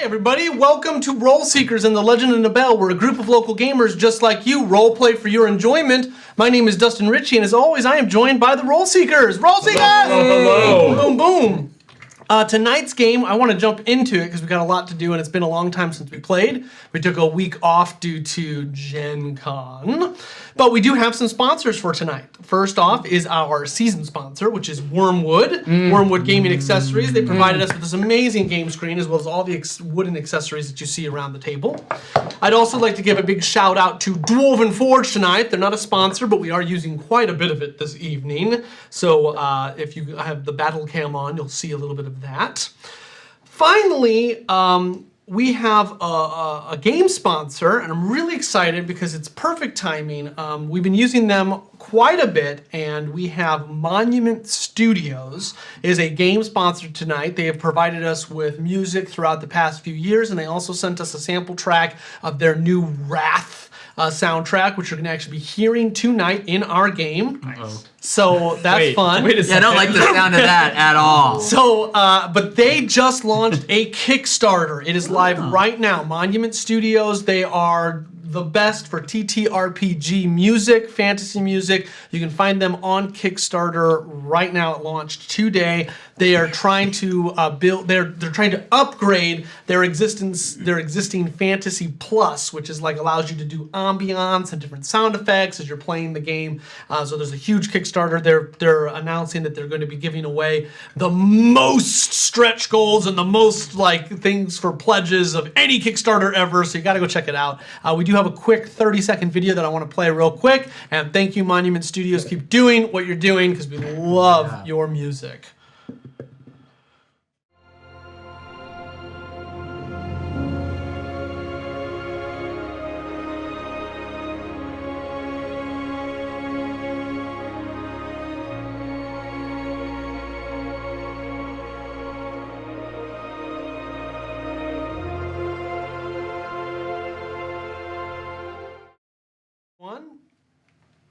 everybody, welcome to Role Seekers and the Legend of Nabell. We're a group of local gamers just like you, role play for your enjoyment. My name is Dustin Ritchie, and as always, I am joined by the Role Seekers. Role Seekers! Hello. Boom, boom. Tonight's game, I want to jump into it because we've got a lot to do and it's been a long time since we played. We took a week off due to Gen Con, but we do have some sponsors for tonight. First off is our season sponsor, which is Wormwood, Wormwood Gaming Accessories. They provided us with this amazing game screen as well as all the wooden accessories that you see around the table. I'd also like to give a big shout out to Dwarven Forge tonight. They're not a sponsor, but we are using quite a bit of it this evening. So if you have the battle cam on, you'll see a little bit of that. Finally, we have a game sponsor, and I'm really excited because it's perfect timing. We've been using them quite a bit, and we have Monument Studios is a game sponsor tonight. They have provided us with music throughout the past few years, and they also sent us a sample track of their new Wrath soundtrack, which you're going to actually be hearing tonight in our game. Nice. So that's fun. Wait a second. Yeah, I don't like the sound of that at all. So, but they just launched a Kickstarter. It is live right now. Monument Studios, they are the best for TTRPG music, fantasy music. You can find them on Kickstarter right now. It launched today. They are trying to build. They're trying to upgrade their existing Fantasy Plus, which is like allows you to do ambiance and different sound effects as you're playing the game. So there's a huge Kickstarter. They're announcing that they're going to be giving away the most stretch goals and the most like things for pledges of any Kickstarter ever. So you got to go check it out. We do have a quick 30-second video that I want to play real quick. And thank you, Monument Studios. Keep doing what you're doing because we love your music.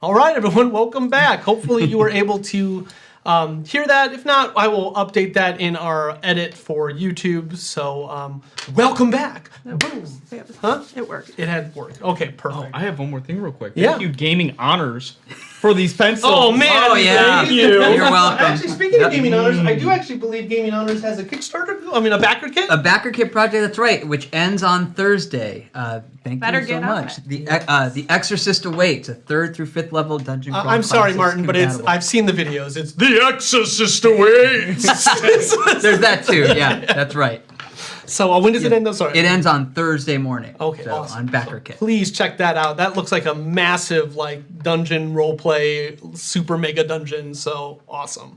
All right, everyone, welcome back. Hopefully you were able to hear that. If not, I will update that in our edit for YouTube. So welcome back. Boom. Huh? It worked. It had worked. Okay, perfect. I have one more thing real quick. Yeah. Thank you, Gaming Honors, for these pencils. Oh, man. Oh, yeah. Thank You're welcome. Actually, speaking of Gaming Honors, I do actually believe Gaming Honors has a Kickstarter, a backer kit? A backer kit project, that's right, which ends on Thursday. Thank Better you so get on much. it. The Exorcist awaits, a 3rd through 5th level dungeon crawl. I'm sorry, classics Martin, but compatible. I've seen the videos. It's The Exorcist awaits. There's that too, yeah, that's right. So when does it end though? Sorry. It ends on Thursday morning. Okay, so awesome. on backer So kit. please check that out. That looks like a massive like dungeon roleplay, super mega dungeon. So awesome.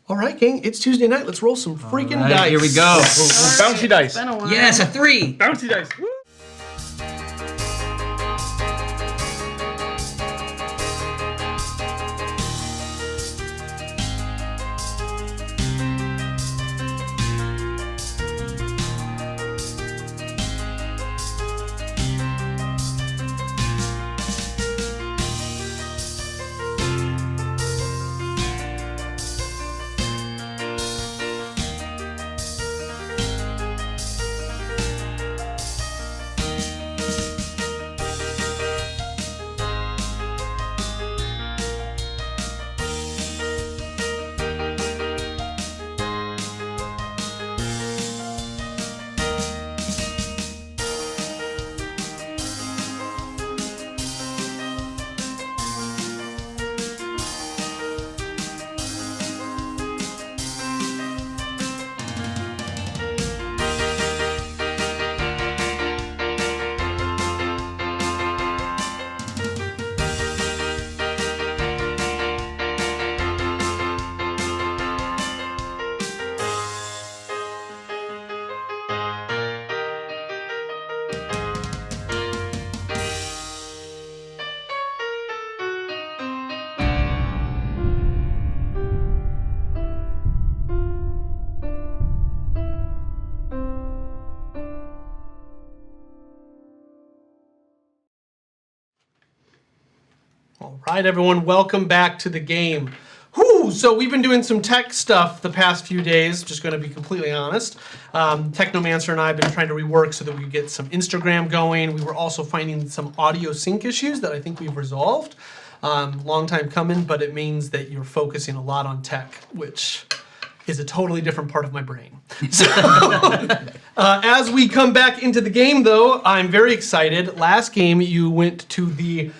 All right, gang, it's Tuesday night. Let's roll some freaking Right, dice. here we go. Bouncy dice. Been a while. Yes, a 3. Bouncy dice. Woo. All right, everyone, welcome back to the game. Whew, So we've been doing some tech stuff the past few days, just going to be completely honest. Technomancer and I have been trying to rework so that we get some Instagram going. We were also finding some audio sync issues that I think we've resolved. Long time coming, but it means that you're focusing a lot on tech, which is a totally different part of my brain. So, as we come back into the game, though, I'm very excited. Last game, you went to the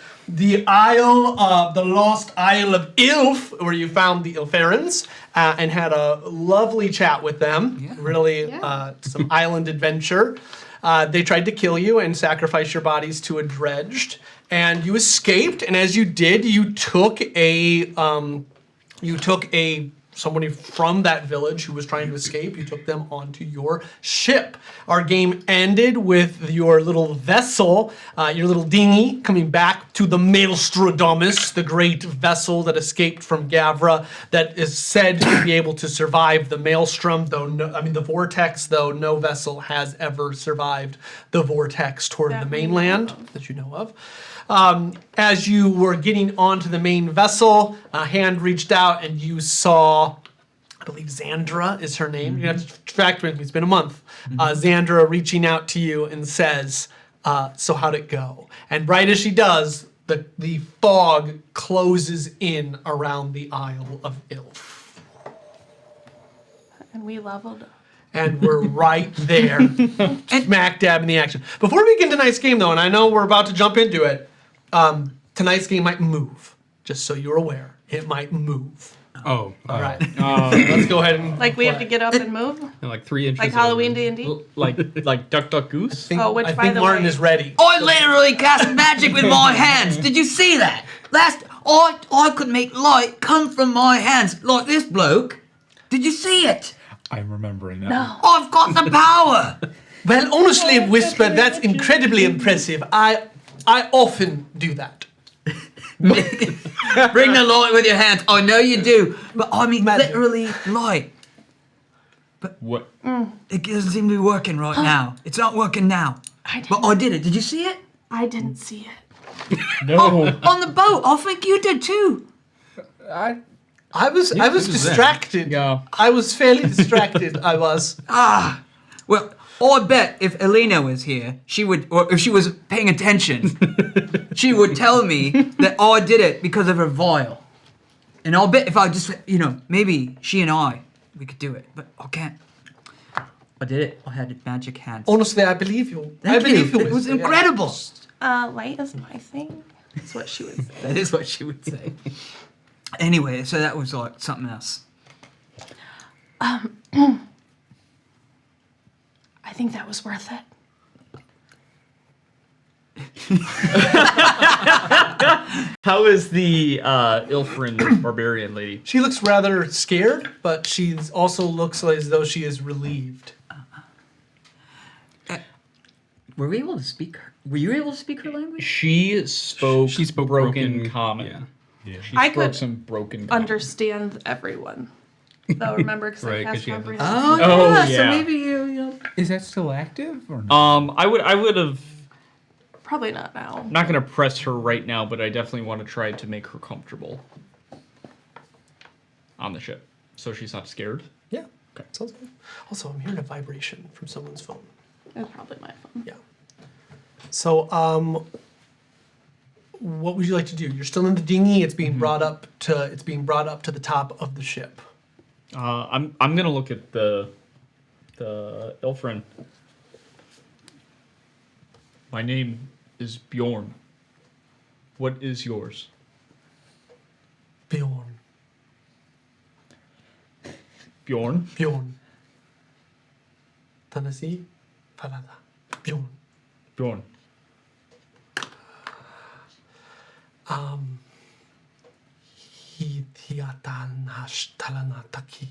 Isle, the Lost Isle of Ilf, where you found the Ilferans and had a lovely chat with them. Yeah. Really, some island adventure. They tried to kill you and sacrifice your bodies to a dredged, and you escaped. And as you did, you took somebody from that village who was trying to escape. You took them onto your ship. Our game ended with your little vessel, your little dinghy, coming back to the Maelstradamus, the great vessel that escaped from Gavra, that is said to be able to survive the maelstrom, the vortex, though no vessel has ever survived the vortex toward the mainland, that you know of. As you were getting onto the main vessel, a hand reached out and you saw, I believe Xandra is her name. You have to fact with me, it's been a month. Xandra reaching out to you and says, so how'd it go? And right as she does, the fog closes in around the Isle of Ilf. And we leveled up. And we're right there, smack dab in the action. Before we begin tonight's game, though, and I know we're about to jump into it, tonight's game might move. Just so you're aware, it might move. Oh, All right. Let's go ahead and Like we have to get up and move? like 3 inches. Like Halloween D&D? Like Duck Duck Goose. Oh, I think Martin is ready. I literally cast magic with my hands. Did you see that? I could make light come from my hands like this bloke. Did you see it? I'm remembering that. No. I've got the power. Well, honestly, Whisper, that's incredibly impressive. I often do that. Bring the light with your hands. I know you do, but I mean literally light. What? It doesn't seem to be working right now. It's not working now. But I did it. Did you see it? I didn't see it. No. On the boat. I think you did too. I was distracted. Yeah. I was fairly distracted. I was. Well, I bet if Elena was here, she would, or if she was paying attention, she would tell me that I did it because of her vial. And I'll bet if I just, maybe she and we could do it. But I can't. I did it. I had magic hands. Honestly, I believe you. Thank I believe you. It was Whisper, yeah. incredible. Light is my thing. That's what she would say. That is what she would say. Anyway, so that was like something else. I think that was worth it. How is the Ilfrin barbarian lady? She looks rather scared, but she also looks as though she is relieved. Were we able to speak her? Were you able to speak her language? She spoke broken broken- common. Yeah. She I spoke could some broken common. Understand everyone. Though remember, because Right, I 'cause cast you have comprehension. Oh, Oh, yeah. So yeah. maybe you. Is that still active or not? I would have. Probably not now. Not gonna press her right now, but I definitely want to try to make her comfortable on the ship, so she's not scared. Yeah. Okay. Sounds good. Also, I'm hearing a vibration from someone's phone. It's probably my phone. Yeah. So, what would you like to do? You're still in the dinghy. It's being brought up to the top of the ship. I'm gonna look at the Ilfrin. My name is Bjorn. What is yours? Bjorn. Bjorn? Bjorn. Tanasi. Parada. Bjorn. Bjorn. Hitiatanash talanataki.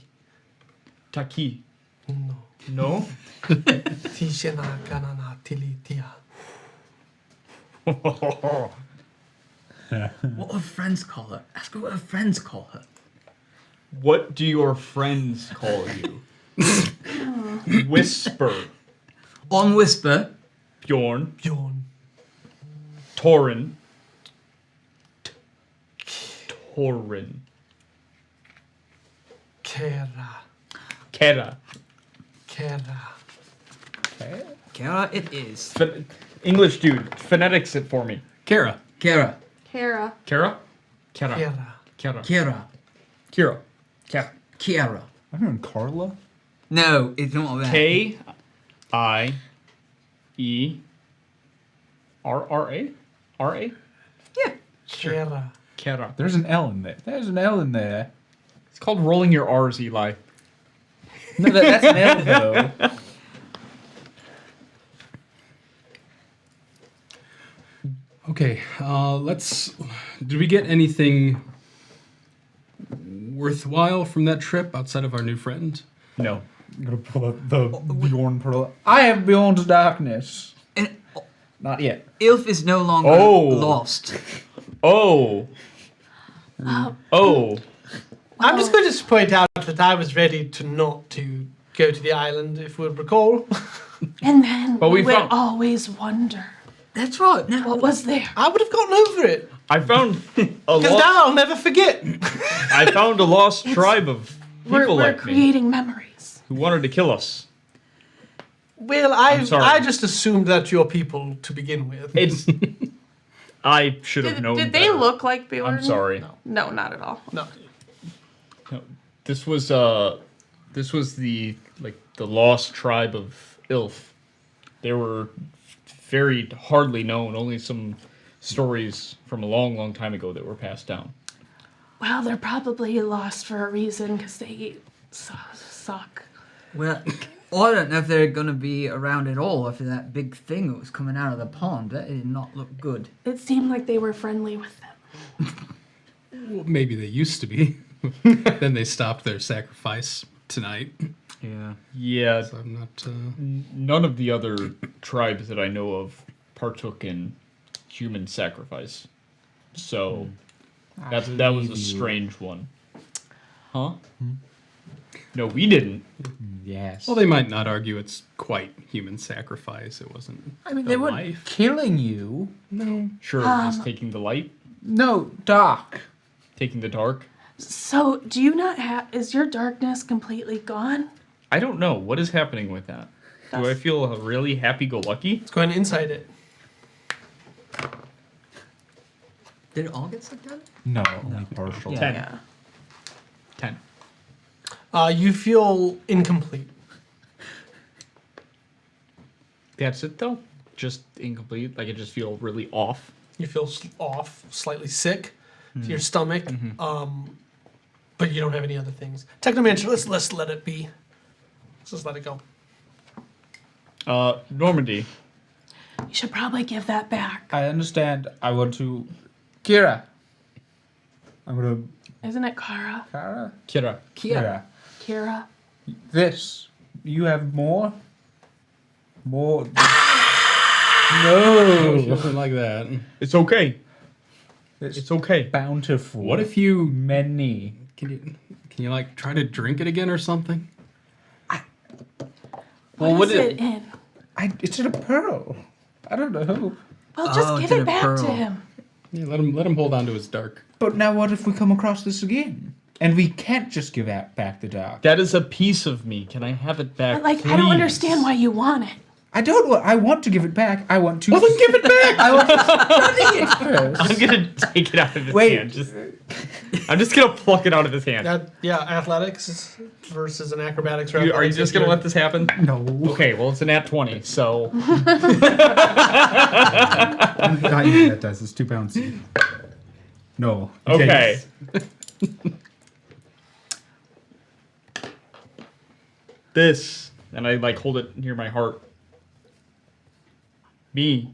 Taki. No. No? Tishena ganana tilitia. What her friends call her? Ask her what her friends call her. What do your friends call you? Whisper. On Whisper. Bjorn. Bjorn. Torin. Torin. Kera. Kera. Kera. Kara, it is. English dude, phonetics it for me. Kara. Kara. Kara. Kara? Kara. Kera. Kara. Kara. Kira. Kara. Kara. I'm hearing Carla. No, it's not that. K-I-E-R-R-A? R-A? Yeah. Kera. Kara. There's an L in there. There's an L in there. It's called rolling your R's, Eli. No, that's an L though. Okay, let's. Did we get anything worthwhile from that trip outside of our new friend? No. I'm gonna pull up the Bjorn pearl. I have Bjorn's darkness. And Not yet. Ilf is no longer Oh. lost. Oh. Oh. I'm just going to point out that I was ready to not to go to the island, if we'll recall. And then But we we would found- always wonder That's right. Now, what was there. I would have gotten over it. I found a Because lost, now I'll never forget. I found a lost tribe of We're people like me creating memories. who wanted to kill us. Well, I'm sorry. I just assumed that you're people to begin with. It's. I should have known. Did they better. look like Bjorn? I'm sorry. No, not at all. No. No, this was the lost tribe of Ilf. They were very hardly known. Only some stories from a long, long time ago that were passed down. Well, they're probably lost for a reason because they suck. well, I don't know if they're gonna be around at all after that big thing that was coming out of the pond. That did not look good. It seemed like they were friendly with them. Well, maybe they used to be. Then they stopped their sacrifice tonight. Yeah. Yeah, So I'm not. none of the other tribes that I know of partook in human sacrifice. So that was a strange one. Huh? No, we didn't. Yes. Well, they might not argue it's quite human sacrifice. It wasn't. I mean, a they weren't life. killing you. No. Sure, just taking the light, No, dark. taking the dark. So, do you not have? Is your darkness completely gone? I don't know. What is happening with that? Do I That's- feel really happy-go-lucky? Let's go ahead and insight it. Did it all get sucked out? No, only partial. Yeah. 10. Yeah. 10. You feel incomplete. That's it, though? Just incomplete? Like, I just feel really off? You feel off, slightly sick to your stomach, but you don't have any other things. Technomancer, let's let it be. Let's just let it go. Normandy. You should probably give that back. I understand. I want to. Kira. I'm gonna. Isn't it Kara? Kara? Kira. Kira. Kira? This. You have more? More. No! Nothing like that. It's okay. It's It's okay. bountiful. What if you Many. can you like try to drink it again or something? What is it in? It's in a pearl. I don't know. Well, just Oh, give it's in it a back to pearl. him. Yeah, let him hold on to his dark. But now what if we come across this again? And we can't just give back the dark. That is a piece of me. Can I have it back, But, like, I don't please? understand why you want it. I don't want. I want to give it back. I want to. Well, then give it back! I want to study it first. I'm gonna take it out of his Wait. hand. I'm just gonna pluck it out of his hand. Athletics versus an acrobatics. Or Are you athletics just if gonna you're- let this happen? No. Okay, well, it's an at 20, so... I'm not using that dice. It's 2 pounds. No. Okay. This, and I, like, hold it near my heart. Me.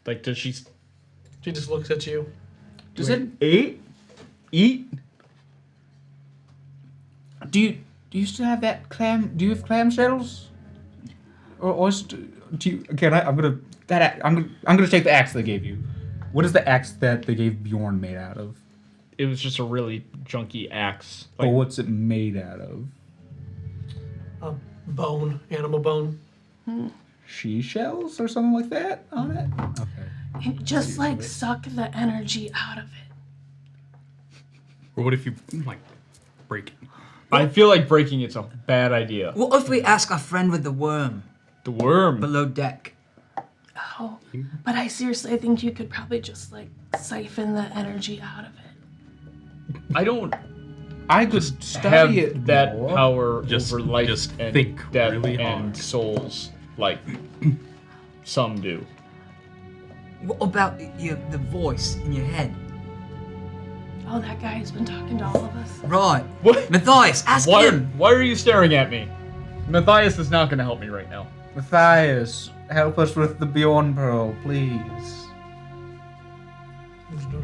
Like, does she... She just looks at you. Does it? Eat? Do you still have that clam? Do you have clam shells? Or do you? Can I? I'm gonna take the axe they gave you. What is the axe that they gave Bjorn made out of? It was just a really junky axe. Or Like, what's it made out of? Bone, animal bone. She shells or something like that on it? Okay. And just like suck the energy out of it. Or what if you like breaking. I feel like breaking it's a bad idea. What if we ask our friend with the worm The worm. below deck? Oh, but I think you could probably just like siphon the energy out of it. I don't I could have study it that more. power Just- over life just and think death really and hard. souls like some do. What about the voice in your head? Oh, that guy has been talking to all of us. Right. What? Matthias, ask him. Why are you staring at me? Matthias is not going to help me right now. Matthias, help us with the Bjorn Pearl, please.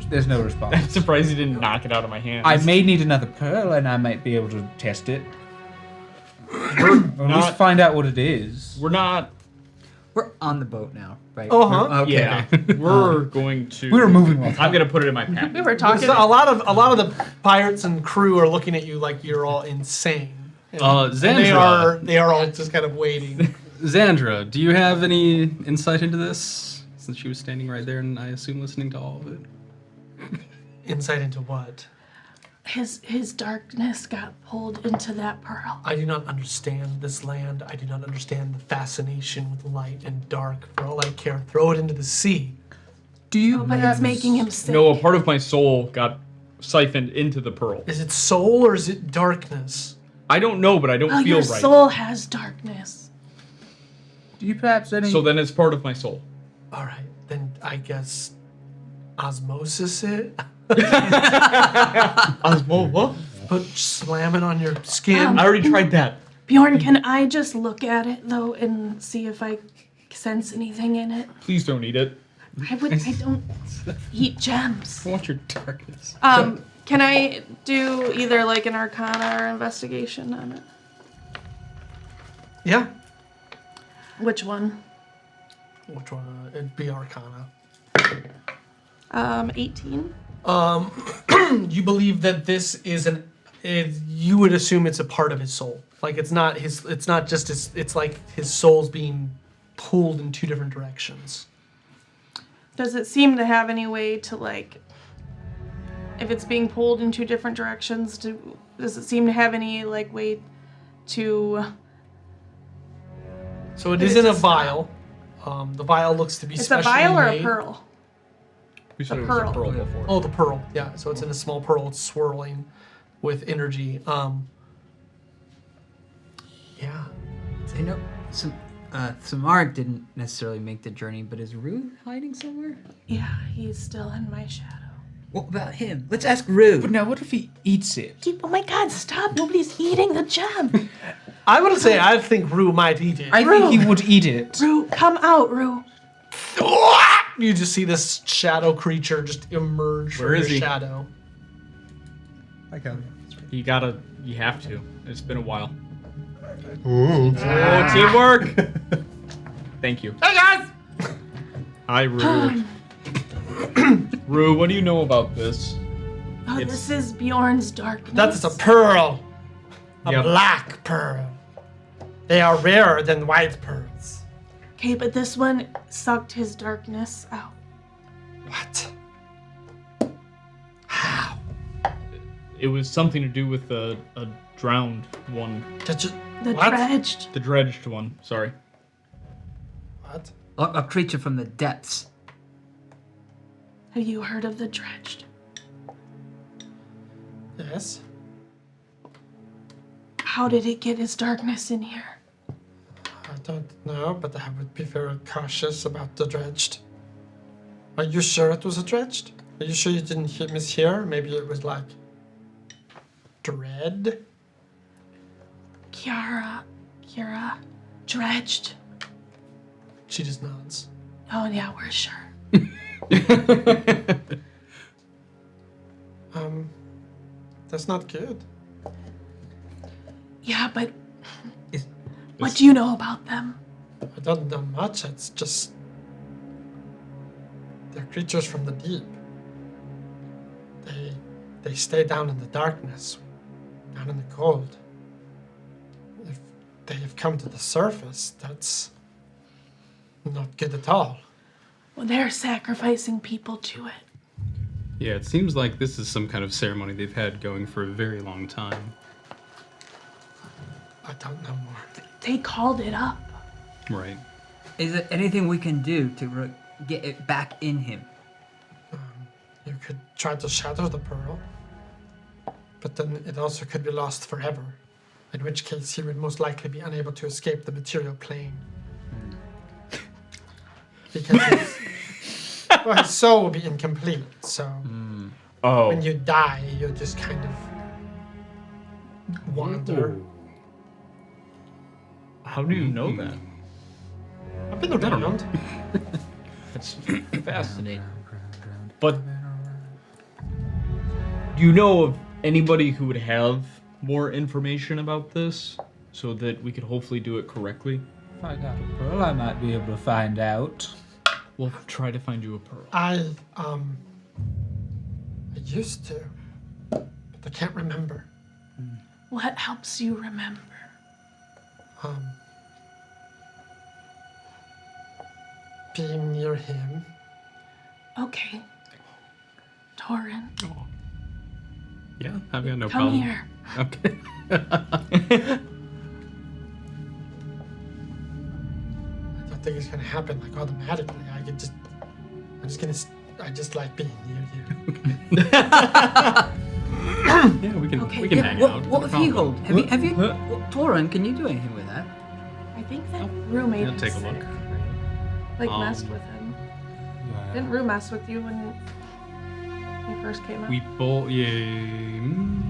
There's no response. I'm surprised he didn't knock it out of my hands. I may need another pearl, and I might be able to test it. Or at least not- find out what it is. We're not. We're on the boat now, right? Uh-huh. Okay. Yeah. We're going to. We were moving on. I'm going to put it in my pack. We were talking. So a lot of the pirates and crew are looking at you like you're all insane. And Xandra. they are all just kind of waiting. Xandra, do you have any insight into this? Since she was standing right there and I assume listening to all of it. Insight into what? His darkness got pulled into that pearl. I do not understand this land. I do not understand the fascination with light and dark. For all I care, throw it into the sea. Do you Oh, but it's making him sick. No, a part of my soul got siphoned into the pearl. Is it soul or is it darkness? I don't know, but I don't Oh, feel your right. soul has darkness. Do you perhaps any? So then it's part of my soul. All right, then I guess osmosis it. What? Put slam it on your skin. I already tried that. Bjorn, can I just look at it though and see if I sense anything in it? Please don't eat it. I don't eat gems. I want your darkness. Can I do either like an arcana or investigation on it? Yeah. Which one? Which one? It'd be Arcana. 18. You believe that this is you would assume it's a part of his soul. Like it's not just his, it's like his soul's being pulled in two different directions. Does it seem to have any way to like, if it's being pulled in two different directions, does it seem to have any like way to? So it But is it's in a just vial. The vial looks to be It's a specially vial or a made. pearl? We said A it was a pearl. pearl before. Oh, the pearl. Yeah. So it's in a small pearl. It's swirling with energy. Yeah. I know Samaric didn't necessarily make the journey, but is Rue hiding somewhere? Yeah, he's still in my shadow. What about him? Let's ask Rue. But now, what if he eats it? Oh my God! Stop! Nobody's eating the gem. I would say I think Rue might eat it. I think he would eat it. Rue, come out, Rue. You just see this shadow creature just emerge Where from is your he? shadow. You have to. It's been a while. Oh, teamwork! Thank you. Hey guys! Hi, Rue. Rue, what do you know about this? Oh, It's- this is Bjorn's darkness. That's a pearl. A Yep. black pearl. They are rarer than white pearls. Okay, but this one sucked his darkness out. What? It was something to do with a drowned one. Did you, The what? dredged. The dredged one, sorry. What? A creature from the depths. Have you heard of the dredged? Yes. How did it get his darkness in here? I don't know, but I would be very cautious about the dredged. Are you sure it was a dredged? Are you sure you didn't mishear? Maybe it was like dread? Kira, dredged. She just nods. Oh yeah, we're sure. That's not good. Yeah, but Is- what do you know about them? I don't know much. It's just they're creatures from the deep. They stay down in the darkness, down in the cold. If they have come to the surface, that's not good at all. Well, they're sacrificing people to it. Yeah, it seems like this is some kind of ceremony they've had going for a very long time. I don't know more. They called it up. Right. Is there anything we can do to get it back in him? You could try to shatter the pearl, but then it also could be lost forever, in which case he would most likely be unable to escape the material plane. Because his soul will be incomplete, so Oh. when you die, you just kind of wander. How do you know that? I've been around. That's fascinating. But do you know of anybody who would have more information about this so that we could hopefully do it correctly? If I got a pearl, I might be able to find out. We'll try to find you a pearl. I used to, but I can't remember. What helps you remember? Being near him. Okay. Torin, Yeah, I've got no come problem. here. Okay. I don't think it's gonna happen like automatically. I just like being near you. Yeah, we can Okay, we can yeah, hang What, out. what no if he problem. hold? Have you? Torin, can you do anything with that? I think that Rue made Yeah, him take a sick, look. right? Like messed with him. Didn't Rue mess with you when he first came out? We both. Yeah.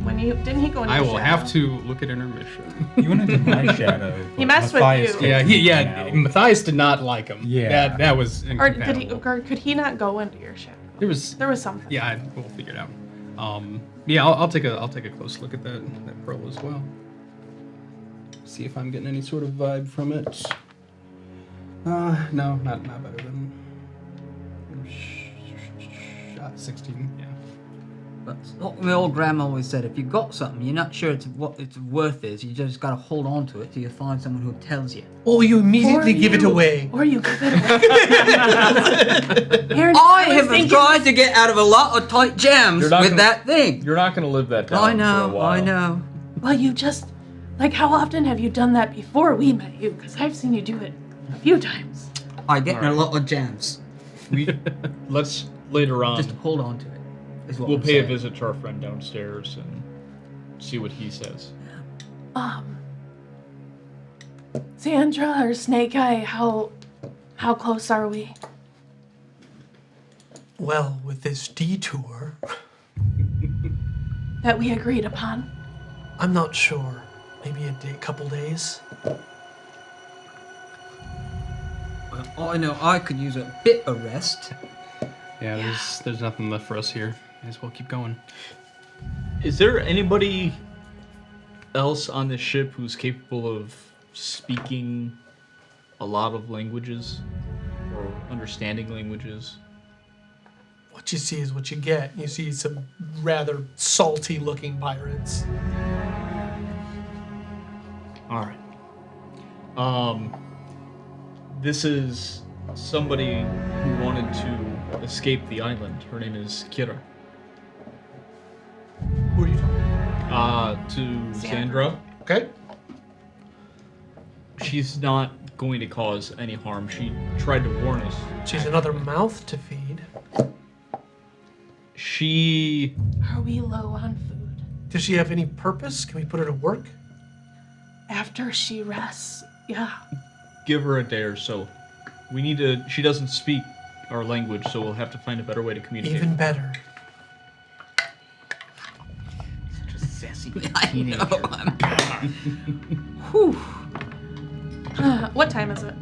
When he didn't he go into I your will shadow? have to look at intermission. You went into my shadow. He messed with Matthias you. did. Yeah. Matthias did not like him. Yeah. That was Or did he? incompatible. Or could he not go into your shadow? There was. There was something. Yeah, we'll figure it out. Yeah, I'll take a close look at that pearl as well. See if I'm getting any sort of vibe from it. No, not better than. 16. Yeah. That's what my old grandma always said. If you got something, you're not sure what its worth is. You just gotta hold on to it till you find someone who tells you. Or you immediately Or give it you- away. Or you give it away. Aaron, I was have thinking- tried to get out of a lot of tight jams You're not with gonna- that thing. You're not going to live that down I for a know, while. I know. Well, you just like how often have you done that before we met you? Because I've seen you do it a few times. I get in a lot of jams. Let's later on. Just hold on to it. Is what We'll I'm pay a saying. visit to our friend downstairs and see what he says. Sandra or Snake Eye, how close are we? Well, with this detour, That we agreed upon? I'm not sure. Maybe a couple days. Well, I know I could use a bit of rest. Yeah, there's nothing left for us here. May as well keep going. Is there anybody else on this ship who's capable of speaking a lot of languages or understanding languages? What you see is what you get. You see some rather salty-looking pirates. All right. This is somebody who wanted to escape the island. Her name is Kira. Who are you talking To Sandra. Okay. She's not going to cause any harm. She tried to warn us. She's another mouth to feed. She Are we low on food? Does she have any purpose? Can we put her to work? After she rests, yeah. give her a day or so. We need to. She doesn't speak our language, so we'll have to find a better way to communicate. Even better. Such a sassy I teenager. know. Whew. What time is it?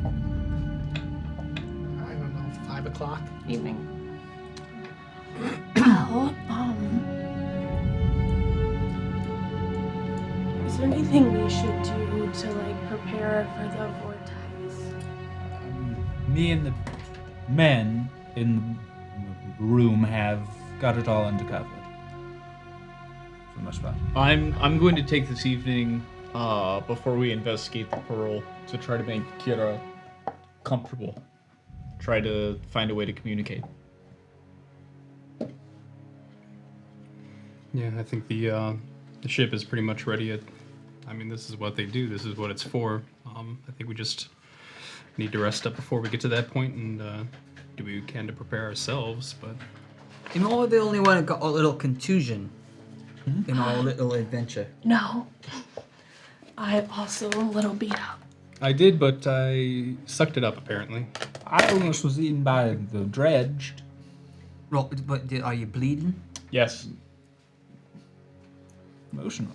I don't know, 5 o'clock? Evening. Well, is there anything we should do to like prepare for the vortex? Me and the men in the room have got it all under cover. For the most part. I'm going to take this evening before we investigate the pearl to try to make Kira comfortable. Try to find a way to communicate. Yeah, I think the ship is pretty much ready. I mean, this is what they do. This is what it's for. I think we just need to rest up before we get to that point and do what we can to prepare ourselves. But Am I the only one that got a little contusion in our little adventure? No. I'm also a little beat up. I did, but I sucked it up apparently. I almost was eaten by the dredged. Right, but are you bleeding? Yes. Emotionally.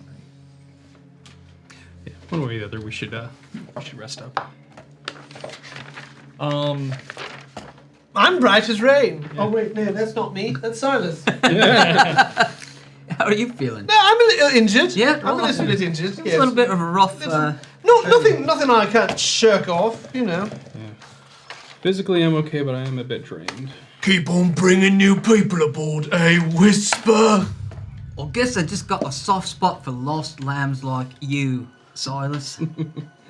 Yeah, one way or the other, we should rest up. I'm bright as rain. Oh wait, no, that's not me. That's Silas. How are you feeling? No, I'm a little injured. Yeah, I'm a well, little bit injured. It's Yes. a little bit of a rough. No, nothing I can't shirk off. You know. Physically, I'm okay, but I am a bit drained. Keep on bringing new people aboard, eh, Whisper? I guess I just got a soft spot for lost lambs like you, Silas.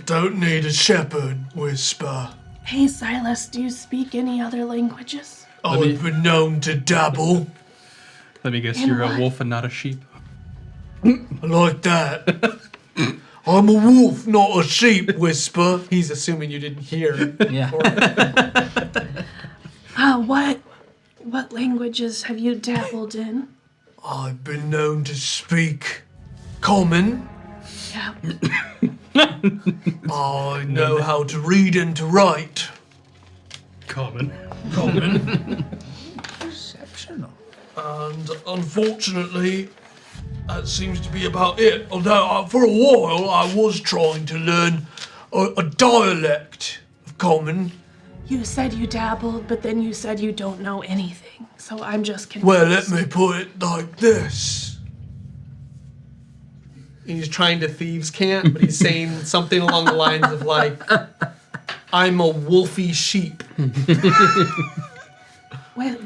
Don't need a shepherd, Whisper. Hey, Silas, do you speak any other languages? I've been known to dabble. Let me guess, In you're what? a wolf and not a sheep. I like that. I'm a wolf, not a sheep, Whisper. He's assuming you didn't hear. Yeah. What languages have you dabbled in? I've been known to speak Common. Yeah. I know how to read and to write. Common. Exceptional. And unfortunately, that seems to be about it. Although for a while I was trying to learn a dialect of Common. You said you dabbled, but then you said you don't know anything. So I'm just confused. Well, let me put it like this. He's trying to thieves' cant, but he's saying something along the lines of like, I'm a wolfy sheep. Well,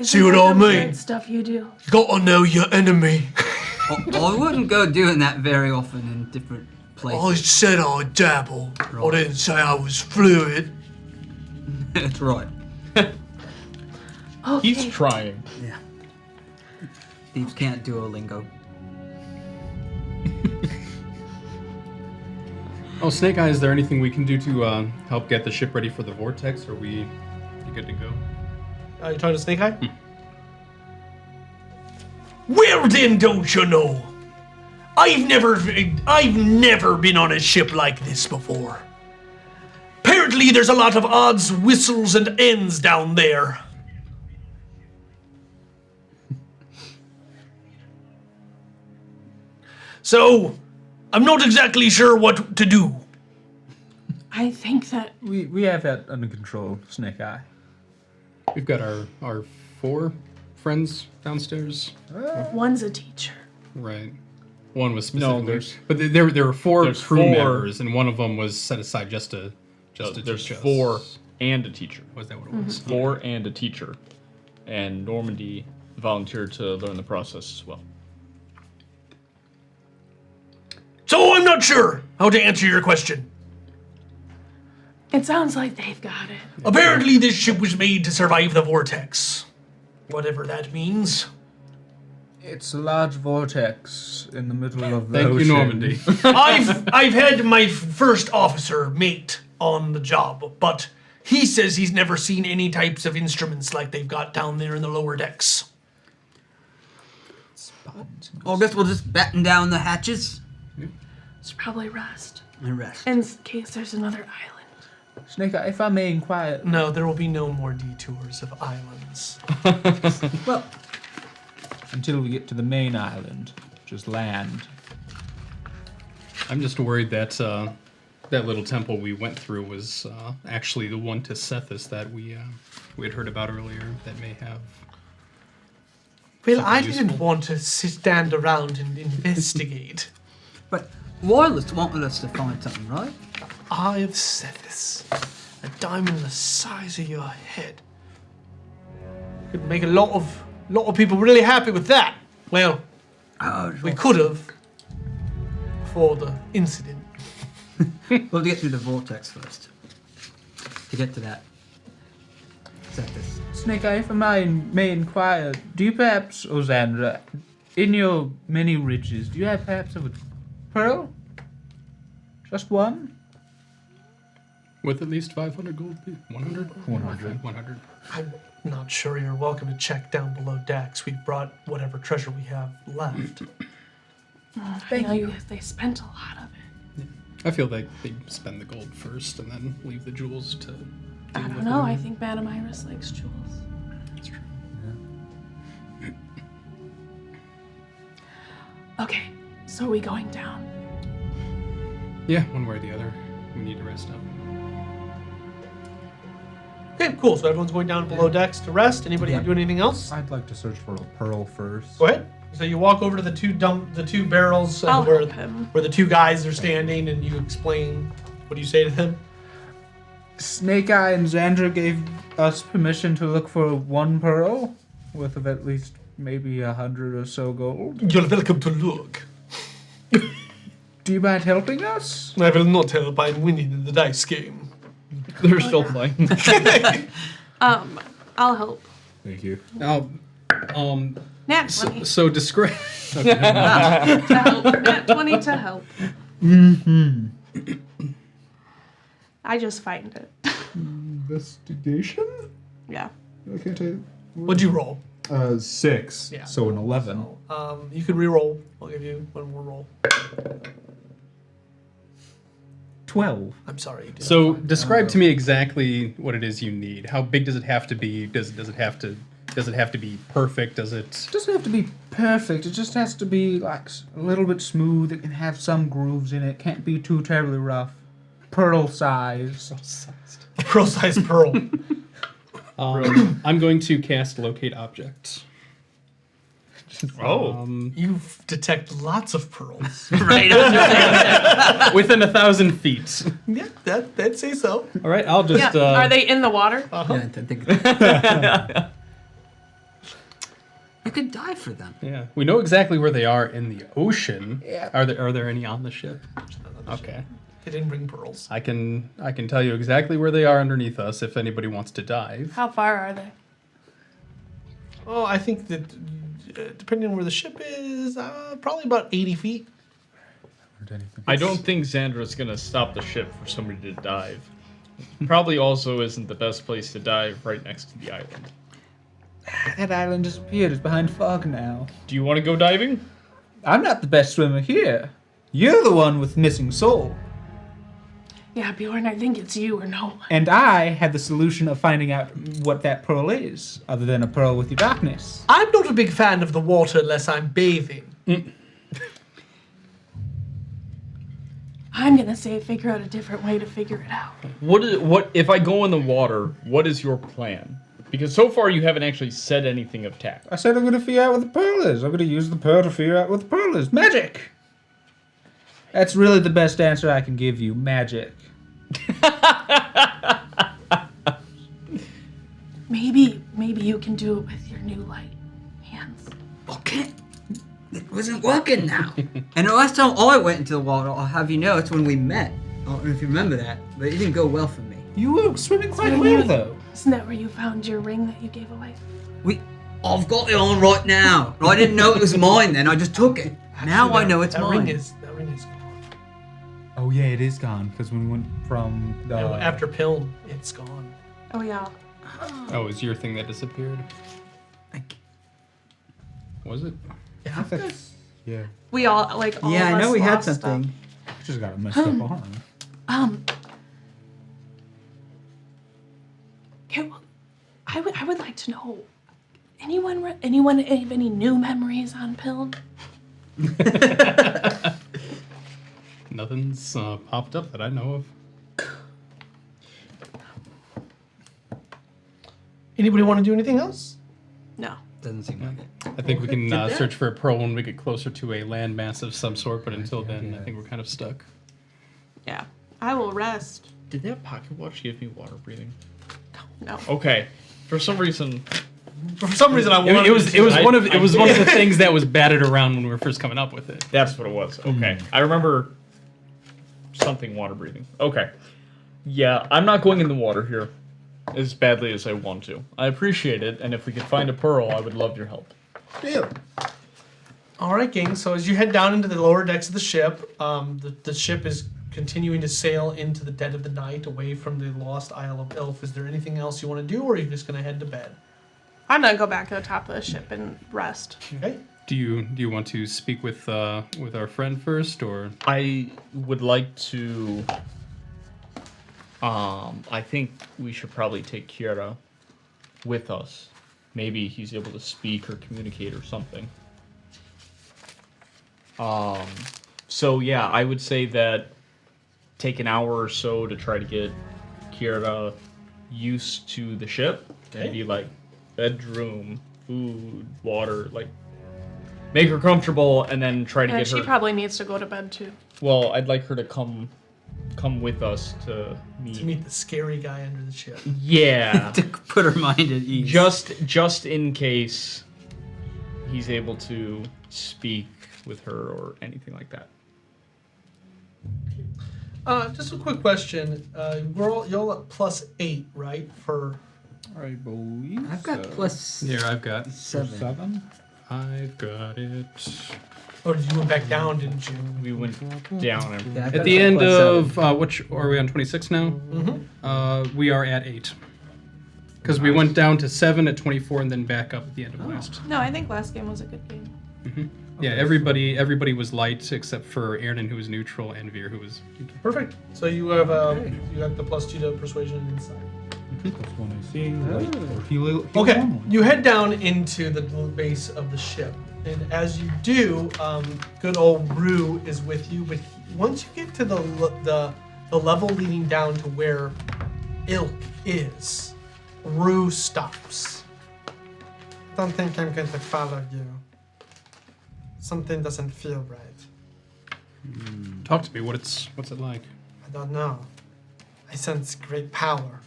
See what I mean? Weird stuff you do. Gotta know your enemy. I wouldn't go doing that very often in different places. I said I dabble. I didn't say I was fluid. That's right. Okay. He's trying. Yeah. Thieves can't Duolingo. Oh, Snake Eye, is there anything we can do to help get the ship ready for the vortex? Are we good to go? Are you talking to Snake Eye? Well then, don't you know? I've never been on a ship like this before. Apparently there's a lot of odds, whistles, and ends down there. So, I'm not exactly sure what to do. I think that We have that under control, Snake Eye. We've got our 4 friends downstairs. one's a teacher. Right. One was No, specifically, there's- but there were 4 there's crew 4. members, and one of them was set aside just to There's teach us. 4 and a teacher. Was that what it was? 4 and a teacher. And Normandy volunteered to learn the process as well. So I'm not sure how to answer your question. It sounds like they've got it. Apparently this ship was made to survive the vortex. Whatever that means. It's a large vortex in the middle of the Thank ocean. you, Normandy. I've had my first officer mate on the job, but he says he's never seen any types of instruments like they've got down there in the lower decks. I guess we'll just batten down the hatches It's probably rust. and rest. In case there's another island. Snake Eye, if I may inquire, No, there will be no more detours of islands. Well, until we get to the main island, just land. I'm just worried that that little temple we went through was actually the one to Sethis that we had heard about earlier that may have. Well, Something I useful. didn't want to stand around and investigate. but Wireless wanted us to find something, right? Eye of Sethis. A diamond the size of your head. Could make a lot of people really happy with that. Well, we could have before the incident. We'll get through the vortex first. To get to that. Set this. Snake Eye, if I may inquire, do you perhaps, Osandra, in your many riches, do you have perhaps of a pearl? Just one? With at least 500 gold. 100? 100. 100. I'm not sure. You're welcome to check down below decks. We brought whatever treasure we have left. I know they spent a lot of it. I feel like they spend the gold first and then leave the jewels to. I don't know. I think Madame Iris likes jewels. That's true. Okay, so are we going down? Yeah, one way or the other. We need to rest up. Okay, cool. So everyone's going down below decks to rest. Anybody doing anything else? I'd like to search for a pearl first. Go ahead. So you walk over to the two barrels I'll where help him. the two guys are standing, and you explain. What do you say to them? Snake Eye and Xandra gave us permission to look for one pearl, worth of at least maybe 100 or so gold. You're welcome to look. Do you mind helping us? I will not help. I'm winning in the dice game. They're still playing. I'll help. Thank you. Now, Nat 20 so describe. to help. Nat 20 to help. I just find it. Investigation? Yeah. I can't tell you. What'd you roll? 6. Yeah. So an 11. You can re-roll. I'll give you one more roll. 12. I'm sorry. You did So describe to me exactly what it is you need. How big does it have to be? Does it have to be perfect? Does it? It doesn't have to be perfect. It just has to be like a little bit smooth. It can have some grooves in it. Can't be too terribly rough. Pearl size. a pearl-sized pearl. I'm going to cast Locate Object. Oh. You detect lots of pearls. Within 1,000 feet. Yeah, that'd say so. All right, I'll just. Yeah. Are they in the water? Yeah, I think you could die for them. Yeah, we know exactly where they are in the ocean. Yeah. Are there any on the ship? Okay. They didn't bring pearls. I can tell you exactly where they are underneath us if anybody wants to dive. How far are they? Oh, I think that depending on where the ship is, probably about 80 feet. I don't think Xandra's gonna stop the ship for somebody to dive. Probably also isn't the best place to dive right next to the island. That island disappeared. It's behind fog now. Do you want to go diving? I'm not the best swimmer here. You're the one with missing soul. Yeah, Bjorn, I think it's you or no one. And I have the solution of finding out what that pearl is, other than a pearl with your darkness. I'm not a big fan of the water unless I'm bathing. I'm gonna say figure out a different way to figure it out. What if I go in the water? What is your plan? Because so far you haven't actually said anything of tact. I said I'm going to figure out what the pearl is. I'm going to use the pearl to figure out what the pearl is. Magic! That's really the best answer I can give you. Magic. Maybe you can do it with your new light hands. Okay. It wasn't working now. And the last time I went into the water, I'll have you know, it's when we met. I don't know if you remember that, but it didn't go well for me. You were swimming quite Swimming well, with- though. Isn't that where you found your ring that you gave away? I've got it on right now. I didn't know it was mine then, I just took it. Now Actually, I know it's that mine. That ring is gone. Oh, yeah, it is gone, because when we went from the... No, after Piln, it's gone. Oh yeah. Oh, is your thing that disappeared? Was it? Yeah. Yeah. We all like all Yeah, of I know us we had lost stuff. something. Just got a messed up arm. Okay, well, I would like to know. Anyone have any new memories on Piln? Nothing's popped up that I know of. Anybody want to do anything else? No. Doesn't seem like it. I think we can search for a pearl when we get closer to a landmass of some sort, but until then, I think we're kind of stuck. Yeah. I will rest. Did that pocket watch give me water breathing? No. Okay. For some reason, I wanted It was I- one of I- one of the things that was batted around when we were first coming up with it. that's what it was. Okay. I remember something water breathing. Okay. Yeah, I'm not going in the water here as badly as I want to. I appreciate it, and if we could find a pearl, I would love your help. Yeah. All right, gang. So as you head down into the lower decks of the ship, the ship is continuing to sail into the dead of the night, away from the lost Isle of Ilf. Is there anything else you want to do, or are you just going to head to bed? I'm gonna go back to the top of the ship and rest. Okay. Do you want to speak with our friend first, or I would like to. I think we should probably take Kira with us. Maybe he's able to speak or communicate or something. So yeah, I would say that take an hour or so to try to get Kira used to the ship. Okay. Maybe like bedroom, food, water, like make her comfortable, and then try to And get she her. probably needs to go to bed too. Well, I'd like her to come with us to meet. To meet the scary guy under the ship. Yeah, To put her mind at ease. just in case he's able to speak with her or anything like that. Just a quick question. Y'all at +8, right? For I believe. I've got so. plus here I've got 7. I've got it. oh, you went back down, didn't you? We went down and Yeah, I've At got the a end plus of 7. which are we on 26 now? Mm-hmm. We are at 8. Because we went down to 7 at 24 and then back up at the end of last. No, I think last game was a good game. Yeah, everybody was light except for Aaron, who was neutral, and Veer, who was. Perfect. So you have you have the +2 to persuasion and insight. Plus one AC. Light, or heal Okay, normal. you head down into the base of the ship, and as you do, good old Rue is with you. But once you get to the level leading down to where Ilk is, Rue stops. Don't think I'm going to follow you. Something doesn't feel right. Talk to me. What's it like? I don't know. I sense great power.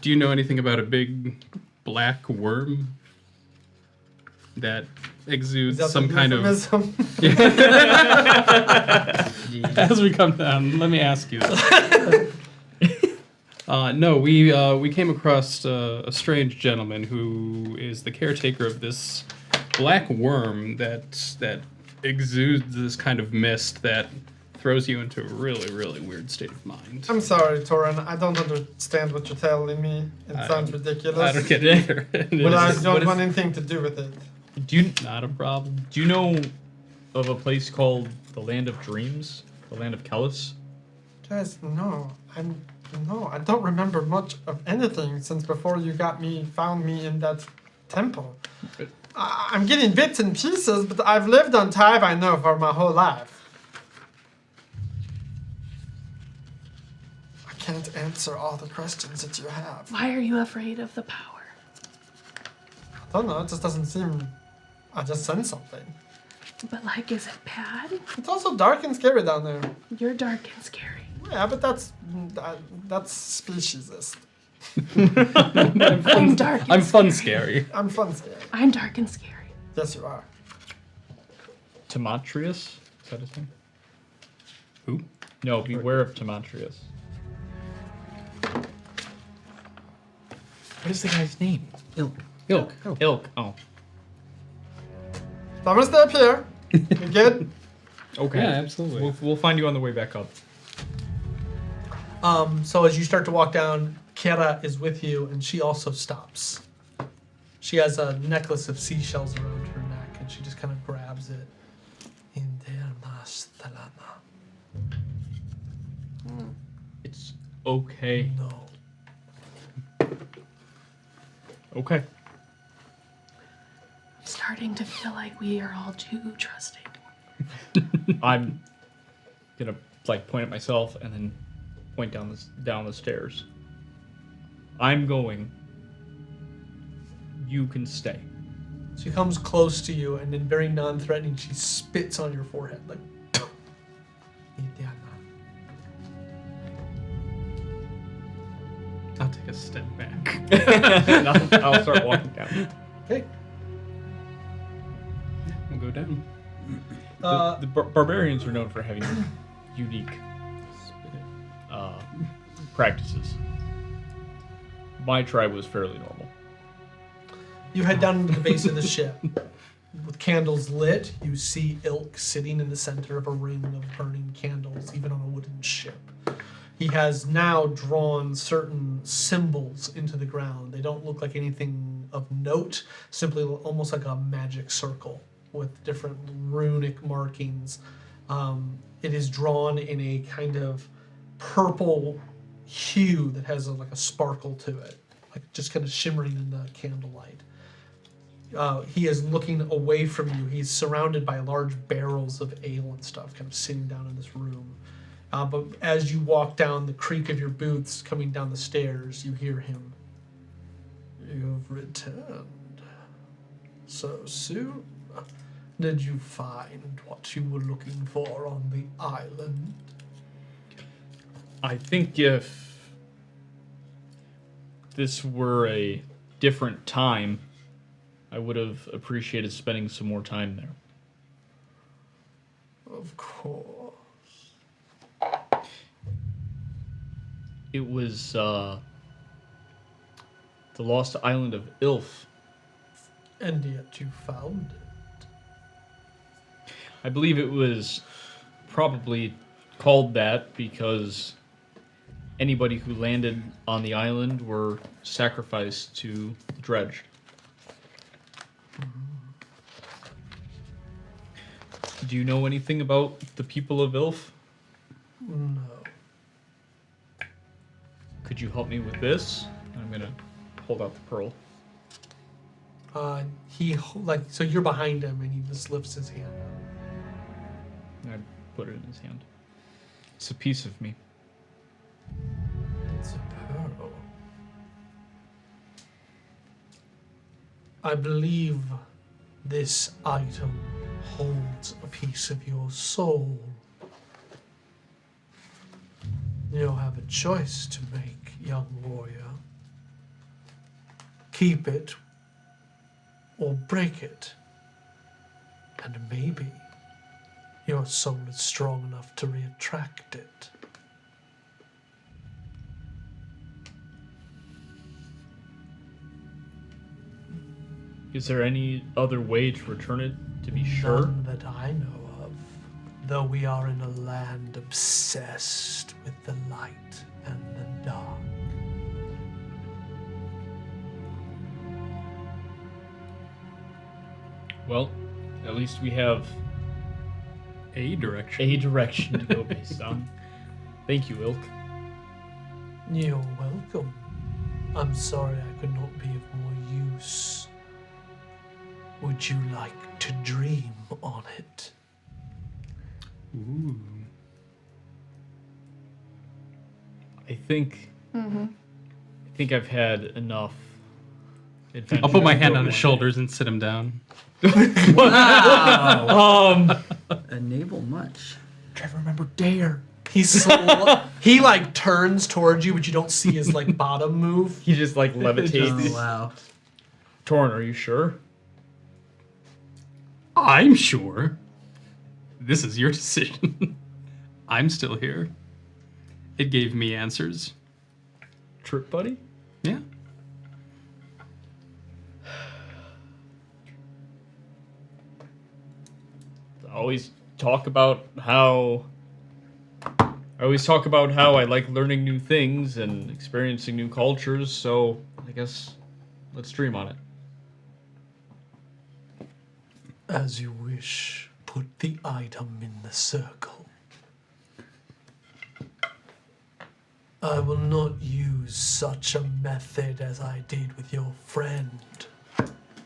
Do you know anything about a big black worm that exudes Is that some the kind of? euphemism? As we come down, let me ask you. No, we came across a strange gentleman who is the caretaker of this black worm that exudes this kind of mist that throws you into a really, really weird state of mind. I'm sorry, Torin. I don't understand what you're telling me. It sounds ridiculous. I don't get it either. But I don't what is- want anything to do with it. Not a problem. do you know of a place called the Land of Dreams, the Land of Kellis? Guys, no. I don't remember much of anything since before you found me in that temple. I'm getting bits and pieces, but I've lived on Tyve, I know, for my whole life. I can't answer all the questions that you have. Why are you afraid of the power? I don't know, it just doesn't seem... I just sense something. But like, is it bad? It's also dark and scary down there. You're dark and scary. Yeah, but that's speciesist. I'm dark. And I'm fun scary. scary. I'm fun scary. I'm dark and scary. Yes, you are. Timotrius? Is that his name? Who? No, beware of Timotrius. What is the guy's name? Ilk. Ilk. Ilk. Oh. So I'm gonna stay up here. You good? Okay. Yeah, absolutely. We'll find you on the way back up. So as you start to walk down, Kira is with you, and she also stops. She has a necklace of seashells around her neck, and she just kind of grabs it. It's okay. No. Okay. I'm starting to feel like we are all too trusting. I'm gonna like point at myself and then point down the stairs. I'm going. You can stay. She comes close to you, and then very non-threatening, she spits on your forehead, like. I'll take a step back. And I'll start walking down. Okay. We'll go down. The barbarians are known for having unique practices. My tribe was fairly normal. You head down into the base of the ship. with candles lit, you see Ilk sitting in the center of a ring of burning candles, even on a wooden ship. He has now drawn certain symbols into the ground. They don't look like anything of note, simply almost like a magic circle with different runic markings. It is drawn in a kind of purple hue that has like a sparkle to it, like just kind of shimmering in the candlelight. He is looking away from you. He's surrounded by large barrels of ale and stuff, kind of sitting down in this room. But as you walk down the creak of your boots coming down the stairs, you hear him. You've returned so soon. Did you find what you were looking for on the island? I think if this were a different time, I would have appreciated spending some more time there. Of course. It was the lost island of Ilf. And yet you found it. I believe it was probably called that because anybody who landed on the island were sacrificed to the dredge. Do you know anything about the people of Ilf? No. Could you help me with this? I'm gonna hold out the pearl. So you're behind him and he just lifts his hand up. I put it in his hand. It's a piece of me. It's a pearl. I believe this item holds a piece of your soul. You'll have a choice to make, young warrior. Keep it or break it. And maybe your soul is strong enough to reattract it. Is there any other way to return it, to be sure? None that I know of, though we are in a land obsessed with the light and the dark. Well, at least we have A direction. a direction to go based on. Thank you, Ilk. You're welcome. I'm sorry I could not be of more use. Would you like to dream on it? Ooh. I think I've had enough adventure. I'll put my to hand go on his one shoulders and sit him down. Wow. Enable much. Trevor, remember Dare. He like turns towards you, but you don't see his like bottom move. He just like levitates. Oh, wow. Torn, are you sure? I'm sure. This is your decision. I'm still here. It gave me answers. Trip buddy? Yeah. I always talk about how I like learning new things and experiencing new cultures, so I guess let's dream on it. As you wish, put the item in the circle. I will not use such a method as I did with your friend.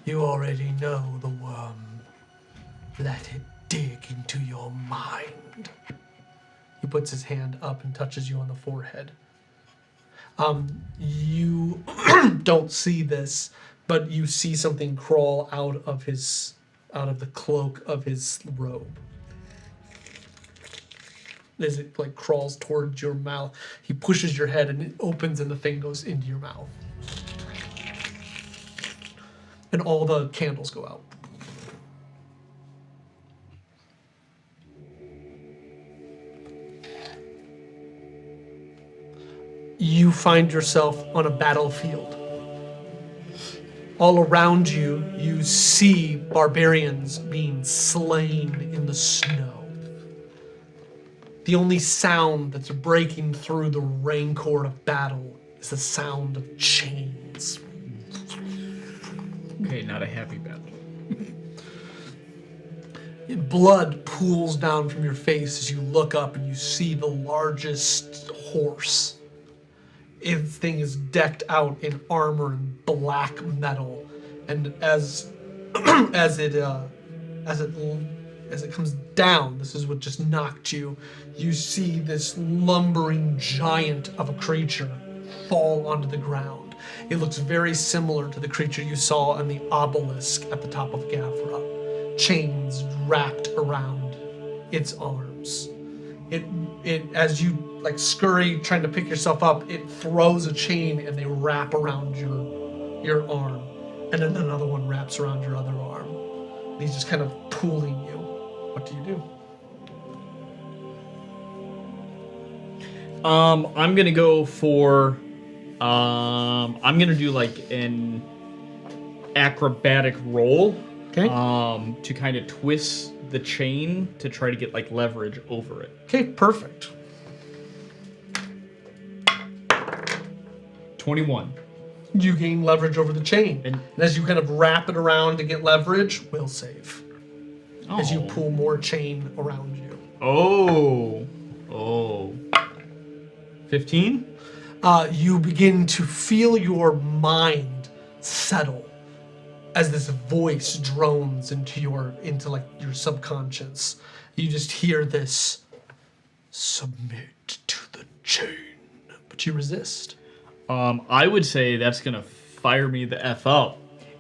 You already know the worm. Let it dig into your mind. He puts his hand up and touches you on the forehead. You don't see this, but you see something crawl out of the cloak of his robe. As it like crawls towards your mouth, he pushes your head and it opens and the thing goes into your mouth. And all the candles go out. You find yourself on a battlefield. All around you, you see barbarians being slain in the snow. The only sound that's breaking through the raincore of battle is the sound of chains. Okay, not a happy battle. Blood pools down from your face as you look up and you see the largest horse. Its thing is decked out in armor and black metal, and as it comes down, this is what just knocked you. You see this lumbering giant of a creature fall onto the ground. It looks very similar to the creature you saw on the obelisk at the top of Gavra. Chains wrapped around its arms. It as you like scurry trying to pick yourself up, it throws a chain and they wrap around your arm, and then another one wraps around your other arm. And he's just kind of pulling you. What do you do? I'm gonna go for. I'm gonna do like an acrobatic roll. Okay. To kind of twist the chain to try to get like leverage over it. Okay, perfect. 21. You gain leverage over the chain. And as you kind of wrap it around to get leverage, will save. As you pull more chain around you. Oh. 15? You begin to feel your mind settle as this voice drones into like your subconscious. You just hear this, submit to the chain, but you resist. I would say that's gonna fire me the F up,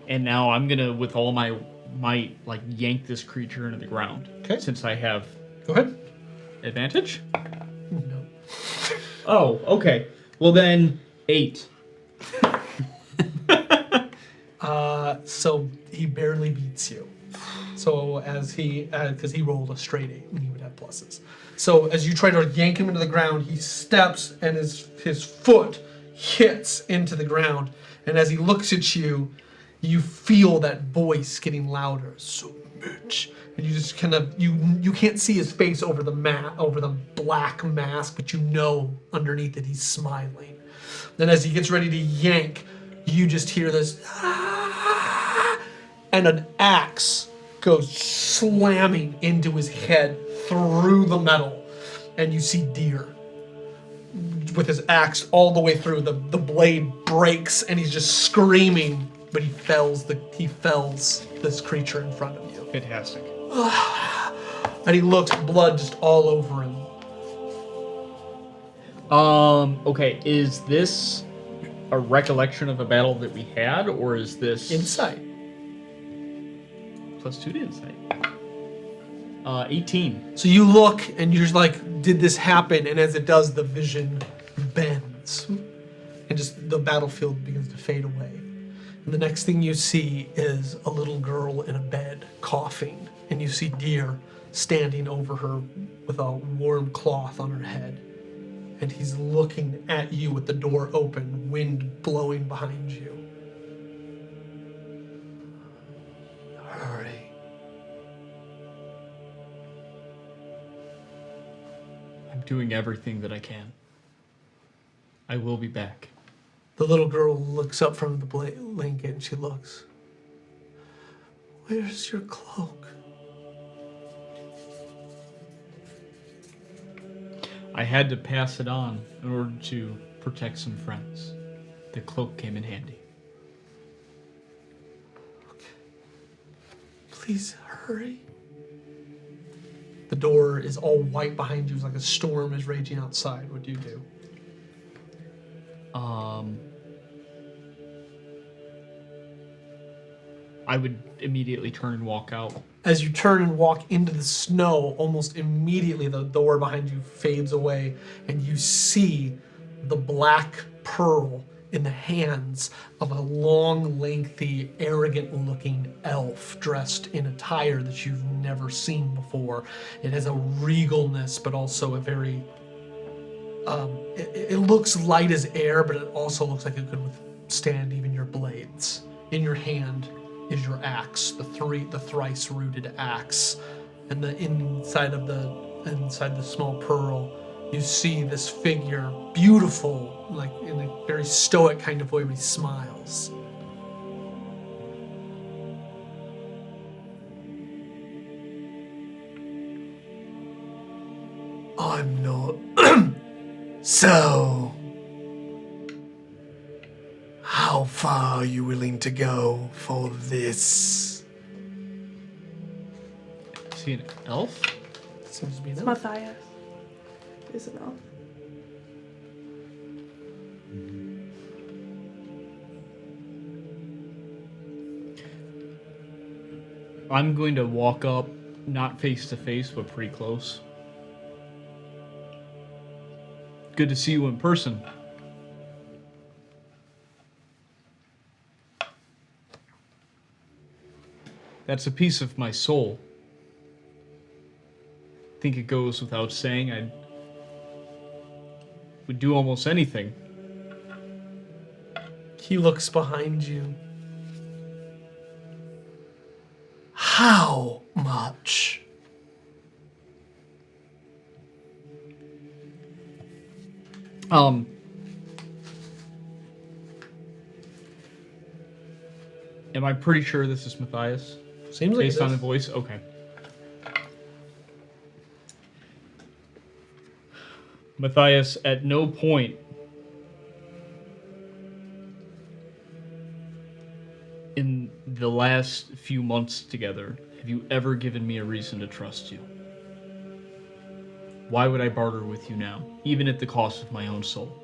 and now I'm gonna, with all my might, like yank this creature into the ground. Okay. Since I have Go ahead. advantage. No. Oh, okay. Well then, 8. So he barely beats you. So because he rolled a straight 8 and he would have pluses. So as you try to yank him into the ground, he steps and his foot hits into the ground. And as he looks at you, you feel that voice getting louder. So much. And you just kind of you can't see his face over the black mask, but you know underneath it he's smiling. Then as he gets ready to yank, you just hear this, and an axe goes slamming into his head through the metal, and you see Deer with his axe all the way through. The blade breaks, and he's just screaming, but he fells this creature in front of you. Fantastic. And he looks, blood just all over him. Okay, is this a recollection of a battle that we had, or is this Insight. +2 to insight? 18. So you look and you're just like, did this happen? And as it does, the vision bends. And just the battlefield begins to fade away. And the next thing you see is a little girl in a bed coughing. And you see Deer standing over her with a warm cloth on her head. And he's looking at you with the door open, wind blowing behind you. Hurry. I'm doing everything that I can. I will be back. The little girl looks up from the blanket and she looks. Where's your cloak? I had to pass it on in order to protect some friends. The cloak came in handy. Please hurry. The door is all white behind you. It's like a storm is raging outside. What do you do? I would immediately turn and walk out. As you turn and walk into the snow, almost immediately the door behind you fades away, and you see the black pearl in the hands of a long, lengthy, arrogant-looking elf dressed in attire that you've never seen before. It has a regalness, but also a very... it looks light as air, but it also looks like it could withstand even your blades. In your hand is your axe, the thrice-rooted axe, and inside the small pearl, you see this figure, beautiful, like in a very stoic kind of way, where he smiles. I'm not. So, how far are you willing to go for this? Is he an elf? Seems to be It's an Matthias. Is an elf. I'm going to walk up, not face to face, but pretty close. Good to see you in person. That's a piece of my soul. I think it goes without saying I would do almost anything. He looks behind you. How much? Am I pretty sure this is Matthias? Seems like Based it on the is. voice? Okay. Matthias, at no point in the last few months together have you ever given me a reason to trust you. Why would I barter with you now, even at the cost of my own soul?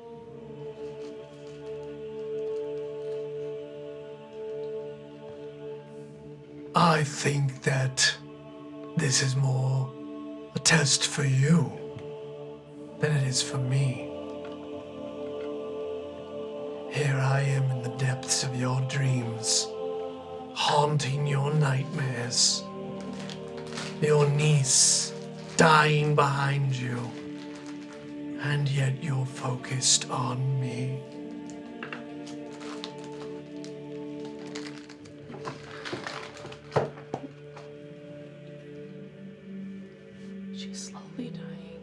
I think that this is more a test for you than it is for me. Here I am in the depths of your dreams, haunting your nightmares. Your niece dying behind you, and yet you're focused on me. She's slowly dying.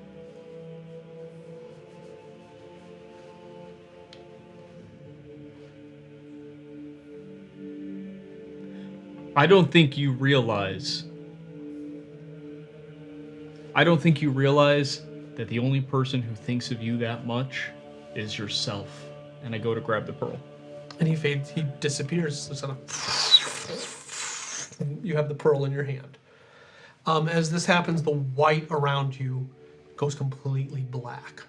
I don't think you realize that the only person who thinks of you that much is yourself. And I go to grab the pearl. And he fades, he disappears. So sort of, you have the pearl in your hand. As this happens, the white around you goes completely black.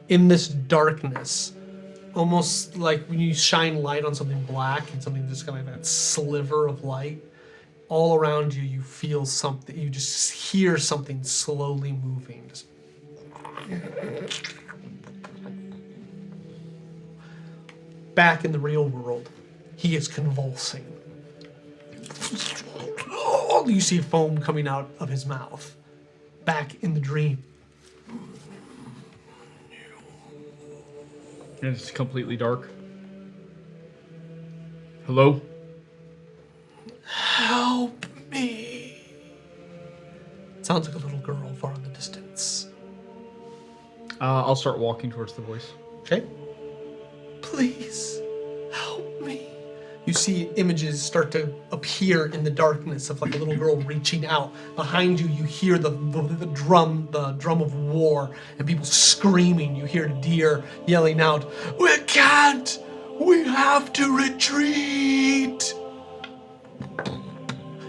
In this darkness, almost like when you shine light on something black and something just kind of like that sliver of light, all around you, you feel something, you just hear something slowly moving. Just back in the real world, he is convulsing. You see foam coming out of his mouth. Back in the dream. And it's completely dark. Hello? Help me. Sounds like a little girl far in the distance. I'll start walking towards the voice. Okay. Please, help me. You see images start to appear in the darkness of like a little girl reaching out. Behind you, you hear the drum of war and people screaming. You hear deer yelling out, "We can't! We have to retreat!"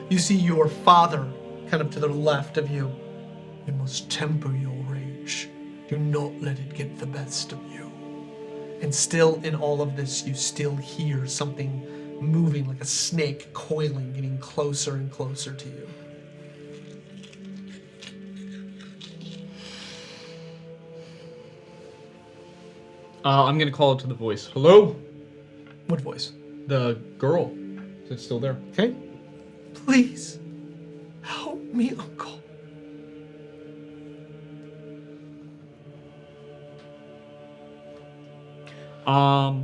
You see your father kind of to the left of you. You must temper your rage. Do not let it get the best of you. And still in all of this, you still hear something moving like a snake coiling, getting closer and closer to you. I'm gonna call it to the voice. Hello? What voice? The girl. Is it still there? Okay. Please, help me, Uncle. I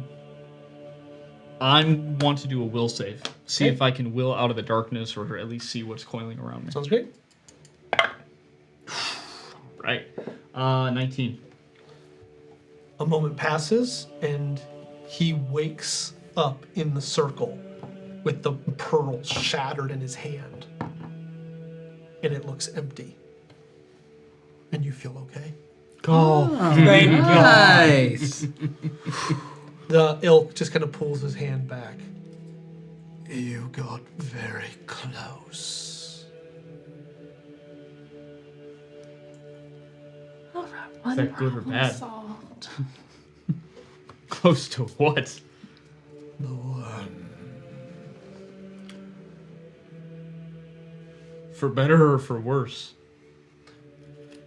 want to do a will save. See if I can will out of the darkness, or at least see what's coiling around me. Sounds great. Right. 19. A moment passes, and he wakes up in the circle with the pearl shattered in his hand. And it looks empty. And you feel okay. Nice. The ilk just kind of pulls his hand back. You got very close. All right, Is one that good or problem bad? solved. Close to what? The one. For better or for worse?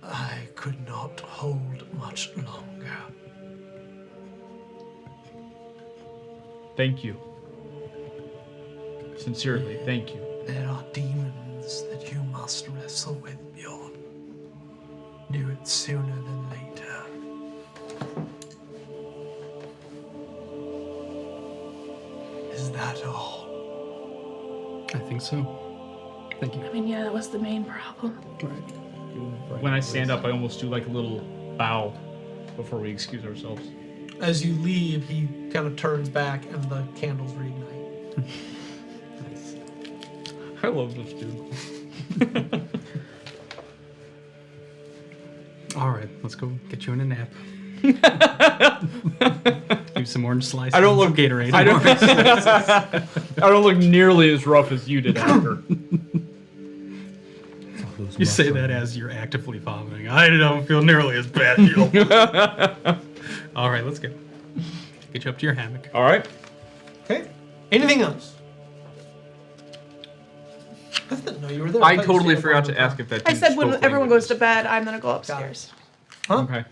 I could not hold much longer. Thank you. Sincerely, thank you. There are demons that you must wrestle with, Bjorn. Do it sooner than later. Is that all? I think so. Thank you. I mean, yeah, that was the main problem. When I stand up, I almost do like a little bow before we excuse ourselves. As you leave, he kind of turns back and the candles reignite. I love this dude. All right, let's go get you in a nap. Do some orange slices. I don't look Gatorade. I don't look nearly as rough as you did after. You say that as you're actively vomiting. I don't feel nearly as bad. All right, let's go. Get you up to your hammock. All right. Okay. Anything else? I didn't know you were there. I thought you totally stayed up forgot all to the ask time. if that. I dude said when spoke everyone goes languages. to bed, I'm gonna go upstairs. Huh? Okay.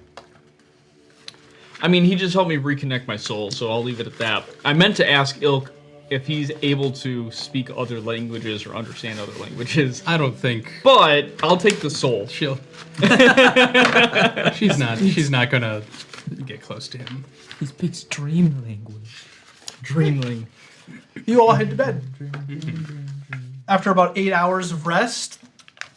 I mean, he just helped me reconnect my soul, so I'll leave it at that. I meant to ask Ilk if he's able to speak other languages or understand other languages, I don't think but I'll take the soul. she'll. She's not gonna get close to him. He speaks dream language. Dreamling. You all head to bed. After about 8 hours of rest,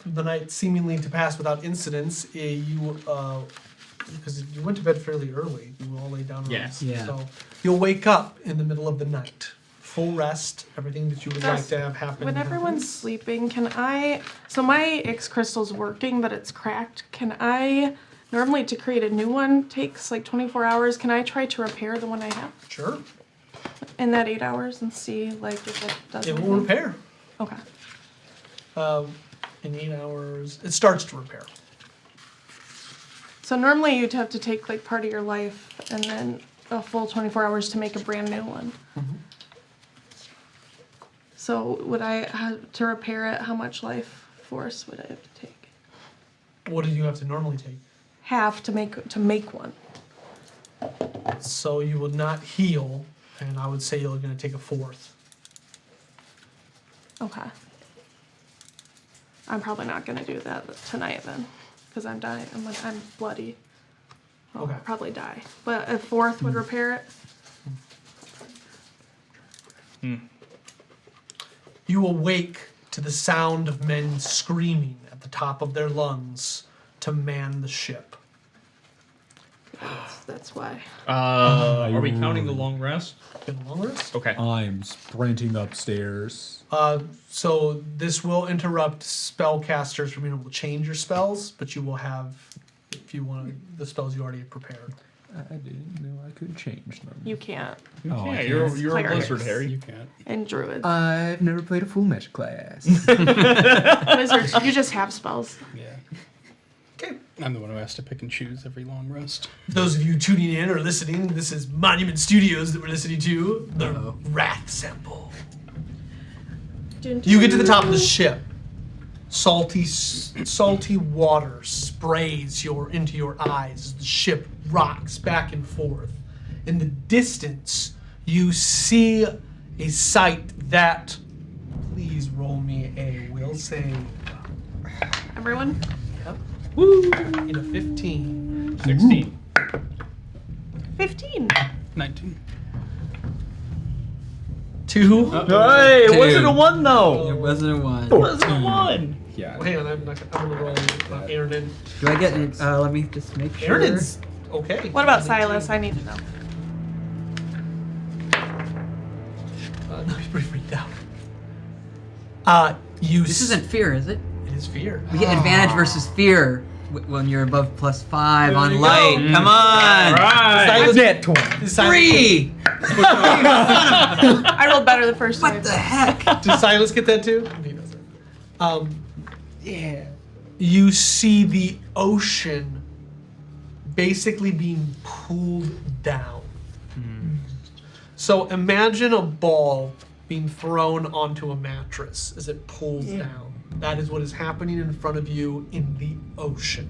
the night seemingly to pass without incidents, because you went to bed fairly early, you all lay down. Yes. Yeah. So you'll wake up in the middle of the night. Full rest, everything that you would like to have happen. When everyone's sleeping, can I? So my X crystal's working, but it's cracked. Can I? Normally, to create a new one takes like 24 hours. Can I try to repair the one I have Sure. in that 8 hours and see like if it does? It will anything? repair. Okay. In 8 hours, it starts to repair. So normally you'd have to take like part of your life and then a full 24 hours to make a brand new one. So would I have to repair it? How much life force would I have to take? What do you have to normally take? Half to make one. So you will not heal, and I would say you're going to take a fourth. Okay. I'm probably not gonna do that tonight then, because I'm dying. I'm bloody. I'll Okay. probably die. But a fourth would repair it. You awake to the sound of men screaming at the top of their lungs to man the ship. That's why. Are we counting the long rest? Been a long rest? Okay. I'm sprinting upstairs. So this will interrupt spellcasters from being able to change your spells, but you will have, if you want, the spells you already have prepared. I didn't know I could change them. You can't. Oh, Yeah, I you're can't. a Clerics. wizard, Harry. You can't. And druids. I've never played a full mesh class. Wizards, you just have spells. Yeah. Okay. I'm the one who has to pick and choose every long rest. Those of you tuning in or listening, this is Monument Studios that we're listening to, the Wrath Sample. You get to the top of the ship. Salty water sprays into your eyes as the ship rocks back and forth. In the distance, you see a sight that. Please roll me a will save. Everyone? In a 15. 16. 15. 19. 2. Hey, it wasn't a 1 though. It wasn't a 1. It wasn't a 1. Yeah. Hang on, I'm gonna roll Aaron. Do I get it? Let me just make sure. Aaron's okay. What about Silas? I need to know. No, he's pretty freaked out. This isn't fear, is it? It is fear. We get advantage versus fear when you're above +5 There on you light. go. Come on! Right. Silas, Net 20. 3! I rolled better the first time. What the heck? Does Silas get that too? He doesn't. Yeah. You see the ocean basically being pulled down. So imagine a ball being thrown onto a mattress as it pulls down. That is what is happening in front of you in the ocean.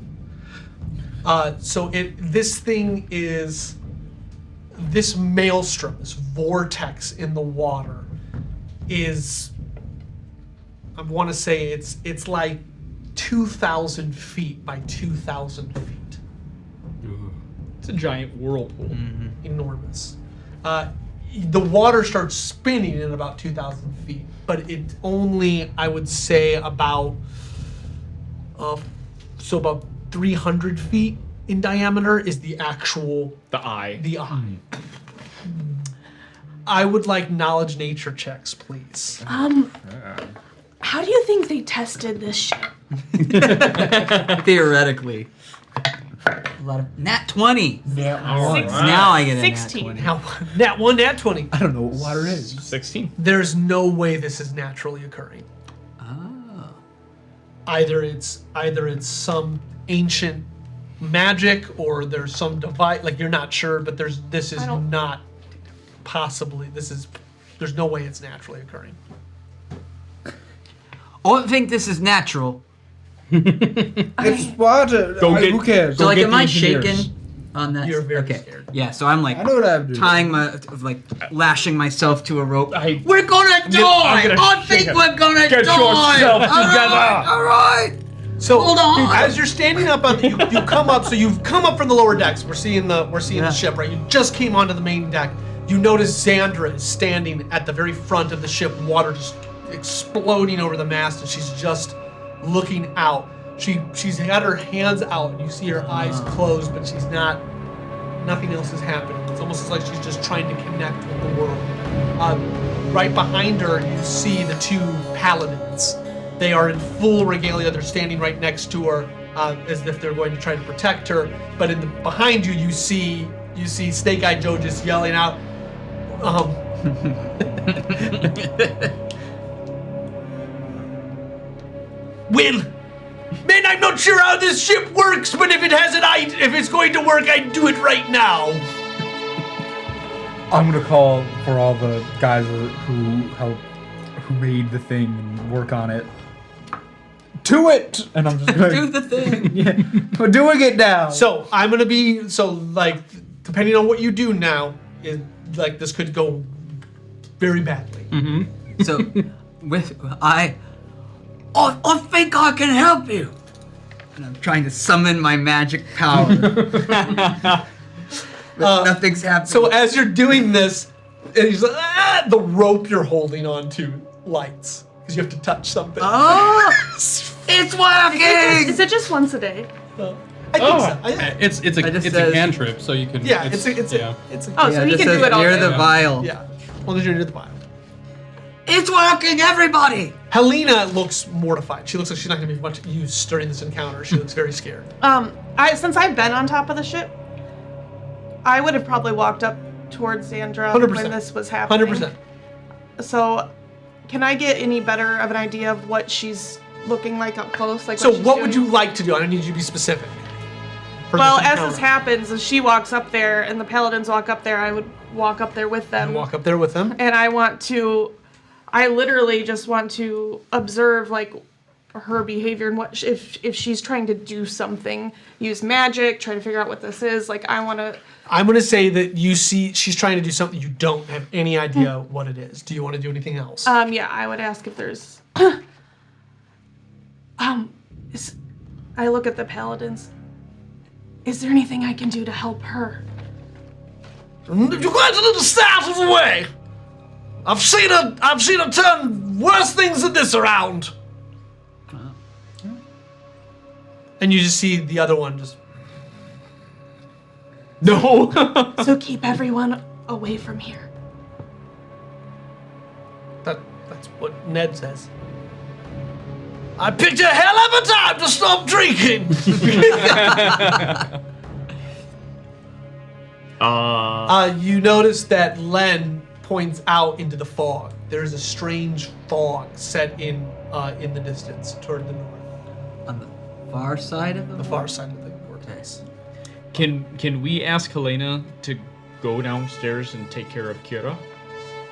This maelstrom, this vortex in the water is, I want to say it's like 2,000 feet by 2,000 feet. It's a giant whirlpool. Enormous. The water starts spinning at about 2,000 feet, but it only, I would say, about 300 feet in diameter is the actual The eye. eye. I would like knowledge nature checks, please. How do you think they tested this ship? Theoretically. A lot of Nat 20. Now I get a 16. Nat 20. Now, nat 1, nat 20. I don't know what water is. 16. There's no way this is naturally occurring. Oh. Either it's some ancient magic or there's some device, like you're not sure, but there's I don't- not possibly, there's no way it's naturally occurring. I don't think this is natural. It's water. Go get- Who cares? So, like, Get am the I engineers. shaken on that? You're very okay. scared. Yeah, so I'm like I know what I have to do. tying lashing myself to a rope. I- We're gonna die! I'm gonna I shake think him. we're gonna Get die! yourself together. All right! So Hold on. as you're standing up on you come up, so you've come up from the lower decks. We're seeing Yeah. the ship, right? You just came onto the main deck. You notice Xandra is standing at the very front of the ship, water just exploding over the mast, and she's just looking out. She's got her hands out, and you see her eyes closed, but she's not. Nothing else is happening. It's almost like she's just trying to connect with the world. Right behind her, you see the 2 paladins. They are in full regalia. They're standing right next to her, as if they're going to try to protect her. But behind you, you see Snake Eye Joe just yelling out, "Will, man, I'm not sure how this ship works, but if it's going to work, I'd do it right now." I'm gonna call for all the guys who made the thing and work on it. To it, and I'm just Do going. the thing. Yeah, we're doing it now. So I'm gonna be depending on what you do now, this could go very badly. So, I think I can help you. And I'm trying to summon my magic power. But nothing's happening. So as you're doing this, and he's like, the rope you're holding on to lights because you have to touch something. Oh, it's working! Is it just once a day? I think so. It's I just a says- cantrip, so you can. Yeah, yeah. Oh, so Yeah, he it can says do it all near day. the vial. Yeah, well, as you're near the vial. It's working, everybody! Helena looks mortified. She looks like she's not going to be much use during this encounter. She looks very scared. Since I've been on top of the ship, I would have probably walked up towards Xandra 100%. when this was happening. 100%. So, can I get any better of an idea of what she's looking like up close? Like, So she's what would doing? you like to do? I don't need you to be specific. for Well, this as encounter. this happens, as she walks up there and the paladins walk up there, I would walk up there with them. You walk up there with them. And I literally just want to observe, like, her behavior and what if she's trying to do something, use magic, try to figure out what this is. Like, I want to. I'm going to say that you see she's trying to do something you don't have any idea what it is. Do you want to do anything else? Yeah, I would ask if there's. I look at the paladins. Is there anything I can do to help her? You're quite a little out of the way. I've seen her turn worse things than this around. And you just see the other one just. No. So keep everyone away from here. That's what Ned says. I picked a hell of a time to stop drinking. You notice that Len points out into the fog. There's a strange fog set in the distance toward the north, On the far side of the far side of the vortex. Can we ask Helena to go downstairs and take care of Kira?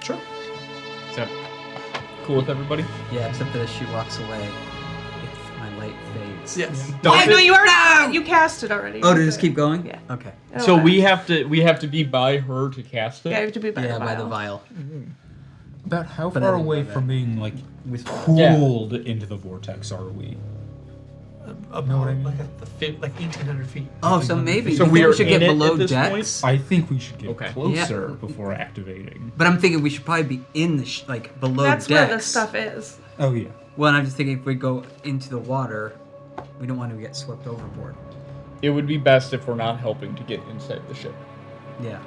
Sure. Is that cool with everybody? Yeah, except that as she walks away, if my light fades. Yes. I know you already No! you cast it already. Oh, to just keep going? Yeah. Okay. So we have to be by her to cast it. Yeah, you have to be by Yeah, the by the vial. vial. About how But I far didn't away know from that. being like Yeah. pulled into the vortex are we? About Know what I mean? like 1,800 feet. Oh, so maybe So you we think are we should get in it below at this decks. I think we should get Okay. closer before activating. But I'm thinking we should probably be in the like below That's decks. where the stuff is. Oh yeah. Well, and I'm just thinking if we go into the water, we don't want to get swept overboard. It would be best if we're not helping to get inside the ship. Yeah.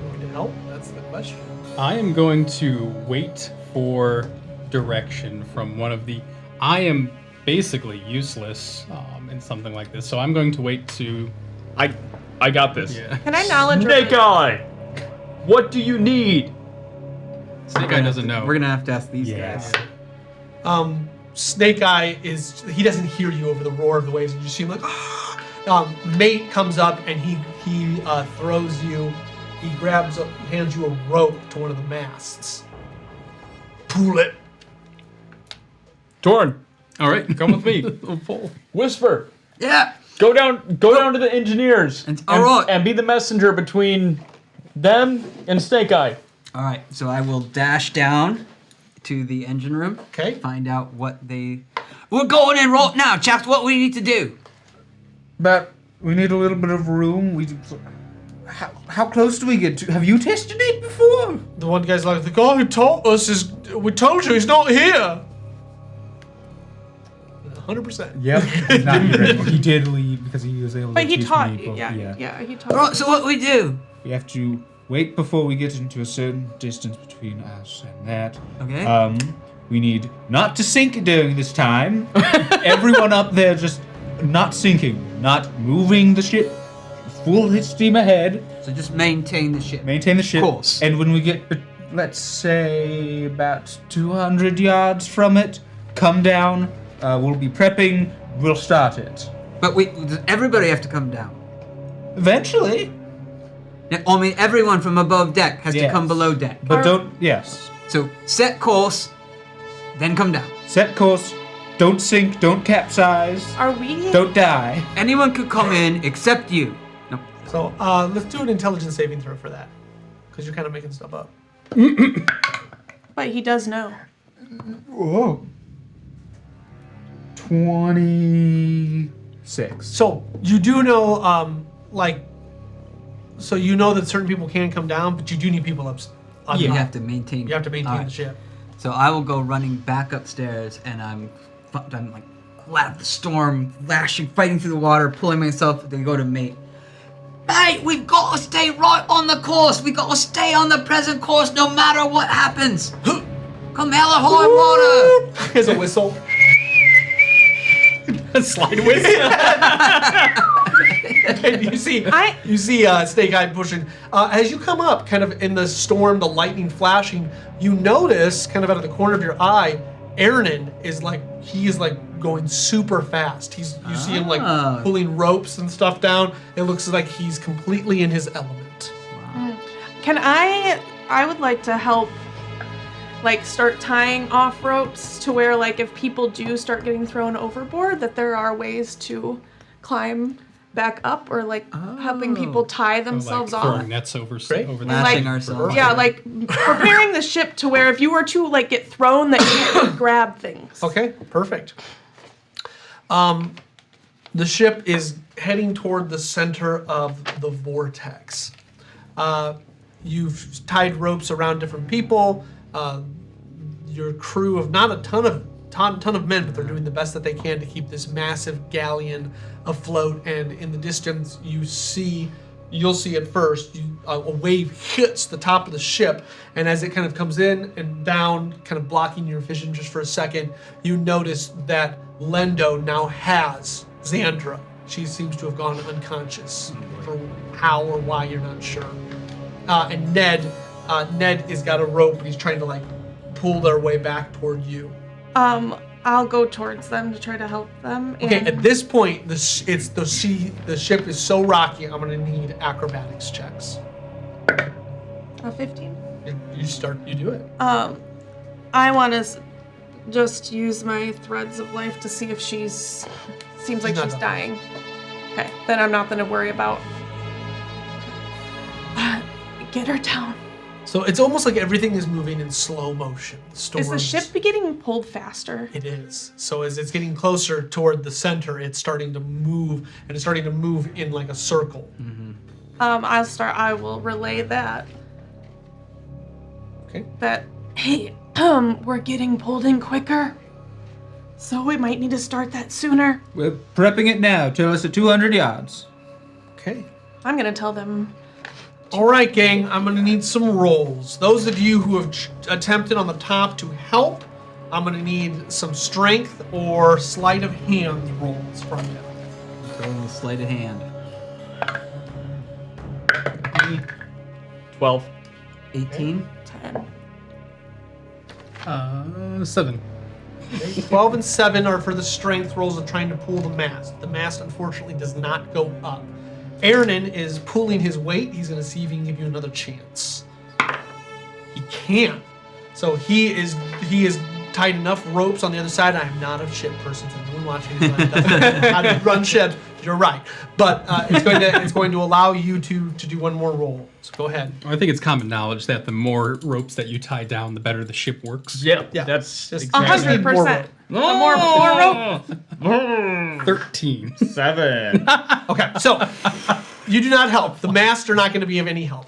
Going to help? That's the question. I am going to wait for direction from one of the. I am basically useless in something like this, so I'm going to wait to. I got this. Yeah. Can I knowledge? Snake Eye! What do you need? Snake Eye doesn't know. We're gonna have to ask these Yeah. guys. Snake Eye he doesn't hear you over the roar of the waves. You see him like, ah! Mate comes up and he throws you. He hands you a rope to one of the masts. Pull it. Torn, All right. come with me. Whisper. Yeah. Go down to the engineers All right. and be the messenger between them and Snake Eye. All right. So I will dash down to the engine room. Okay. Find out what they. We're going in right now, chaps. What we need to do? But we need a little bit of room. How close do we get to? Have you tested it before? The one guy's like, the guy who taught us we told you he's not here. 100%. Yep. He's not here anymore. He did leave because he was able to But he teach taught me. you. Yeah, he taught All right. So what we do? We have to wait before we get into a certain distance between us and that. Okay. We need not to sink during this time. Everyone up there just not sinking, not moving the ship. Full steam ahead. So just maintain the ship. Maintain the ship. Course. And when we get, let's say, about 200 yards from it, come down. We'll be prepping. We'll start it. But does everybody have to come down? Eventually. Yeah, I mean, everyone from above deck has to Yes. come below deck. But don't. Yes. So set course, then come down. Set course. Don't sink. Don't capsize. Are we? Don't die. Anyone could come in except you. No. So let's do an intelligence saving throw for that. Because you're kind of making stuff up. But he does know. Whoa. 26. So you do know, so you know that certain people can come down, but you do need people up. On You top. have to maintain. You have to maintain Alright. the ship. So I will go running back upstairs, and I'm like out of the storm, lashing, fighting through the water, pulling myself. Then go to mate. Mate, we've got to stay right on the course. We got to stay on the present course, no matter what happens. Come hell or high water. Here's a whistle. Slide whistle. And you see Snake Eye pushing. As you come up, kind of in the storm, the lightning flashing, you notice, kind of out of the corner of your eye, Ernan is going super fast. You see him pulling ropes and stuff down. It looks like he's completely in his element. Can I would like to help, start tying off ropes to where, if people do start getting thrown overboard, that there are ways to climb back up, or helping people tie themselves off. Throwing nets over them. Lashing ourselves. Yeah, preparing the ship to where if you were to get thrown, that you could grab things. Okay, perfect. The ship is heading toward the center of the vortex. You've tied ropes around different people. Your crew of not a ton of men, but they're doing the best that they can to keep this massive galleon afloat. And in the distance, you'll see at first a wave hits the top of the ship, and as it kind of comes in and down, kind of blocking your vision just for a second, you notice that Lendo now has Xandra. She seems to have gone unconscious. For how or why, you're not sure. And Ned has got a rope, and he's trying to pull their way back toward you. I'll go towards them to try to help them. Okay, and- at this point, the ship is so rocky. I'm gonna need acrobatics checks. A 15. You do it. I want to just use my threads of life to see if seems like not she's dying. Okay, then I'm not gonna worry about. Get her down. So it's almost like everything is moving in slow motion. Is the ship getting pulled faster? It is. So as it's getting closer toward the center, it's starting to move, and it's starting to move in like a circle. I will relay that. Okay. That, hey, we're getting pulled in quicker. So we might need to start that sooner. We're prepping it now. Tell us at 200 yards. Okay. I'm gonna tell them. All right, gang. I'm gonna need some rolls. Those of you who have attempted on the top to help, I'm gonna need some strength or sleight of hand rolls from you. Throw in the sleight of hand. 12. 18. 10. 7. 12 and 7 are for the strength rolls of trying to pull the mast. The mast, unfortunately, does not go up. Aaronin is pulling his weight. He's going to see if he can give you another chance. He can't. So he is tied enough ropes on the other side. I'm not a ship person, so anyone watching how to run ships, you're right. But it's going to allow you to do one more roll. So go ahead. I think it's common knowledge that the more ropes that you tie down, the better the ship works. Yeah, Yeah. that's Just exactly. 100%. More rope. 13. 7. Okay, so you do not help. The masts are not going to be of any help.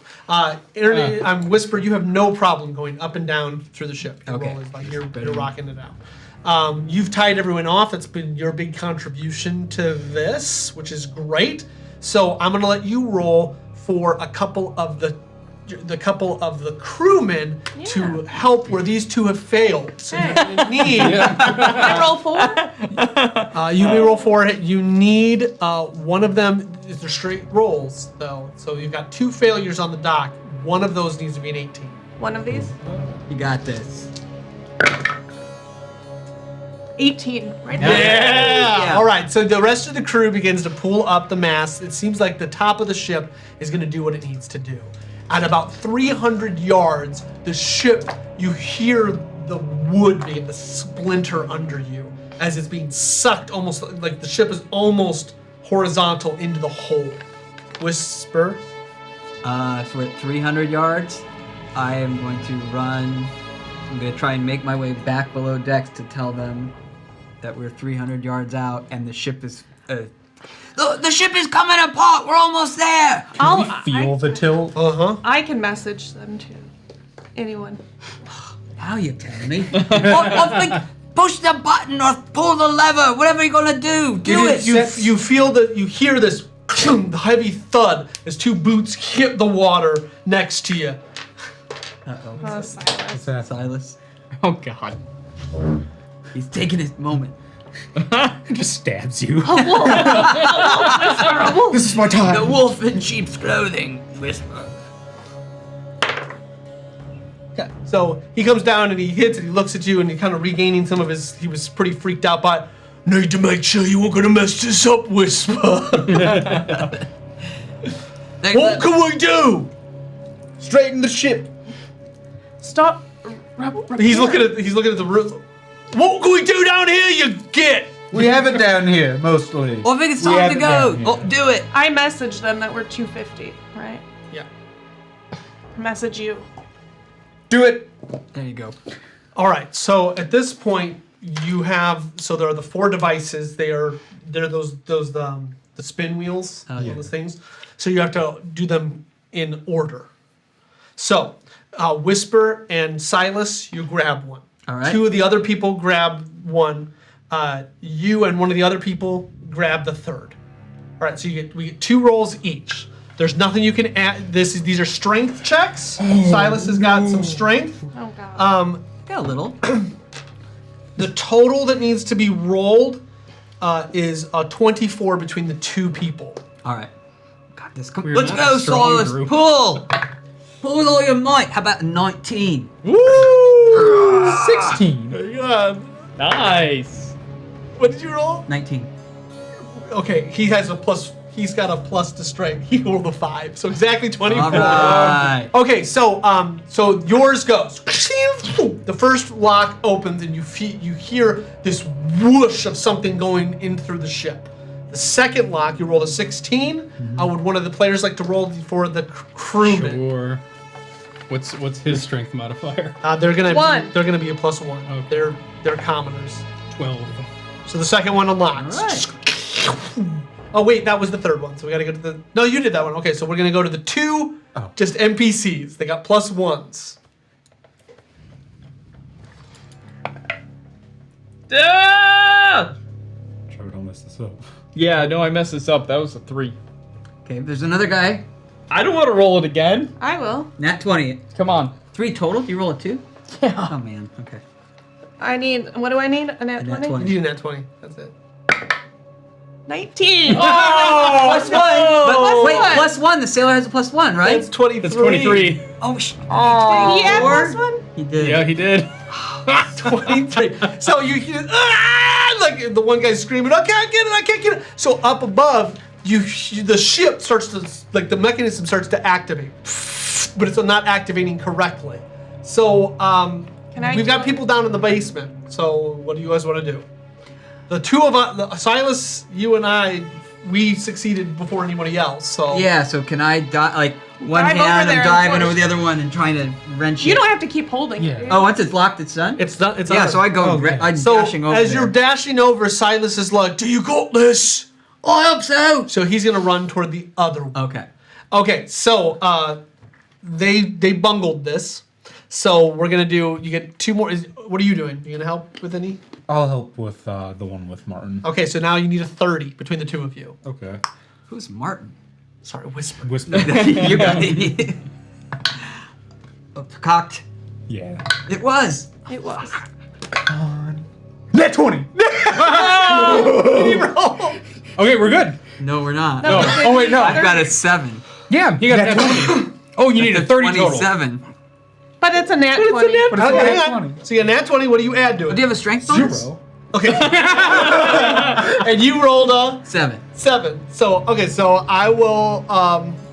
Aaron, I'm Whisper. You have no problem going up and down through the ship. Your Okay. roll is like you're rocking it out. You've tied everyone off. It's been your big contribution to this, which is great. So I'm going to let you roll for a couple of the crewmen to help where these two have failed. So you're going to need. I roll 4. You may roll for it. You need one of them. They're straight rolls, though. So you've got 2 failures on the dock. One of those needs to be an 18. One of these. You got this. 18. Right now. Yeah. All right. So the rest of the crew begins to pull up the mast. It seems like the top of the ship is going to do what it needs to do. At about 300 yards, the ship, you hear the wood begin to splinter under you as it's being sucked, almost like the ship is almost horizontal into the hole. Whisper. So we're at 300 yards. I am going to run. I'm going to try and make my way back below decks to tell them that we're 300 yards out and the ship is. The ship is coming apart. We're almost there. Feel the tilt. I can message them too. Anyone. How you telling me? or push the button or pull the lever. Whatever you're gonna do, do it. You feel that you hear this heavy thud as 2 boots hit the water next to you. Silas. What's that? Silas, Oh, God. he's taking his moment. Just stabs you. A wolf. This is my time. The wolf in sheep's clothing. Whisper. Okay. So he comes down and he hits and he looks at you and he kind of regaining some of his. He was pretty freaked out by. Need to make sure you weren't gonna mess this up, Whisper. What can we do? Straighten the ship. Stop. He's looking at the room. What can we do down here? You get. We have it down here, mostly. I think it's We time have to it go. down here. Oh, do it. I messaged them that we're 250, right? Yeah. Message you. Do it. There you go. All right. So at this point, you have there are the 4 devices. They're those the spin wheels on those things. So you have to do them in order. So Whisper and Silas, you grab one. All right. 2 of the other people grab one. You and one of the other people grab the third. All right, so we get 2 rolls each. There's nothing you can add. These are strength checks. Silas has got some strength. Oh god. Got a little. The total that needs to be rolled is a 24 between the 2 people. All right. Got this. Come, We're let's not go, a strong Silas. group. Pull. Pull with all your might. How about 19? Woo! 16. God. Nice. What did you roll? 19. Okay, he has a plus. He's got a plus to strength. He rolled a 5, so exactly 24. All right. Okay, so yours goes. The first lock opens and you hear this whoosh of something going in through the ship. The second lock, you rolled a 16. Would one of the players like to roll for the crewman? Sure. What's his strength modifier? They're gonna 1. they're gonna be a +1. Okay. They're commoners. 12. So the second one unlocks. All right. Oh wait, that was the third one. So we gotta go to the. No, you did that one. Okay, so we're gonna go to the 2 just NPCs. They got +1s. Ah! Trevor, don't mess this up. Yeah, no, I messed this up. That was a 3. Okay, there's another guy. I don't want to roll it again. I will. Nat 20. Come on. 3 total? You roll a 2? Yeah. Oh, man. Okay. I need. What do I need? A nat A nat 20? 20. You need a nat 20. That's it. 19. Oh, +1. But wait, one. +1. The sailor has a +1, right? That's 23. That's 23. Oh, He had +1. He did. Yeah, he did. 23. So you hear like the one guy's screaming, I can't get it. So up above, the ship starts to the mechanism starts to activate, but it's not activating correctly. So we've got people down in the basement. So what do you guys want to do? The 2 of us, Silas, you and I, we succeeded before anybody else. So Yeah, so can I one Dive over hand, there I'm and diving push. over the other one and trying to wrench You it? don't have to keep holding it. Yeah. Oh, once it's locked, it's done? it's done. It's yeah, on. so I go, Okay. I'm So dashing over as there. you're dashing over, Silas is like, "Do you got this?" I hope so! So he's gonna run toward the other one. Okay. Okay, so they bungled this. So we're gonna do. You get 2 more. What are you doing? You gonna help with any? I'll help with the one with Martin. Okay, so now you need a 30 between the 2 of you. Okay. Who's Martin? Sorry, Whisper. Whisper. You got it. Oh, cocked. Yeah. It was. It was. Net 20! Okay, we're good. No, we're not. No. Oh, wait, no. I've got a 7. Yeah, you got net 20. Oh, you need a 30 total. 27. But it's a nat 20. But it's a Okay, net hang on. 20. So you got nat 20. What do you add to it? Do you have a strength bonus? 0. Okay. And you rolled a 7. 7. So okay, so I will.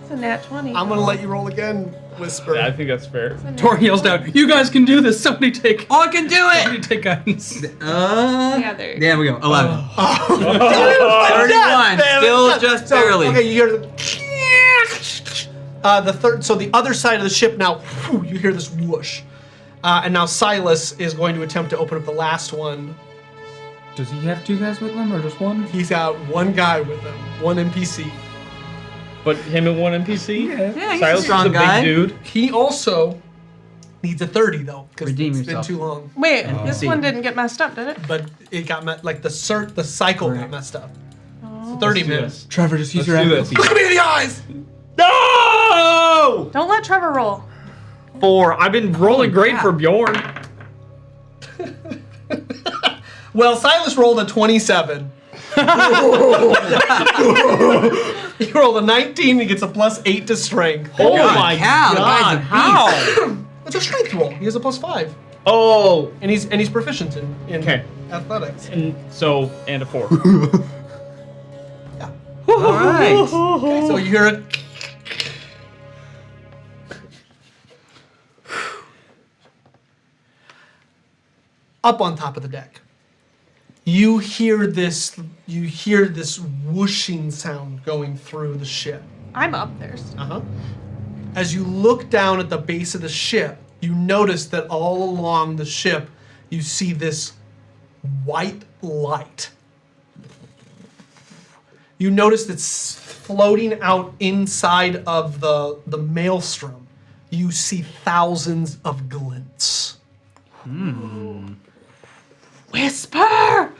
It's a nat 20. I'm gonna let you roll again, Whisper. Yeah, I think that's fair. Tor yells down, "You guys can do this! Somebody take Oh, I can do it! guidance." Yeah, there you go. There we go. 11. Like 31. that, man. Still Like that. just So, barely. Okay, you hear the third. So the other side of the ship now, whew, you hear this whoosh, and now Silas is going to attempt to open up the last one. Does he have 2 guys with him or just one? He's got 1 guy with him, 1 NPC. But him and 1 NPC? Yeah, he's Silas a is strong a guy. big dude. He also needs a 30 though, because Redeem it's yourself. been too long. Wait, this see. one didn't get messed up, did it? But it got like the cycle got Correct. messed up. So 30 do minutes. Trevor, just use Let's your do empathy. this. Look at me in the eyes. No! Don't let Trevor roll. 4. I've been rolling great crap. for Bjorn. Well, Silas rolled a 27. He rolled a 19. He gets a +8 to strength. Oh God, my cow, the guy's a god! beast. How? It's a strength roll. He has a +5, Oh, and he's proficient in Okay. athletics. and a 4. Yeah. All right. Okay, so you hear it. Up on top of the deck, you hear this whooshing sound going through the ship. I'm up there. Uh-huh. As you look down at the base of the ship, you notice that all along the ship, you see this white light. You notice it's floating out inside of the maelstrom. You see thousands of glints. Whisper!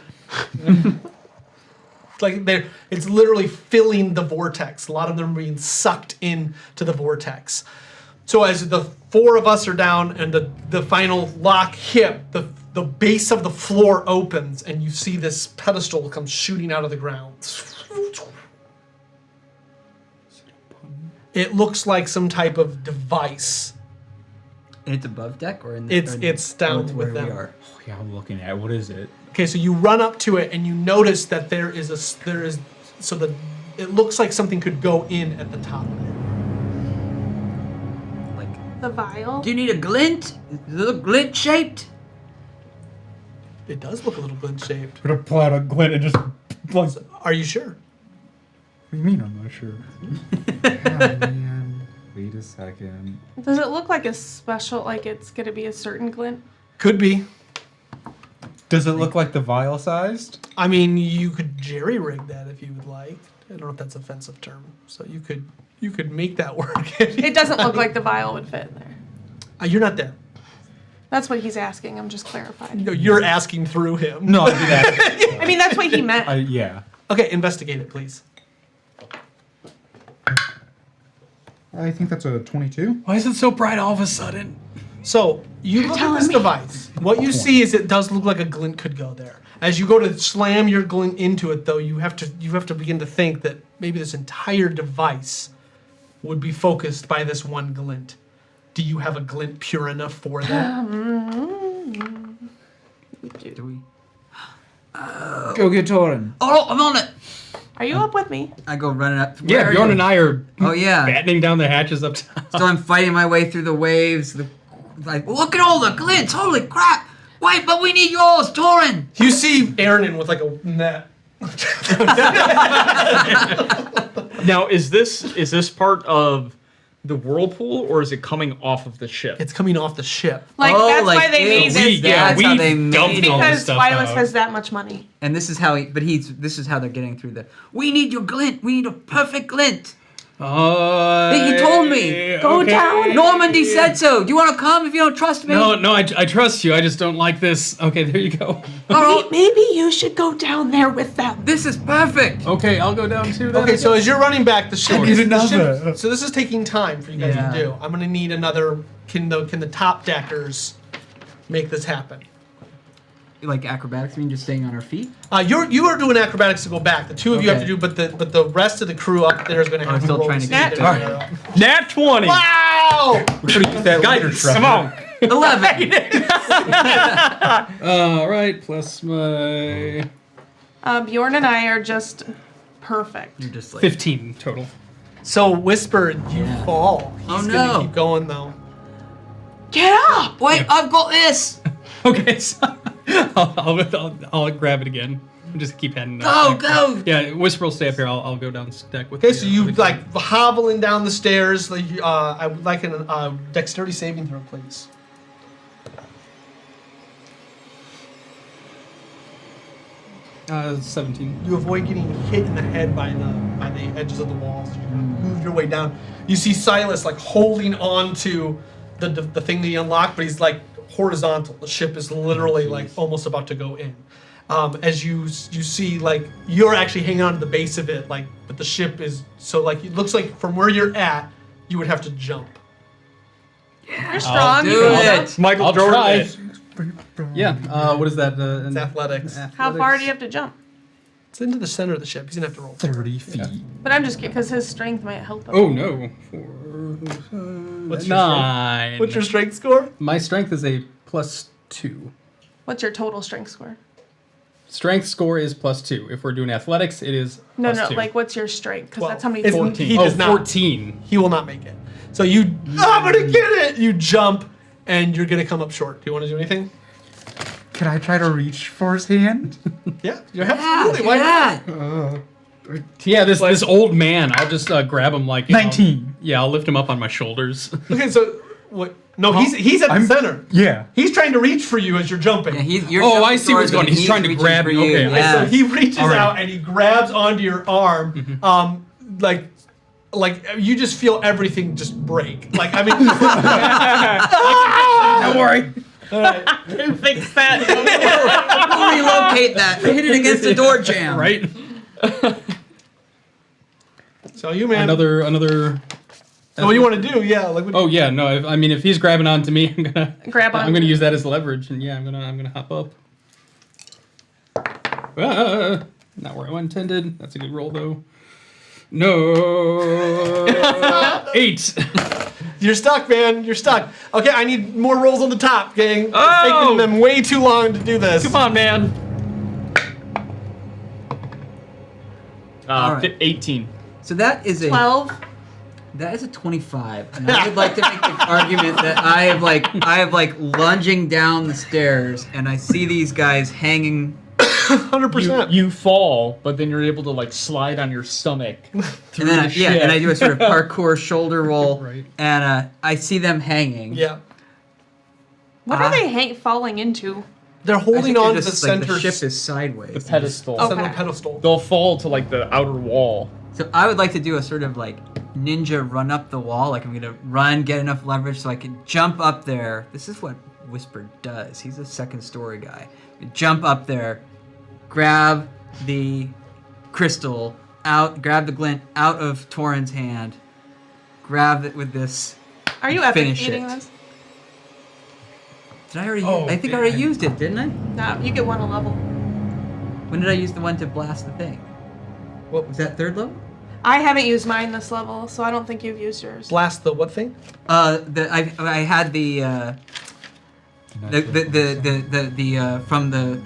It's literally filling the vortex. A lot of them are being sucked into the vortex. So as the four of us are down and the final lock hit, the base of the floor opens and you see this pedestal come shooting out of the ground. It looks like some type of device. And it's above deck or in the It's down where with we them. are. Oh, yeah, I'm looking at it. What is it? Okay, so you run up to it and you notice that it looks like something could go in at the top of it. Like, The vial? do you need a glint? Is it look glint shaped? It does look a little glint shaped. I'm gonna pull out a glint and just like. What Are you sure? do you mean? I'm not sure. Oh, man. Wait a second. Does it look like a special, like it's gonna be a certain glint? Could be. Does it look like the vial sized? I mean, you could jerry-rig that if you would like. I don't know if that's an offensive term. So you could make that work. It doesn't look like the vial would fit in there. You're not there. That's what he's asking. I'm just clarifying. No, you're asking through him. No, I do that. I mean, that's what he meant. Yeah. Okay, investigate it, please. I think that's a 22. Why is it so bright all of a sudden? So you look at this device. What you see is it does look like a glint could go there. As you go to slam your glint into it, though, you have to begin to think that maybe this entire device would be focused by this one glint. Do you have a glint pure enough for that? Do we? Go get Torin. Oh, I'm on it. Are you up with me? I go running up. Where Yeah, are Bjorn you? and I are Oh yeah. battening down the hatches up top. So I'm fighting my way through the waves. Like, look at all the glints! Holy crap! Wait, but we need yours, Torin. You see Aaron with like a net. Now, is this part of the whirlpool, or is it coming off of the ship? It's coming off the ship. Like, Oh, that's like why they made it. this. That's how they dumped made all it. this Because stuff Twilis out. has that much money. And this is how this is how they're getting through the. We need your glint. We need a perfect glint. He told me. Go down. Normandy said so. Do you want to come if you don't trust me? No, I trust you. I just don't like this. Okay, there you go. All right. Maybe you should go down there with them. This is perfect. Okay, I'll go down too. Then, Okay, I so guess. as you're running back, the ship. I need the another. ship- so this is taking time for you guys Yeah. to do. I'm gonna need another. Can the top deckers make this happen? Like acrobatics, I mean just staying on our feet. You are doing acrobatics to go back. The two of you have to Okay. do, but the rest of the crew up there is going to have to still roll trying to to see get if it. they're- Nat 20! Wow! We're gonna use that later, Trevor. Come on! 11. All right, plus my Bjorn and I are just perfect. You're just like 15 total. So Whisper, you Yeah. fall. He's Oh, gonna no. keep going though. Get up! Wait, I've got this. Okay, so I'll grab it again. Just keep heading. Go, go. Yeah, Whisper will stay up here. I'll go down deck with. Okay, the, so you with- like hobbling down the stairs. Like, I would like a dexterity saving throw, please. uh, 17. You avoid getting hit in the head by the edges of the walls. You move your way down. You see Silas like holding on to the thing that he unlocked, but he's like horizontal. The ship is literally like almost about to go in. As you see, like you're actually hanging on to the base of it, like, but the ship is so like it looks like from where you're at, you would have to jump. You're strong. do You can it. jump. Michael I'll Jordan. try. Yeah. What is that? It's athletics. How far do you have to jump? It's into the center of the ship. He's gonna have to roll. 30 feet. But I'm just kidding, because his strength might help him. Oh no. 4, What's your 9. What's your strength score? My strength is a +2. What's your total strength score? Strength score is +2. If we're doing athletics, it is No, +2. like what's your strength? Because that's how many. It's- 14. He Oh, does not. 14. He will not make it. So you, I'm gonna get it. You jump, and you're gonna come up short. Do you want to do anything? Can I try to reach for his hand? Yeah, you absolutely. Why not? Yeah, this old man. I'll just grab him like 19. Yeah, I'll lift him up on my shoulders. Okay, so what No, he's at the center. Yeah. He's trying to reach for you as you're jumping. Yeah, you're Oh, jumping I see where he's towards going. him, He's trying to reaching grab for you. you. Okay, I Yeah. So he reaches Alright. out and he grabs onto your arm, like you just feel everything just break. Like I mean, Don't worry. Fix that. We'll relocate that. Hit it against the door jamb. Right? so you man. Another. So what do you want to do? Yeah, like. Oh yeah, no. I mean, if he's grabbing onto me, I'm gonna Grab on. I'm gonna use that as leverage, and yeah, I'm gonna hop up. Not where I intended. That's a good roll though. No. 8. You're stuck, man. You're stuck. Okay, I need more rolls on the top, gang. It's Oh! taking them way too long to do this. Come on, man. All right. 18. So that is a 12. That is a 25, and I would like to make the argument that I have like lunging down the stairs, and I see these guys hanging. 100%. You fall, but then you're able to like slide on your stomach through And then the ship. and I do a sort of parkour shoulder roll, Right. and I see them hanging. Yeah. What are they falling into? They're I holding think on they're to the just, like, center the ship is sideways. the pedestal. Oh. center Okay. pedestal. They'll fall to like the outer wall. So I would like to do a sort of like ninja run up the wall. Like I'm gonna run, get enough leverage so I can jump up there. This is what Whisper does. He's a second story guy. Jump up there, grab the crystal out, grab the glint out of Torin's hand, grab it with this. Are you epic Finish eating it. this? Did I already? Oh, I think I already damn. used it, didn't I? No, you get 1 a level. When did I use the one to blast the thing? What Was that third level? I haven't used mine this level, so I don't think you've used yours. Blast the what thing? I had the from the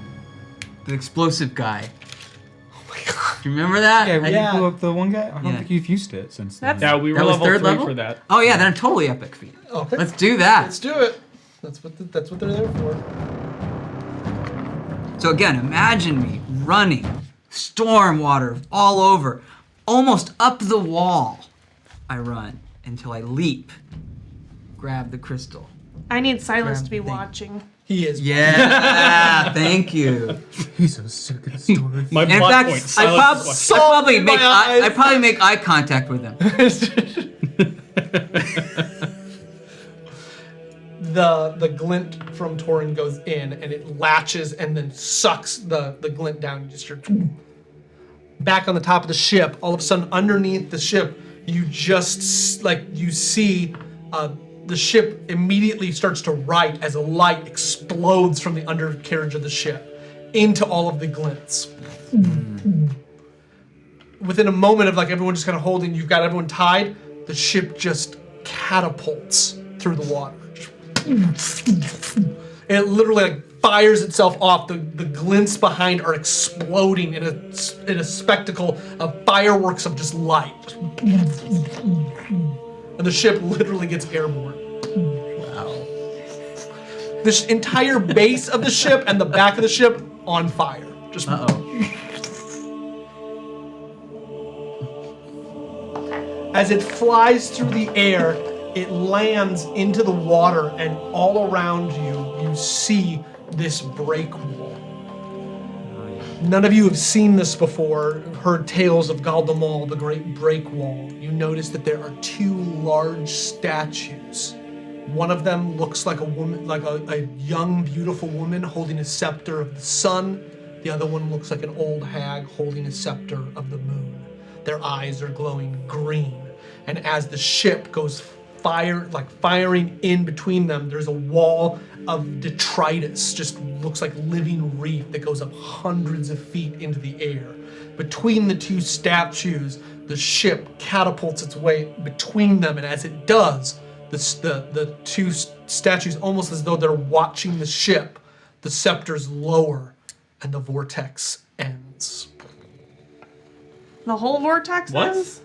explosive guy. Oh my god. Do you remember that? Yeah, when Yeah. you blew up the one guy, I don't Yeah. think you've used it since then. That's- Yeah, we were That was level third 3 level? for that. Oh yeah, then I'm totally epic feat. Okay. Let's do that. Let's do it. That's what they're there for. So again, imagine me running, storm water all over, almost up the wall. I run until I leap, grab the crystal. I need Silas to be Grab the thing. watching. He is. Yeah, thank you. He's so sick of the story. My In plot fact, point. I Silence is probably in my make eyes. I probably make eye contact with him. The glint from Torin goes in and it latches and then sucks the glint down. You just hear back on the top of the ship. All of a sudden, underneath the ship, you just you see the ship immediately starts to right as a light explodes from the undercarriage of the ship into all of the glints. Within a moment of everyone just kind of holding, you've got everyone tied. The ship just catapults through the water. It literally fires itself off. The glints behind are exploding in a spectacle of fireworks of just light. And the ship literally gets airborne. Wow. This entire base of the ship and the back of the ship on fire. Just as it flies through the air, it lands into the water, and all around you see this break wall. None of you have seen this before, heard tales of Galdomal, the great break wall. You notice that there are 2 large statues. One of them looks like a woman, like a young, beautiful woman holding a scepter of the sun. The other one looks like an old hag holding a scepter of the moon. Their eyes are glowing green. And as the ship goes firing in between them, there's a wall of detritus, just looks like living reef that goes up hundreds of feet into the air. Between the 2 statues, the ship catapults its way between them, and as it does, the 2 statues, almost as though they're watching the ship, the scepters lower, and the vortex ends. The whole vortex What? ends?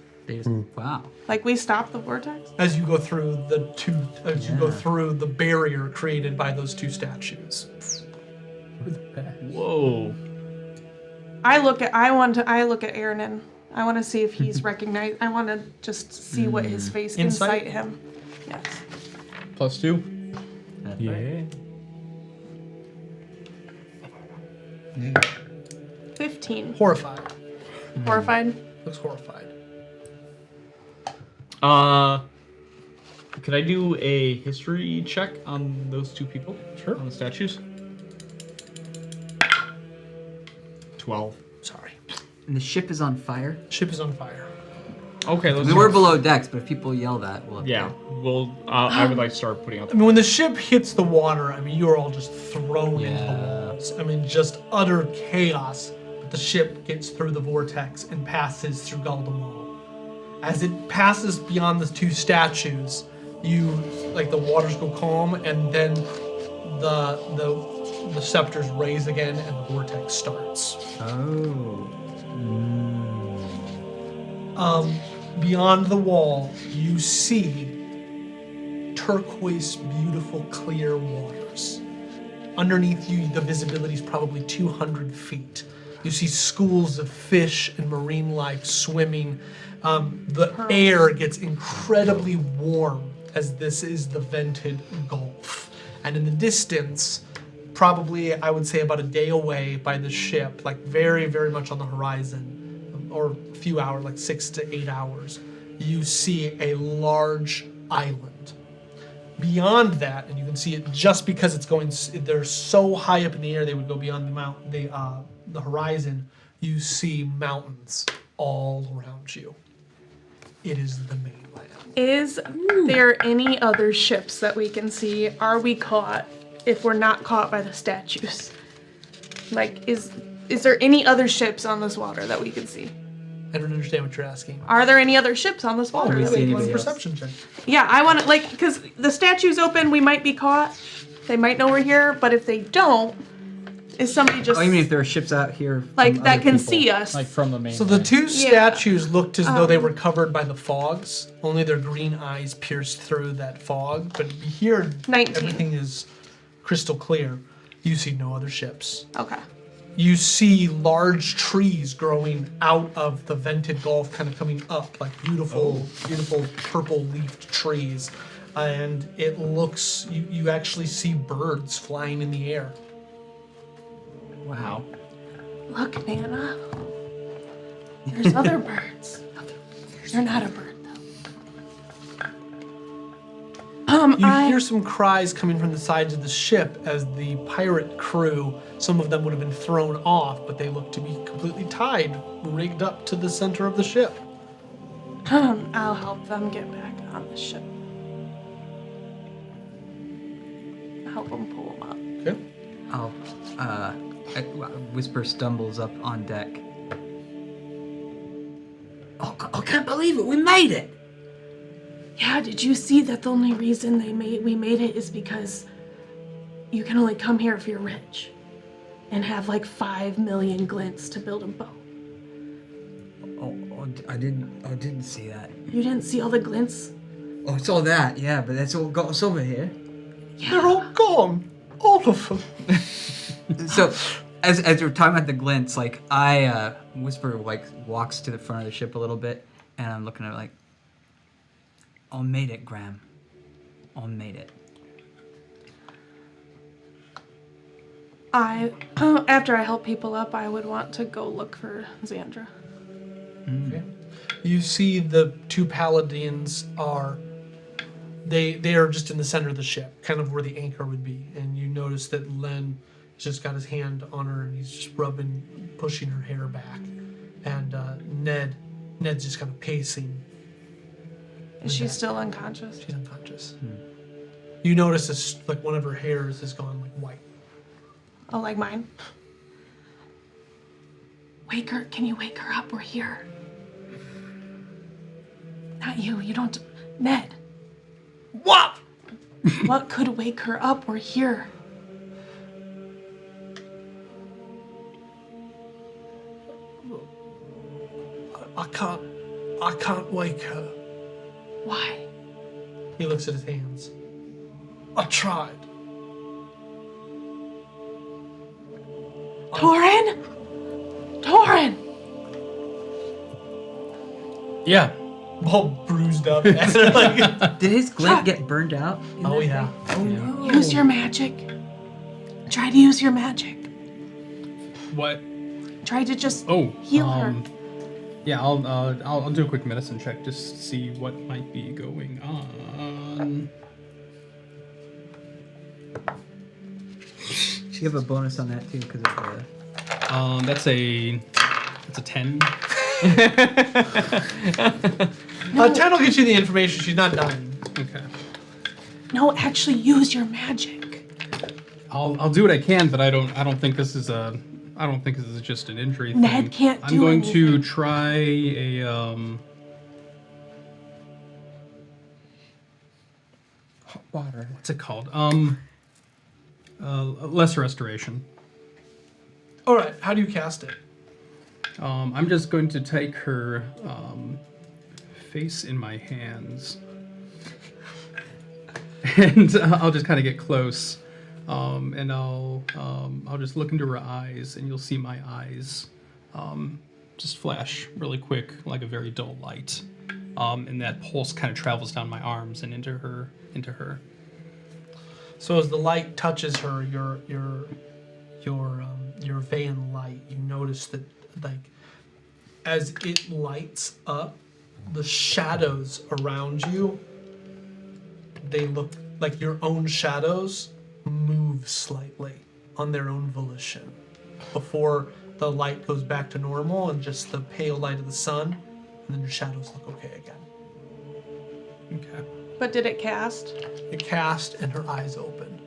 Wow. Like we stopped the vortex? As you go through you go through the barrier created by those 2 statues. Whoa. I look at Aaronin. I want to see if he's recognized. I want to just see what his face Insight? incite him. Yes. +2. Yeah. 15. Horrified. Horrified. Looks horrified. Could I do a history check on those two people? Sure. On the statues? 12. Sorry. And the ship is on fire. Ship is on fire. Okay, let's We were below decks, but if people yell that, we'll. Yeah, well, I would like to start putting out I mean, when the ship hits the water, I mean, you are all just thrown into the Yeah. walls. I mean, just utter chaos. But the ship gets through the vortex and passes through Galdomal. As it passes beyond the two statues, the waters go calm, and then the scepters raise again, and the vortex starts. Oh. Beyond the wall, you see turquoise, beautiful, clear waters. Underneath you, the visibility is probably 200 feet. You see schools of fish and marine life swimming. The air gets incredibly warm as this is the vented gulf. And in the distance, probably I would say about a day away by the ship, like very, very much on the horizon, or a few hours, like 6 to 8 hours, you see a large island. Beyond that, and you can see it just because they're so high up in the air, they would go beyond the horizon. You see mountains all around you. It is the mainland. Is there any other ships that we can see? Are we caught if we're not caught by the statues? Like, is there any other ships on this water that we can see? I don't understand what you're asking. Are there any other ships on this water? we that see we can One anybody else? perception check. Yeah, I want to, because the statue's open, we might be caught. They might know we're here, but if they don't, is somebody just Oh, you mean if there are ships out here? from like that other can people? see us? like from the main. So the two Yeah. statues looked as though they were covered by the fogs. Only their green eyes pierced through that fog. But here, 19. everything is crystal clear. You see no other ships. Okay. You see large trees growing out of the vented gulf, kind of coming up, like beautiful, beautiful purple-leafed trees. And it looks, you actually see birds flying in the air. Wow. Look, Nana. There's other birds. You're not a bird, though. You hear some cries coming from the sides of the ship as the pirate crew, some of them would have been thrown off, but they look to be completely tied, rigged up to the center of the ship. I'll help them get back on the ship. Help them pull them up. Okay. I'll, Whisper stumbles up on deck. Oh, I can't believe it. We made it. Yeah, did you see that the only reason we made it is because you can only come here if you're rich and have like 5 million glints to build a boat. I didn't see that. You didn't see all the glints? Oh, it's all that. Yeah, but that's all got us over here. They're all gone. All of them. So, as we're talking about the glints, like I Whisper walks to the front of the ship a little bit, and I'm looking at it like, "All made it, Graham. All made it." After I help people up, I would want to go look for Xandra. Okay. You see the two paladins they are just in the center of the ship, kind of where the anchor would be. And you notice that Len just got his hand on her and he's just pushing her hair back. And Ned's just kind of pacing. Is she still unconscious? She's unconscious. You notice this, like one of her hairs has gone like white. Oh, like mine? Wake her. Can you wake her up? We're here. Not you. You don't. Ned. What? What could wake her up? We're here. I can't wake her. Why? He looks at his hands. I tried. Torin? Torin! Yeah. all bruised up. Like, Did his glint get burned out? in oh that yeah. thing? Use your magic. Try to use your magic. What? Try to just Oh, heal her. Yeah, I'll do a quick medicine check just to see what might be going on. You have a bonus on that too because of the. That's a 10. 10 will get you the information. She's not dying. Okay. No, actually use your magic. I'll do what I can, but I don't think this is just an injury thing. Ned can't I'm do going to anything. try a Hot water. what's it called? Lesser restoration. All right. How do you cast it? I'm just going to take her face in my hands, and I'll just kind of get close, and I'll just look into her eyes, and you'll see my eyes just flash really quick, like a very dull light, and that pulse kind of travels down my arms and into her. So as the light touches her, your van light, you notice that like as it lights up, the shadows around you, they look like your own shadows move slightly on their own volition before the light goes back to normal and just the pale light of the sun, and then your shadows look okay again. Okay. But did it cast? It cast and her eyes opened.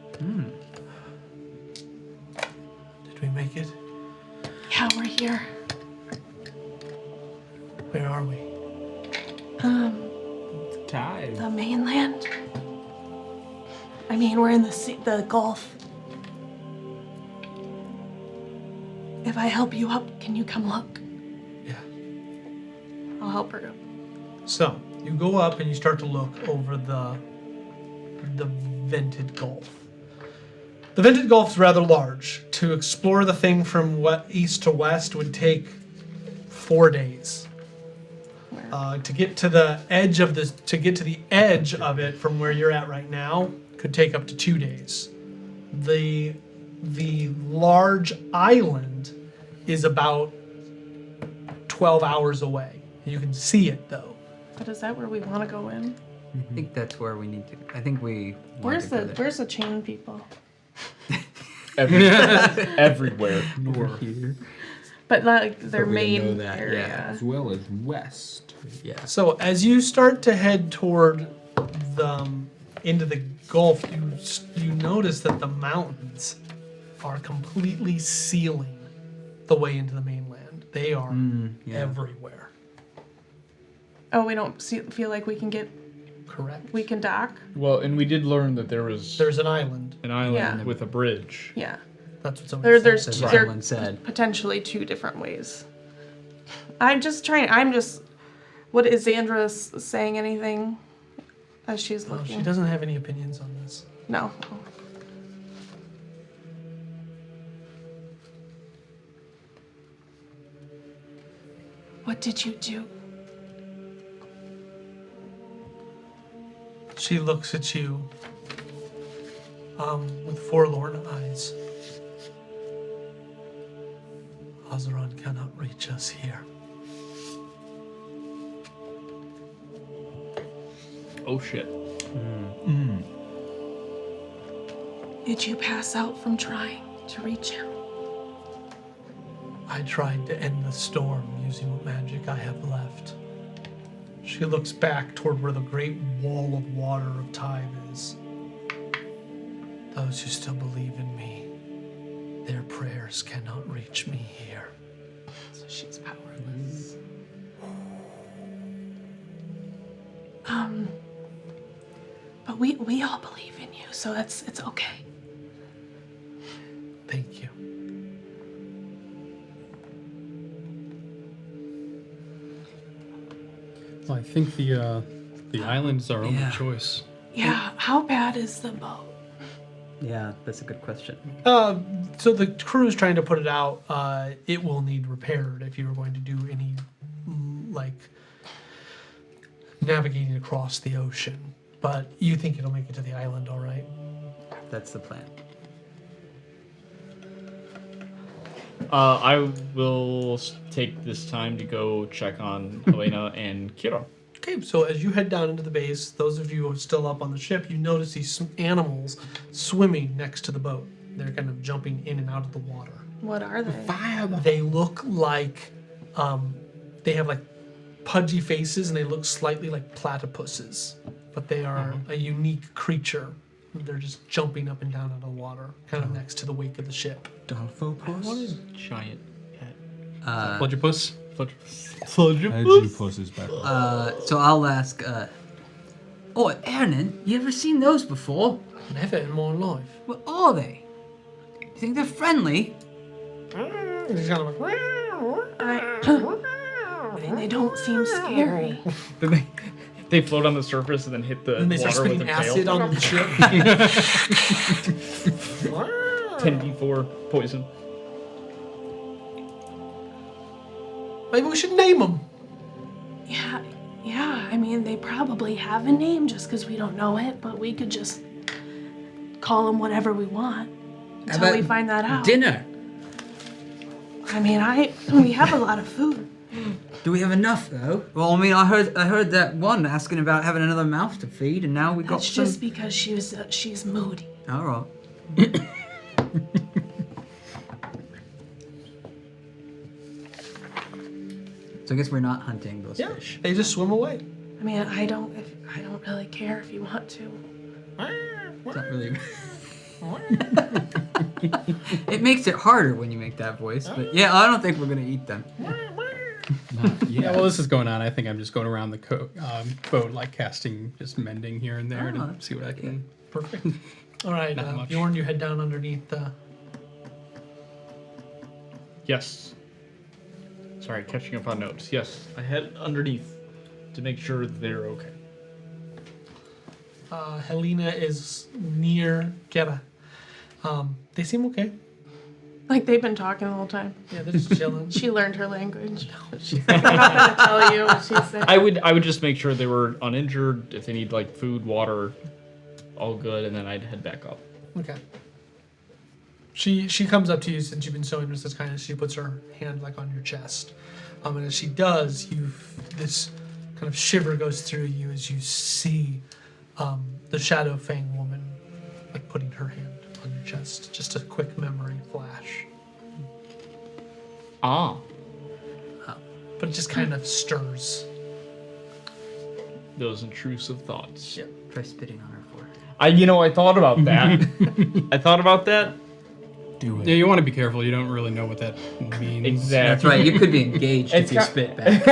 Did we make it? Yeah, we're here. Where are we? Tyve. The mainland. I mean, we're in the sea, the Gulf. If I help you up, can you come look? Yeah. I'll help her up. So you go up and you start to look over the vented gulf. The vented gulf is rather large. To explore the thing from east to west would take 4 days. To get to the edge of it from where you're at right now could take up to 2 days. The large island is about 12 hours away. You can see it though. But is that where we want to go in? I think that's where we need to. I think we. want Where's to go the there. chain people? Everywhere. Here. But like their But we main know that, area. yeah. As well as west. Yeah. So as you start to head toward into the Gulf, you notice that the mountains are completely sealing the way into the mainland. They are yeah. everywhere. Oh, we don't feel like we can Correct. dock? Well, and we did learn that there was There's an island. an island Yeah. with a bridge. Yeah. That's what somebody said. There's That's two, what there someone said. potentially two different ways. What is Xandra saying anything as she's Oh, looking? she doesn't have any opinions on this. No. What did you do? She looks at you with forlorn eyes. Ozeron cannot reach us here. Oh shit. Did you pass out from trying to reach him? I tried to end the storm using what magic I have left. She looks back toward where the great wall of water of Tyve is. Those who still believe in me, their prayers cannot reach me here. So she's powerless. But we all believe in you, so it's okay. Thank you. Well, I think the island is our only Yeah. choice. Yeah, how bad is the boat? Yeah, that's a good question. So the crew's trying to put it out. It will need repaired if you were going to do any, like, navigating across the ocean. But you think it'll make it to the island, all right? That's the plan. I will take this time to go check on Helena and Kira. Okay, so as you head down into the base, those of you who are still up on the ship, you notice these animals swimming next to the boat. They're kind of jumping in and out of the water. What are they? They look like, they have like pudgy faces and they look slightly like platypuses, but they are a unique creature. They're just jumping up and down out of the water, kind of next to the wake of the ship. What giant hat? Fludgepus? Edgipus is back. So I'll ask, oh, Ernan, you ever seen those before? Never in my life. What are they? You think they're friendly? It's kind of like, They don't seem scary. Then they float on the surface and then hit the and they start water with spitting their acid tail. on the ship. 10d4 poison. Maybe we should name them. Yeah, I mean, they probably have a name just because we don't know it, but we could just call them whatever we want How until we about find that out. Dinner. I mean, we have a lot of food. Do we have enough though? Well, I mean, I heard that one asking about having another mouth to feed, and now we got That's some. just because she's moody. All right. So I guess we're not hunting those Yeah, fish. they just swim away. I mean, I don't really care if you want to. It's not really. It makes it harder when you make that voice, but yeah, I don't think we're gonna eat them. Yeah, well, this is going on. I think I'm just going around the boat, like casting, just mending here and there to see what I can. Perfect. All right, Not much. Bjorn, you head down underneath the. Yes. Sorry, catching up on notes. Yes, I head underneath to make sure they're okay. Helena is near Gera. They seem okay. Like they've been talking the whole time. Yeah, they're just chilling. She learned her language. She's like, I'm not gonna tell you what she said. I would just make sure they were uninjured. If they need like food, water, all good, and then I'd head back up. Okay. She comes up to you since you've been showing us this kindness. She puts her hand like on your chest, and as she does, this kind of shiver goes through you as you see the Shadow Fang woman like putting her hand on your chest. Just a quick memory flash, Ah, but it just kind of stirs. those intrusive thoughts. Yep. Try spitting on her forehead. I thought about that. I thought about that. Do it. Yeah, you want to be careful. You don't really know what that means. Exactly. That's right. You could be engaged if you got- spit back.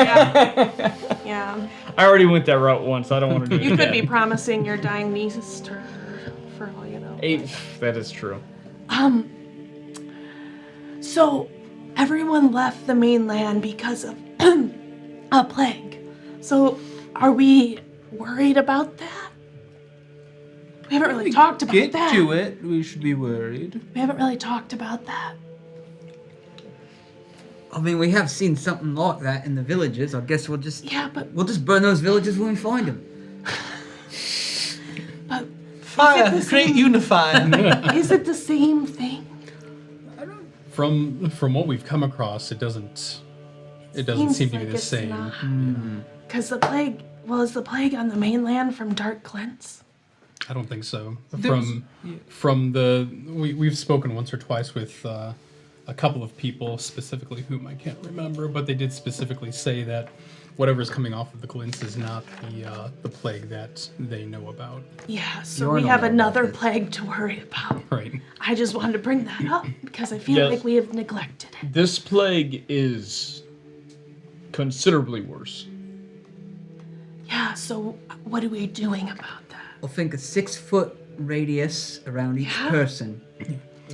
Yeah. I already went that route once. I don't want to do it You could be again. promising your dying niece to her, for all you know. That is true. So, everyone left the mainland because of a plague. So, are we worried about that? We haven't really talked about Get that. to it. We should be worried. We haven't really talked about that. I mean, we have seen something like that in the villages. I guess we'll just Yeah, but burn those villages when we find them. Fire, the great same? unified. is it the same thing? From what we've come across, it doesn't Seems seem to be like the it's same. not. Because the plague, is the plague on the mainland from Dark Glens? I don't think so. There's- We've spoken once or twice with a couple of people, specifically whom I can't remember, but they did specifically say that whatever's coming off of the glints is not the plague that they know about. Yeah, so You're we not have about another this. plague to worry about. Right. I just wanted to bring that up because I feel Yes. like we have neglected it. This plague is considerably worse. Yeah, so what are we doing about that? I'll think a 6-foot radius around each Yeah. person.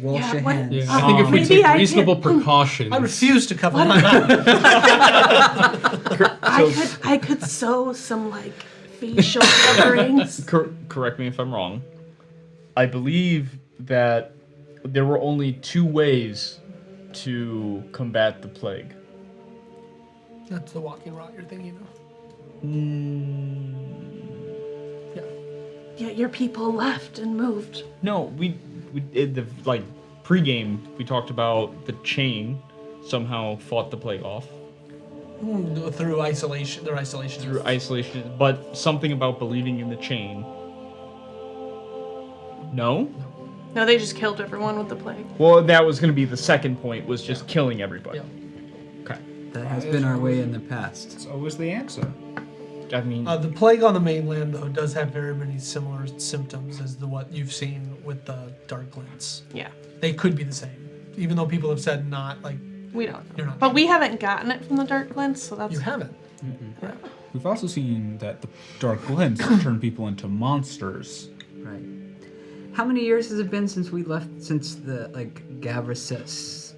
Wash Yeah, your what- hands. Yeah, I think if we Maybe take I reasonable can- precautions. I refuse to cover my mouth. I could sew some like facial coverings. Correct me if I'm wrong. I believe that there were only 2 ways to combat the plague. That's the walking rot you're thinking of. Yet your people left and moved. No, we did the like pregame. We talked about the chain somehow fought the plague off Through isolation, their isolation. through isolation, but something about believing in the chain. No. No, they just killed everyone with the plague. Well, that was going to be the second point. Was just killing everybody. Yeah. Okay. That has been our way in the past. It's always the answer. I mean, The plague on the mainland, though, does have very many similar symptoms as what you've seen with the dark glints. Yeah, They could be the same, even though people have said not. Like we don't know. You're not But sure. we haven't gotten it from the dark glints, so that's you haven't. We've also seen that the dark glints turn people into monsters. Right. How many years has it been since we left? Since the Gavra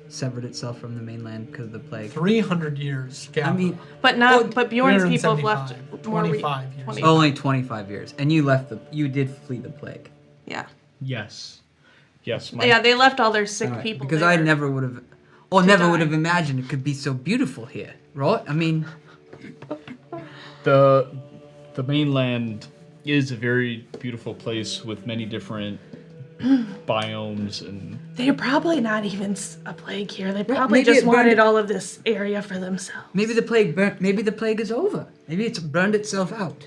severed itself from the mainland because of the plague? 300 years. I mean, But not. Oh, But Bjorn's people have left 375, more 25 years. 20 only 25 years, and you left the. You did flee the plague. Yeah. yes, yes. Yeah, they left all their sick Alright, people because there. I never would have, or never would die. have imagined it could be so beautiful here, right? I mean, the mainland is a very beautiful place with many different biomes and They're probably not even a plague here. They probably maybe just it burned- wanted all of this area for themselves. maybe the plague is over. Maybe it's burned itself out.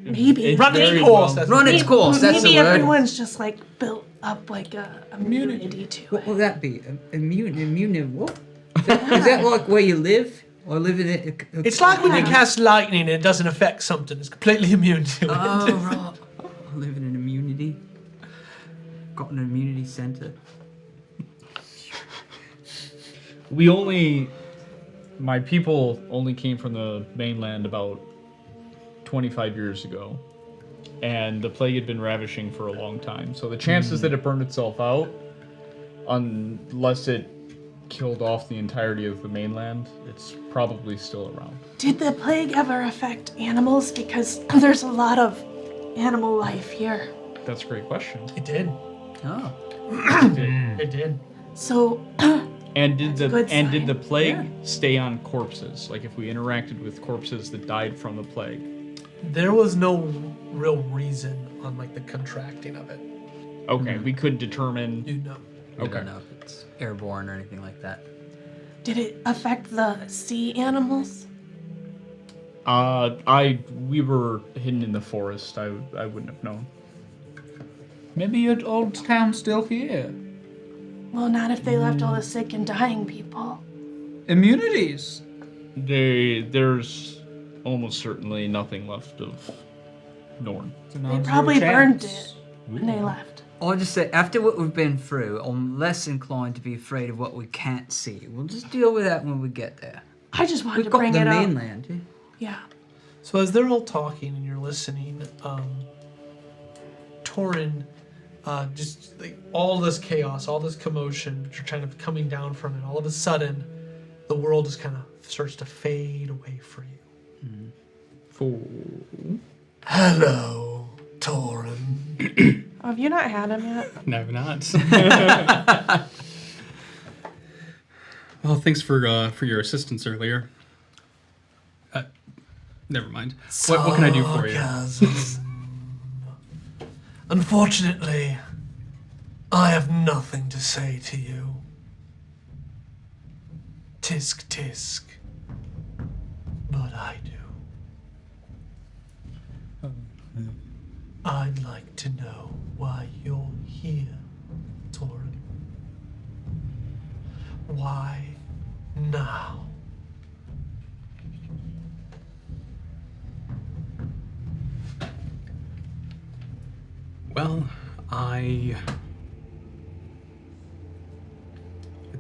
Maybe. It Run its very course. well- That's Run what its course. That's the Maybe word. everyone's just like built up like a immunity to What it. will that be? Immune to what? Is that like where you live? Or live in it? It's like when you cast lightning and it doesn't affect something. It's completely immune to it. Oh, right. I live in an immunity. Got an immunity center. My people only came from the mainland about 25 years ago, and the plague had been ravishing for a long time. So the chances that it burned itself out, unless it killed off the entirety of the mainland, it's probably still around. Did the plague ever affect animals? Because there's a lot of animal life here. That's a great question. It did. Oh. It did. So, And did a good did the sign. plague Yeah. stay on corpses? Like if we interacted with corpses that died from the plague? There was no real reason on like the contracting of it. Okay, we could determine. You know. I Okay. don't know if it's airborne or anything like that. did it affect the sea animals? We were hidden in the forest. I wouldn't have known. Maybe your old town's still here. Well, not if they left all the sick and dying people. Immunities. There's almost certainly nothing left of Norn. It's a They non-zero probably burned chance. it when they left. I'll just say, after what we've been through, I'm less inclined to be afraid of what we can't see. We'll just deal with that when we get there. I just wanted We've to got bring the it up. mainland. Yeah. So as they're all talking and you're listening, Torin, just like all this chaos, all this commotion, but you're kind of coming down from it. All of a sudden, the world just kind of starts to fade away for you. Hello, Torin. Oh, have you not had him yet? No, not. Well, thanks for your assistance earlier. Never mind. What can I do for you? Sarcasm. Unfortunately, I have nothing to say to you. Tisk tisk. But I do. I'd like to know why you're here, Torin. Why now? Well, at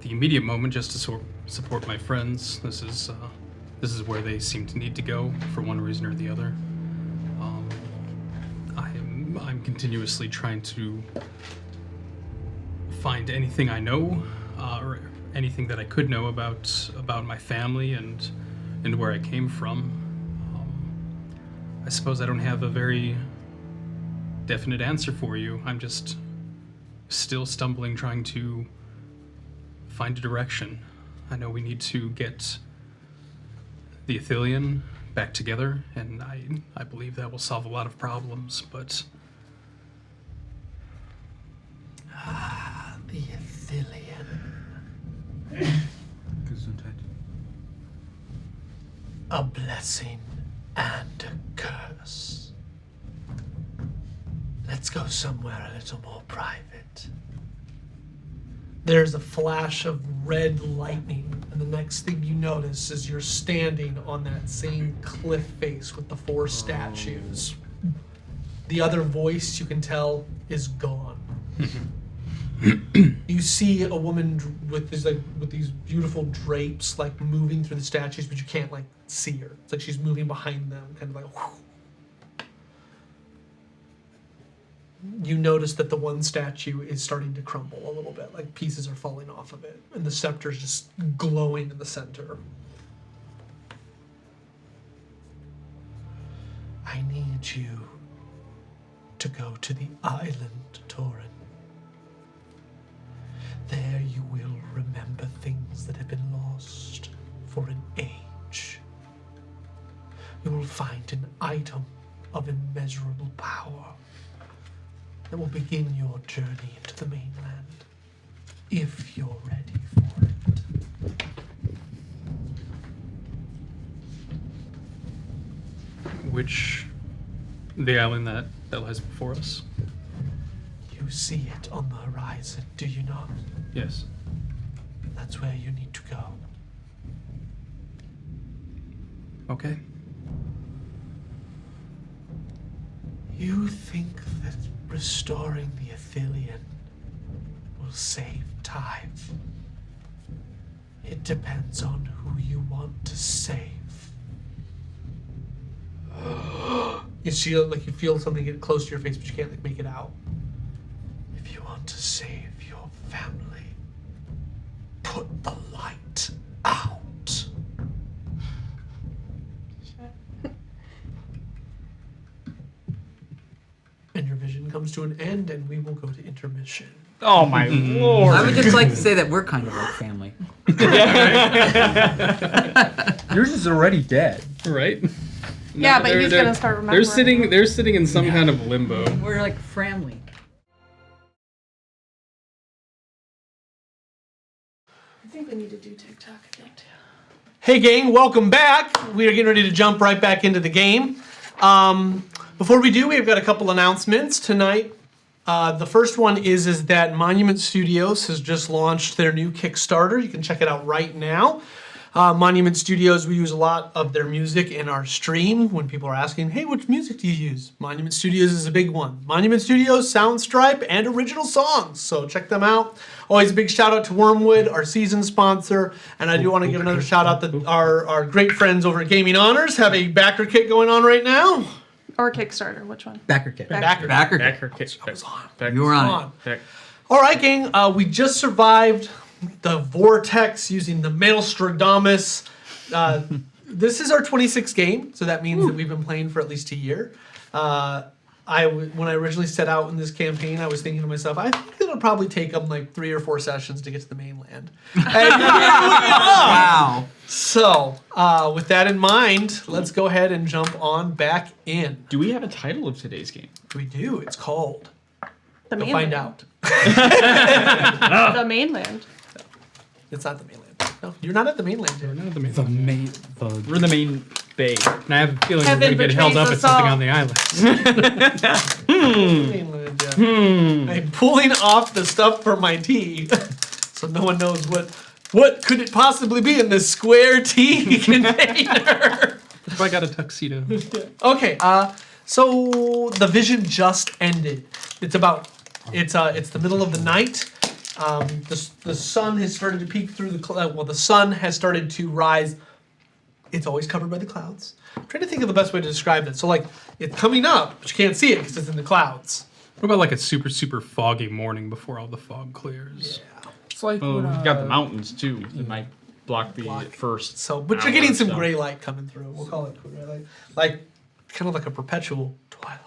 the immediate moment, just to support my friends. This is where they seem to need to go for one reason or the other. I'm continuously trying to find anything I know, or anything that I could know about my family and where I came from. I suppose I don't have a very definite answer for you. I'm just still stumbling, trying to find a direction. I know we need to get the Athelion back together, and I believe that will solve a lot of problems, but... The Athelian. Gesundheit. A blessing and a curse. Let's go somewhere a little more private. There's a flash of red lightning, and the next thing you notice is you're standing on that same cliff face with the 4 statues. The other voice, you can tell, is gone. You see a woman with these beautiful drapes like moving through the statues, but you can't like see her. It's like she's moving behind them, kind of like. Whoosh. You notice that the one statue is starting to crumble a little bit, like pieces are falling off of it, and the scepter is just glowing in the center. I need you to go to the island, Torin. There you will remember things that have been lost for an age. You will find an item of immeasurable power that will begin your journey into the mainland, if you're ready for it. The island that lies before us? You see it on the horizon, do you not? Yes. That's where you need to go. Okay. You think that restoring the Athelian will save Tyve? It depends on who you want to save. You feel something get close to your face, but you can't make it out. If you want to save your family, put the light out. And your vision comes to an end, and we will go to intermission. Oh my lord! I would just like to say that we're kind of like family. Yours is already dead. Right? Yeah, but he's gonna start remembering. They're sitting in some kind of limbo. We're like family. I think we need to do TikTok again too. Hey gang, welcome back. We are getting ready to jump right back into the game. Before we do, we've got a couple announcements tonight. The first one is that Monument Studios has just launched their new Kickstarter. You can check it out right now. Monument Studios, we use a lot of their music in our stream when people are asking, hey, which music do you use? Monument Studios is a big one. Monument Studios, Soundstripe, and original songs. So check them out. Always a big shout out to Wormwood, our season sponsor. And I do want to give another shout out that our great friends over at Gaming Honors have a backer kit going on right now. Or Kickstarter, which one? Backer kit. Backer. Backer kit. I was on. You were on it. Back. All right, gang. We just survived the vortex using the Maelstradamus. This is our 26th game, so that means that we've been playing for at least a year. When I originally set out in this campaign, I was thinking to myself, I think it'll probably take them like 3 or 4 sessions to get to the mainland. Wow. So, with that in mind, let's go ahead and jump on back in. Do we have a title of today's game? We do. It's called. The You'll mainland. find out. The mainland. It's not the mainland. No, you're not at the mainland. We're Dude. not at the main. We're in the main bay. And I have a feeling Heaven we're going to get held betrays up at us something all. on the island. Mainland, yeah. I'm pulling off the stuff for my tea, so no one knows what could it possibly be in this square tea container. If I got a tuxedo. Okay, so the vision just ended. It's the middle of the night. The sun has started to peek through the cloud. Well, the sun has started to rise. It's always covered by the clouds. I'm trying to think of the best way to describe that. So, like, it's coming up, but you can't see it because it's in the clouds. What about like a super, super foggy morning before all the fog clears? It's like Oh, when, we've got the mountains too. That might block the first. So, but you're hour getting or some so. gray light coming through. We'll call it gray light, like kind of like a perpetual twilight.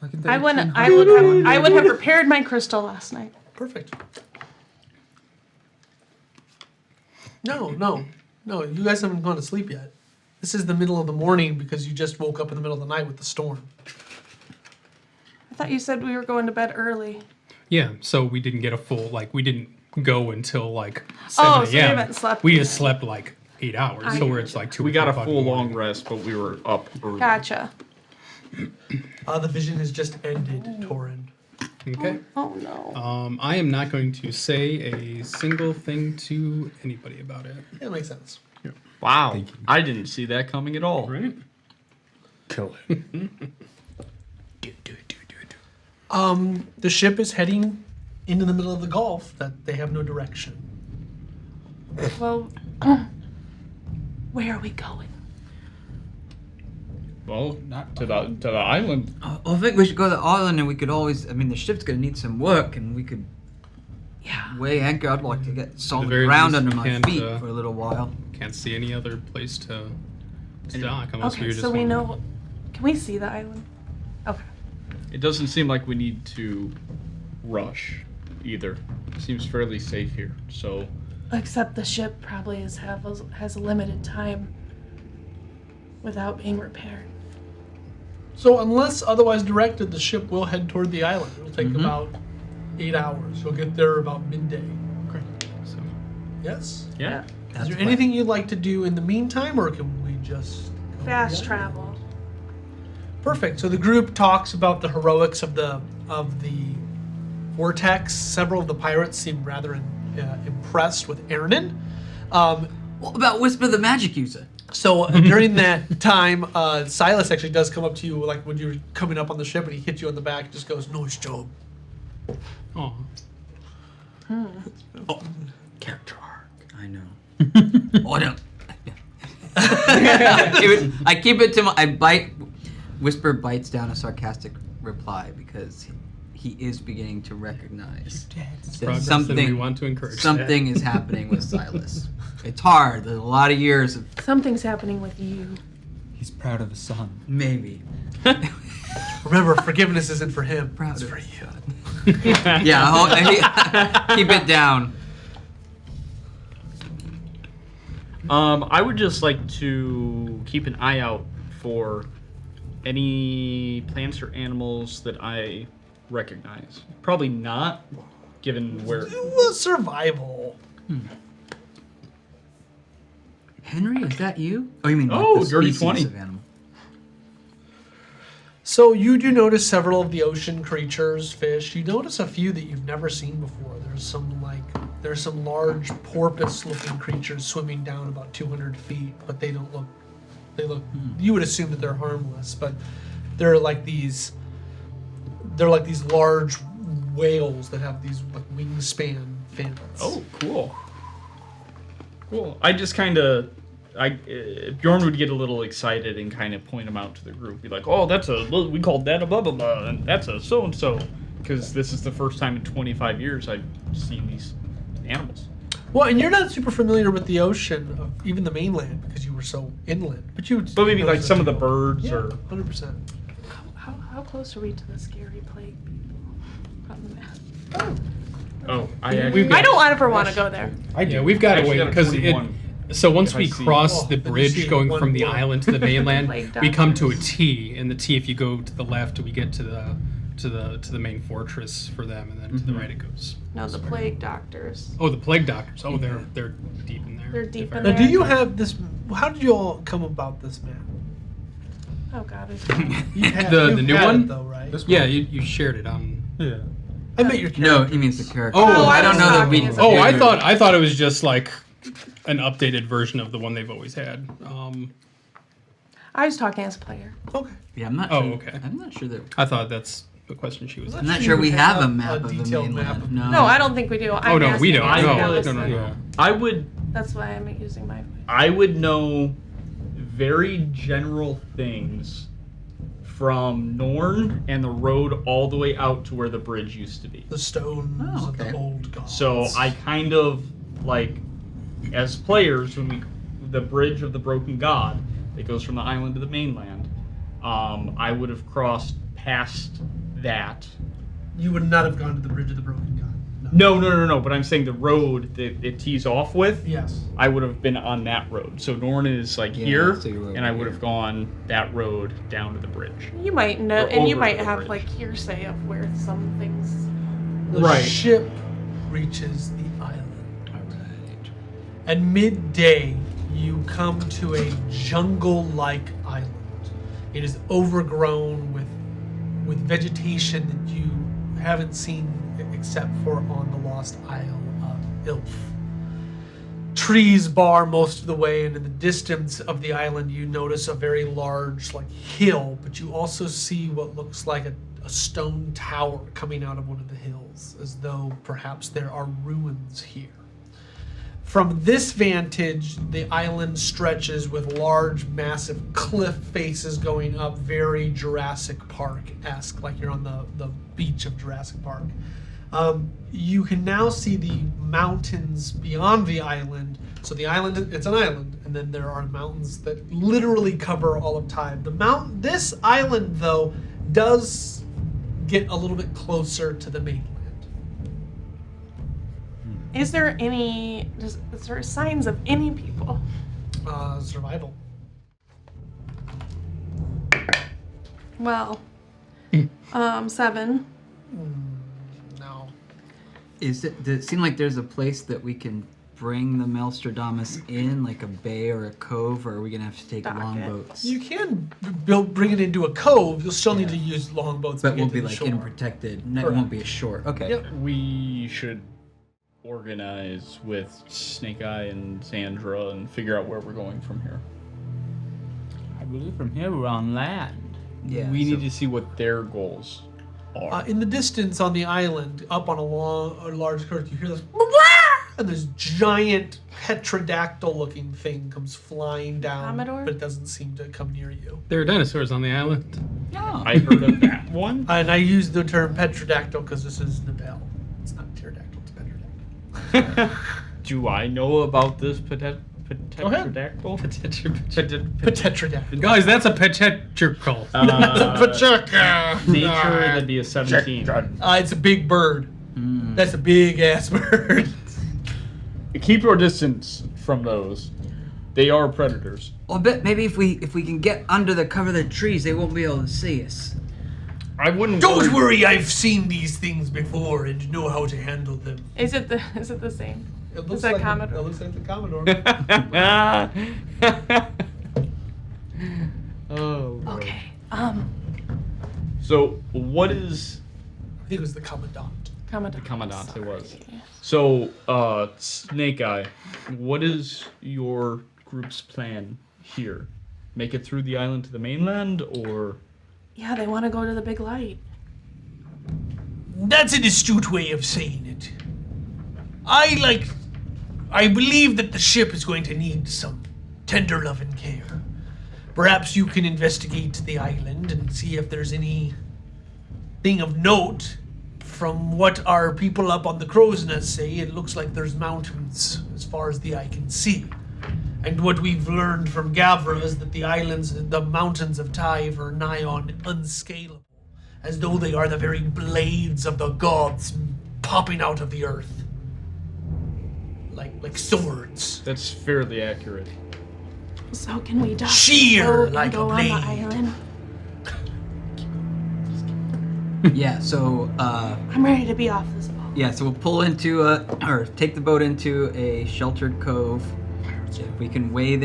like in the I would 1800s. have prepared my crystal last night. Perfect. No. You guys haven't gone to sleep yet. This is the middle of the morning because you just woke up in the middle of the night with the storm. I thought you said we were going to bed early. Yeah, so we didn't get a full, like, we didn't go until, like, 7 Oh, a.m. so we haven't slept. We just slept, like, 8 hours, I so where it's, like, 2 We got a 3 o'clock full in the long morning. rest, but we were up early. Gotcha. The vision has just ended, Torin. Okay. Oh no. I am not going to say a single thing to anybody about it. That makes sense. Wow. I didn't see that coming at all. Right? Kill it. The ship is heading into the middle of the Gulf. That they have no direction. Well, where are we going? Well, to the island. I think we should go to the island, and we could always. I mean, the ship's gonna need some work, and we could. Yeah. Weigh anchor. I'd like to get solid very ground least, under we my can't, feet uh, for a little while. Can't see any other place to dock unless we Okay, just so we want- know. Can we see the island? Okay. It doesn't seem like we need to rush either. It seems fairly safe here. So Except the ship probably has a limited time without being repaired. So unless otherwise directed, the ship will head toward the island. It'll take about 8 hours. You'll get there about midday. Okay, so Yes? yeah. Is there anything you'd like to do in the meantime, or can we just go Fast together? travel. Perfect. So the group talks about the heroics of the vortex. Several of the pirates seem rather impressed with Ernan. What about Whisper the Magic User? So during that time, Silas actually does come up to you, like when you're coming up on the ship, and he hits you on the back. And just goes, "Nice job." oh, Character arc. I know. Oh, I don't. I keep it to my. I bite. Whisper bites down a sarcastic reply because he is beginning to recognize that progress and we something want to encourage something is happening with Silas. It's hard. There's a lot of years of Something's happening with you. He's proud of his son. maybe. Remember, forgiveness isn't for him. Proud It's of for his you. Yeah, keep it down. I would just like to keep an eye out for any plants or animals that I recognize. Probably not, given where. Survival. Henry, is that you? Oh, you mean like Oh, the dirty species 20. of animal? So you do notice several of the ocean creatures, fish. You notice a few that you've never seen before. There's some large porpoise-looking creatures swimming down about 200 feet, but they don't look. They look. You would assume that they're harmless, but they're like these. They're like these large whales that have these like wingspan fins. Oh, cool. Cool. I just kind of, Bjorn would get a little excited and kind of point them out to the group. Be like, oh, we called that a blah, blah, blah, and that's a so-and-so. Because this is the first time in 25 years I've seen these animals. Well, and you're not super familiar with the ocean, even the mainland, because you were so inland. But you. But maybe know like some of the people. birds Yeah, or... 100%. How close are we to the scary plague people on the map? Oh, We've I got- don't ever want to go there. Yeah, we've got to Actually wait got a because 21. so once If I we see- cross Oh, the then you bridge see going one from the more. island to the mainland, Like we come to a doctors. T, and the T, if you go to the left, we get to the main fortress for them, and then to the right it goes. No, the plague doctors. Oh, the plague doctors. Oh, they're deep in there. They're deep in Now, there. do you have this? How did you all come about this map? Oh God. You had, The you've new had one? it though, right? Yeah, you shared it on. Yeah. I met your No, character. he means the character. Oh, I I don't was know that talking we. as a Oh, character. I thought it was just like an updated version of the one they've always had. I was talking as a player. Okay. Yeah, I'm not. Oh, sure. okay. I'm not sure that. I thought that's the question she was. I'm not asking. sure we would have a have map a of the detailed map mainland. of- No. No, I don't think we do. Oh no, we don't. I No, know. no, no. I would That's why I'm using my voice. I would know very general things from Norn and the road all the way out to where the bridge used to be. The stones Oh, of the okay. old gods. So I kind of like, as players, when the bridge of the broken god that goes from the island to the mainland, I would have crossed past that. You would not have gone to the bridge of the broken god. No. But I'm saying the road that it tees off with. Yes. I would have been on that road. So Norn is like Yeah, here, so you were and I over would here. have gone that road down to the bridge. You might know, Or and you over might the have bridge. like hearsay of where some things. The Right. ship reaches the island. Alright. At midday, you come to a jungle-like island. It is overgrown with vegetation that you haven't seen except for on the Lost Isle of Ilf. Trees bar most of the way, and in the distance of the island, you notice a very large, like, hill. But you also see what looks like a stone tower coming out of one of the hills, as though perhaps there are ruins here. From this vantage, the island stretches with large, massive cliff faces going up, very Jurassic Park-esque, like you're on the beach of Jurassic Park. You can now see the mountains beyond the island. So the island, it's an island, and then there are mountains that literally cover all of Tyve. This island, though, does get a little bit closer to the mainland. Is there signs of any people? Survival. Well, 7. No. Does it seem like there's a place that we can bring the Maelstradamus in, like a bay or a cove, or are we gonna have to take Dock it. longboats? You can bring it into a cove. You'll still need to use longboats. But to get we'll to be the like shore. in protected. It Correct. won't be a shore. Okay. Yep. We should organize with Snake Eye and Sandra and figure out where we're going from here. I believe from here we're on land. Yeah. We so- need to see what their goals are. In the distance on the island, up on a large curve, you hear this, and this giant petrodactyl-looking thing comes flying down, Commodore? but it doesn't seem to come near you. There are dinosaurs on the island. Oh. I heard of that one. And I use the term petrodactyl because this is Nabell. It's not pterodactyl, it's petrodactyl. Do I know about this ahead. petrodactyl? Petrodactyl. Guys, that's a petetrical. Nature, that'd be a 17. It's a big bird. That's a big-ass bird. Keep your distance from those. They are predators. I'll bet maybe if we can get under the cover of the trees, they won't be able to see us. I wouldn't. Don't worry, I've seen these things before and know how to handle them. Is it the same? It Is that like Commodore? It looks like the Commodore. Oh. Lord. Okay. So what is I think it was the Commandant. Commandant. Commandant? It Sorry. was. So Snake Eye, what is your group's plan here? Make it through the island to the mainland, or Yeah, they want to go to the big light. That's an astute way of saying it. I believe that the ship is going to need some tender love and care. Perhaps you can investigate the island and see if there's anything of note. From what our people up on the Crow's Nest say, it looks like there's mountains as far as the eye can see. And what we've learned from Gavra is that the mountains of Tyve are nigh on unscalable, as though they are the very blades of the gods popping out of the earth. Like swords. that's fairly accurate. So can we dock Sheer boat like and go a on the blade. island? Yeah. So I'm ready to be off this boat. yeah. So we'll pull into or take the boat into a sheltered cove. If we can weigh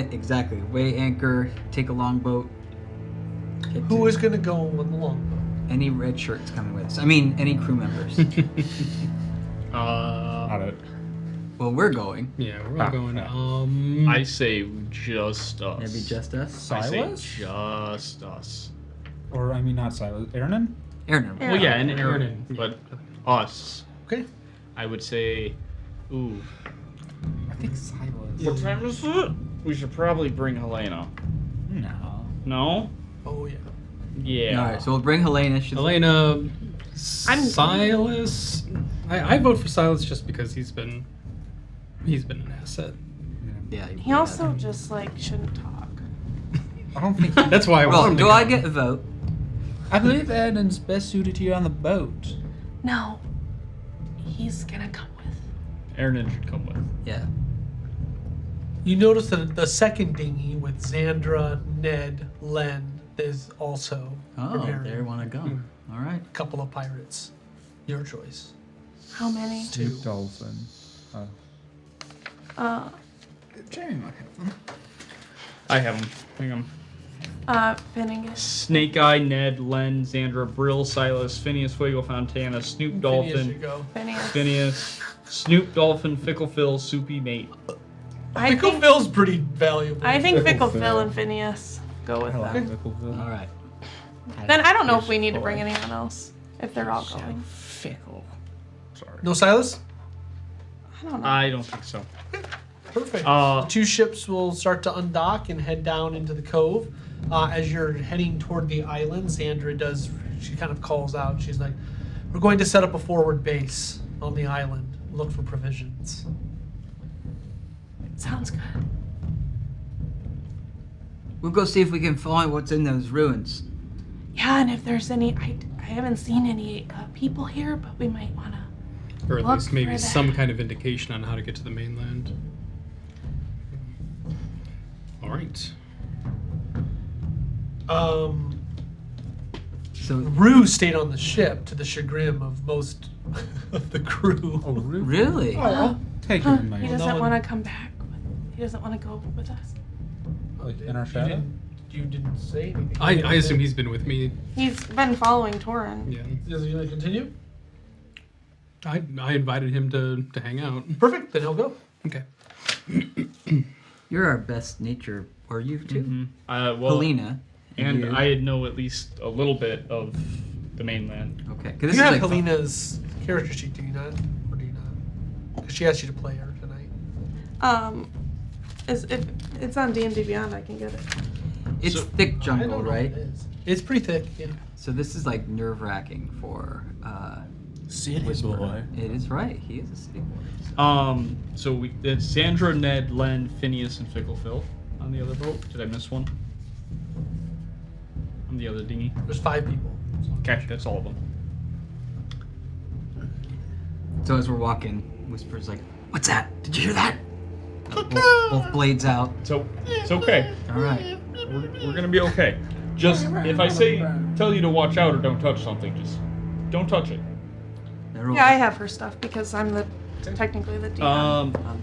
anchor, take a longboat. get Who to- is going to go on the longboat? Any red shirts coming with us? I mean, any crew members. Not it. Well, we're going. Yeah, we're all going. I say just us. Maybe just us. I say Silas? just us. Or I mean, not Silas. Aaron? Aaron. Well, yeah, and Aaron, Aaron. but us. Okay. I would say, ooh. I think Silas. What time is it? We should probably bring Helena. No. No? Oh, yeah. Yeah. All right. So we'll bring Helena. She's Elena, Silas. I vote for Silas just because he's been an asset. Yeah. He also just shouldn't talk. I don't think. That's why I want Well, him to do go. I get a vote? I believe Aaron's best suited here on the boat. No. he's gonna come with. Aaron should come with. Yeah. You notice that the second dinghy with Xandra, Ned, Len is also Oh, preparing. there want to go. All right. A couple of pirates. Your choice. How many? Two. Dolphin. Jerry might have them. I have them. Hang on. Finnegan. Snake Eye, Ned, Len, Xandra, Brill, Silas, Phineas, Fuego, Fontana, Snoop, Phineas, Dolphin, you go. Phineas, Snoop, Dolphin, Fickle Phil, Soupy, Nate. I Pickle think, Phil's pretty valuable. I think Fickle Fickle Phil. Phil and Phineas go with I like them. Mickleville. All right. Then I don't know if we need to bring anyone else if they're all going. Fickle. Sorry. No Silas? I don't know. I don't think so. Perfect. Uh, The two ships will start to undock and head down into the cove. As you're heading toward the island, Xandra does, she kind of calls out. She's like, we're going to set up a forward base on the island. Look for provisions. Sounds good. We'll go see if we can find what's in those ruins. Yeah, and if there's any, I haven't seen any people here, but we might wanna. Or at Look least maybe for some that. kind of indication on how to get to the mainland. All right. So Rue stayed on the ship to the chagrin of most of the crew. Oh, really? really? Oh, I'll take him in my He no doesn't one- want to come back. He doesn't want to go with us. like, in our You shadow. didn't say anything. I assume he's been with me. He's been following Torin. Yeah. Is he going to continue? I invited him to hang out. Perfect. Then he'll go. Okay. You're our best nature, or you too? Mm-hmm. Well, Helena. and you. I know at least a little bit of the mainland. Okay. 'Cause this You is have like Helena's character sheet, do you not? Or do you not? Because she asked you to play her tonight. Is if it's on D&D Beyond, I can get it. It's So- thick I jungle, don't know right? what it is. It's pretty thick, yeah. So this is like nerve-wracking for City Whisperer. It is right. He is a city boy. So it's Sandra, Ned, Len, Phineas, and Fickle Phil on the other boat. Did I miss one? On the other dinghy. There's 5 people. Okay, that's all of them. So as we're walking, Whisper's like, "What's that? Did you hear that?" Both blades out. So it's okay. All right. We're gonna be okay. Just if I tell you to watch out or don't touch something, just don't touch it. They're all- Yeah, I have her stuff because I'm technically the DM. Um, on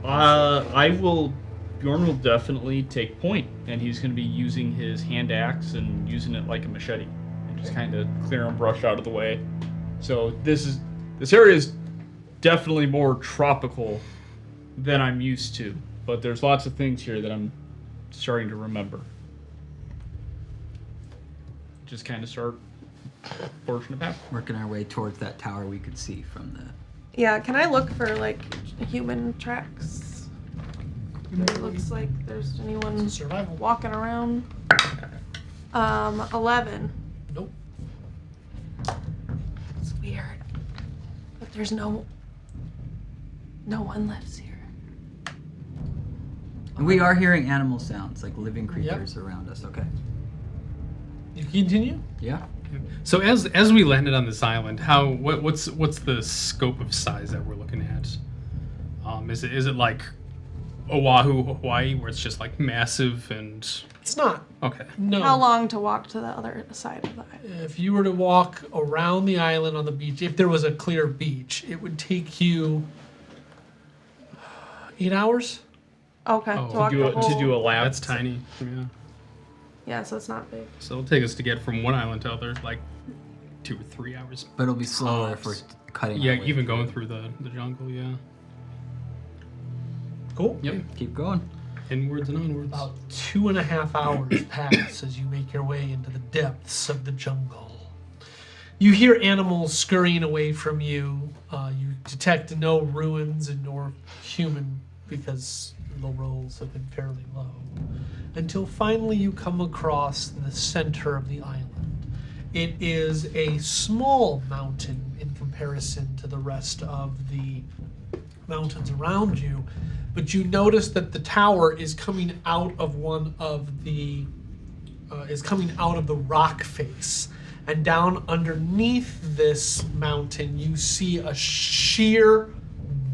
there. I will. Bjorn will definitely take point, and he's going to be using his hand axe and using it like a machete, and just kind of clear and brush out of the way. So this area is definitely more tropical than I'm used to, but there's lots of things here that I'm starting to remember. Just kind of start forging a path. Working our way towards that tower we could see from the. Yeah, can I look for like human tracks? If it looks like there's anyone Survival. walking around. 11. Nope. It's weird, but there's no one lives here. And we are hearing animal sounds, like living creatures around us. Okay. You continue? Yeah. So as we landed on this island, what's the scope of size that we're looking at? Is it like Oahu, Hawaii, where it's just like massive and It's not. okay? No. How long to walk to the other side of the island? If you were to walk around the island on the beach, if there was a clear beach, it would take you 8 hours. Okay, Oh, to walk To the whole... do a lap. That's tiny. Yeah. Yeah, so it's not big. So it'll take us to get from one island to other like 2 or 3 hours. But it'll be slower if we're cutting. Yeah, our way even through. going through the jungle. Yeah. Cool. Yep. Keep going. Inwards and onwards. About 2.5 hours pass as you make your way into the depths of the jungle. You hear animals scurrying away from you. You detect no ruins and nor human because the rolls have been fairly low. Until finally you come across the center of the island. It is a small mountain in comparison to the rest of the mountains around you, but you notice that the tower is coming out of one of the is coming out of the rock face, And down underneath this mountain, you see a sheer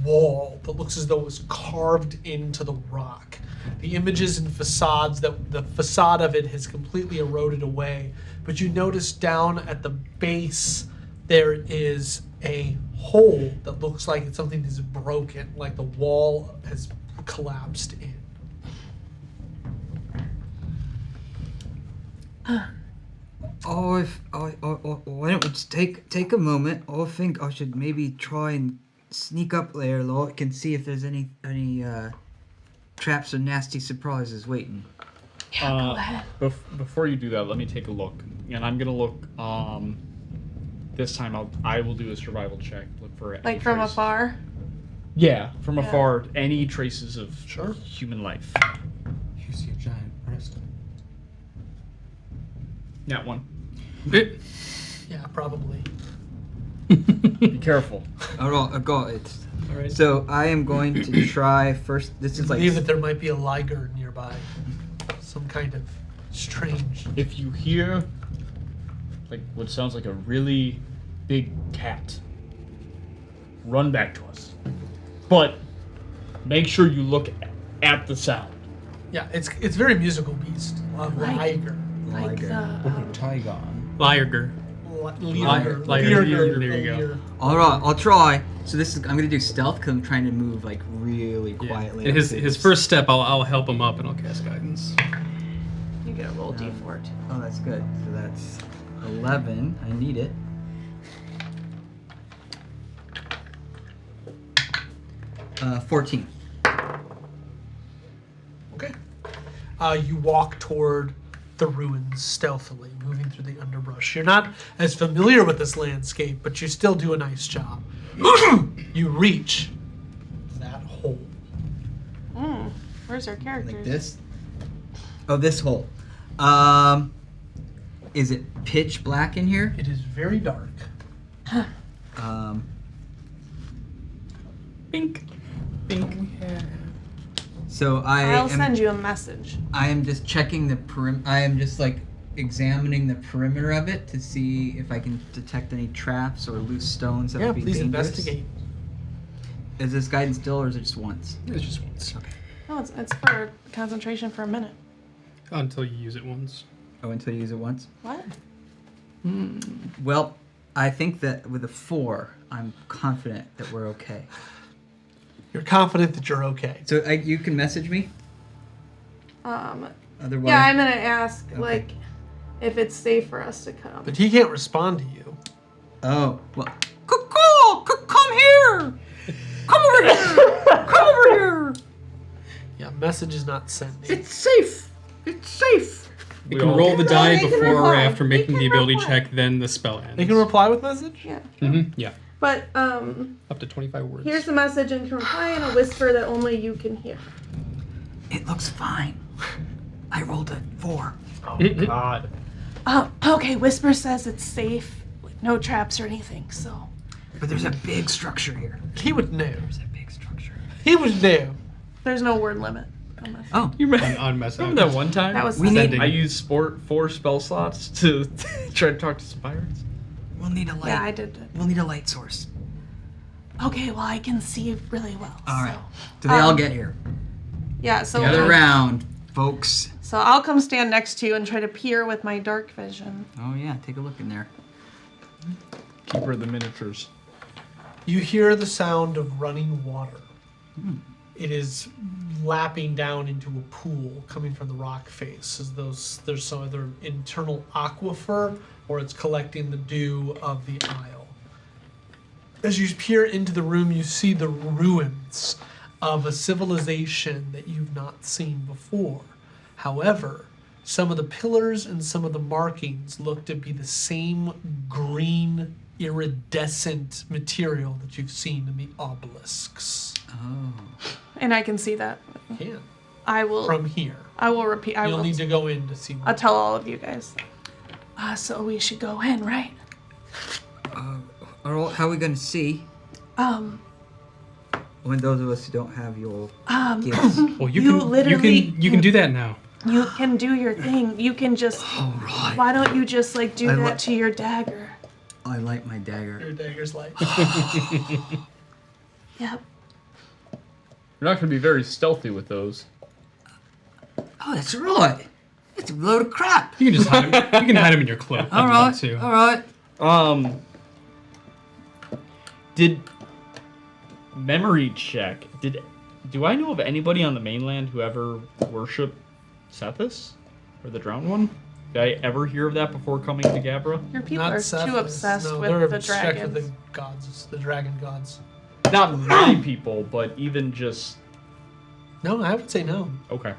wall that looks as though it was carved into the rock. The images and facades, the facade of it has completely eroded away. But you notice down at the base, there is a hole that looks like it's something that's broken, like the wall has collapsed in. Why don't we just take a moment? I think I should maybe try and sneak up there, Lord, and see if there's any traps or nasty surprises waiting. Go ahead. Before you do that, let me take a look, and I'm gonna look. This time I will do a survival check. Look for any Like from trace. afar. Yeah, from Yeah. afar, any traces of Sure. human life. You see a giant breast. That one. Yeah, probably. Be careful. All right, I got it. All right. So I am going to try first. This I is like believe that there might be a liger nearby. Some kind of strange. If you hear like what sounds like a really big cat, run back to us. But make sure you look at the sound. Yeah, it's very musical beast. A liger. Like the Tygon. Liarger. Liger. Liger. There you go. all right. I'll try. So this is I'm gonna do stealth because I'm trying to move like really quietly. And his first step, I'll help him up and I'll cast guidance. You get a roll d4 too. Oh, that's good. So that's 11. I need it. Uh, 14. Okay. You walk toward the ruins stealthily, moving through the underbrush. You're not as familiar with this landscape, but you still do a nice job. You reach that hole. Where's our characters? Like this. Oh, this hole. Is it pitch black in here? It is very dark. Bink. Bink. So I'll send you a message. I am just checking the I am just like examining the perimeter of it to see if I can detect any traps or loose stones that Yeah, would be please dangerous. investigate. Is this guidance still, or is it just once? It's just once. No, it's for concentration for a minute. Until you use it once. Oh, until you use it once. What? Well, I think that with a 4, I'm confident that we're okay. You're confident that you're okay. So you can message me. Otherwise, Yeah, I'm gonna ask Okay. like if it's safe for us to come. But he can't respond to you. Oh well. Come here! Come over here! Come over here! Yeah, message is not sent. It's safe. It's safe. You can roll the die They can before or reply. after They making the can ability reply. check, then the spell ends. They can reply with message? Yeah. Yeah. But Up to 25 words. here's the message and can reply in a whisper that only you can hear. It looks fine. I rolled a 4. Oh, God. Okay, Whisper says it's safe, with no traps or anything, so. But there's a big structure here. He would know. There's a big structure. He would know. There's no word limit on this. Oh, You remember, on mess out. remember that one time? That was We need- Sending. I used 4 spell slots to try to talk to some pirates. we'll need a light. Yeah, I did. We'll need a light source. Okay, well, I can see really well. All right. So. Do they all get here? Yeah, so Gather around, folks. So I'll come stand next to you and try to peer with my dark vision. Oh yeah, take a look in there. Keeper of the miniatures. You hear the sound of running water. It is lapping down into a pool coming from the rock face, as though there's some other internal aquifer, or it's collecting the dew of the isle. As you peer into the room, you see the ruins of a civilization that you've not seen before. However, some of the pillars and some of the markings look to be the same green, iridescent material that you've seen in the obelisks. Oh. And I can see that. Can. I will From here. I will repeat I You'll will need to go in to see I'll tell all of you guys. So we should go in, right? All right, how are we gonna see when those of us who don't have your gifts? Well, You you literally can do that now. You can do your thing. You can just. All right. Why don't you just like do I that li- to your dagger? I like my dagger. Your dagger's like. Yep. You're not going to be very stealthy with those. Oh, that's right. It's a load of crap. You can just hide him. You can hide him in your cloak. All I'll do right. that too. All right. Did memory check? Do I know of anybody on the mainland who ever worshipped Sethis, or the drowned one? Did I ever hear of that before coming to Gabra? Your people Not are Sethis. too obsessed No, with they're the obsessed dragons. with the gods, the dragon gods. Not my people, but even just No, I would say no. okay.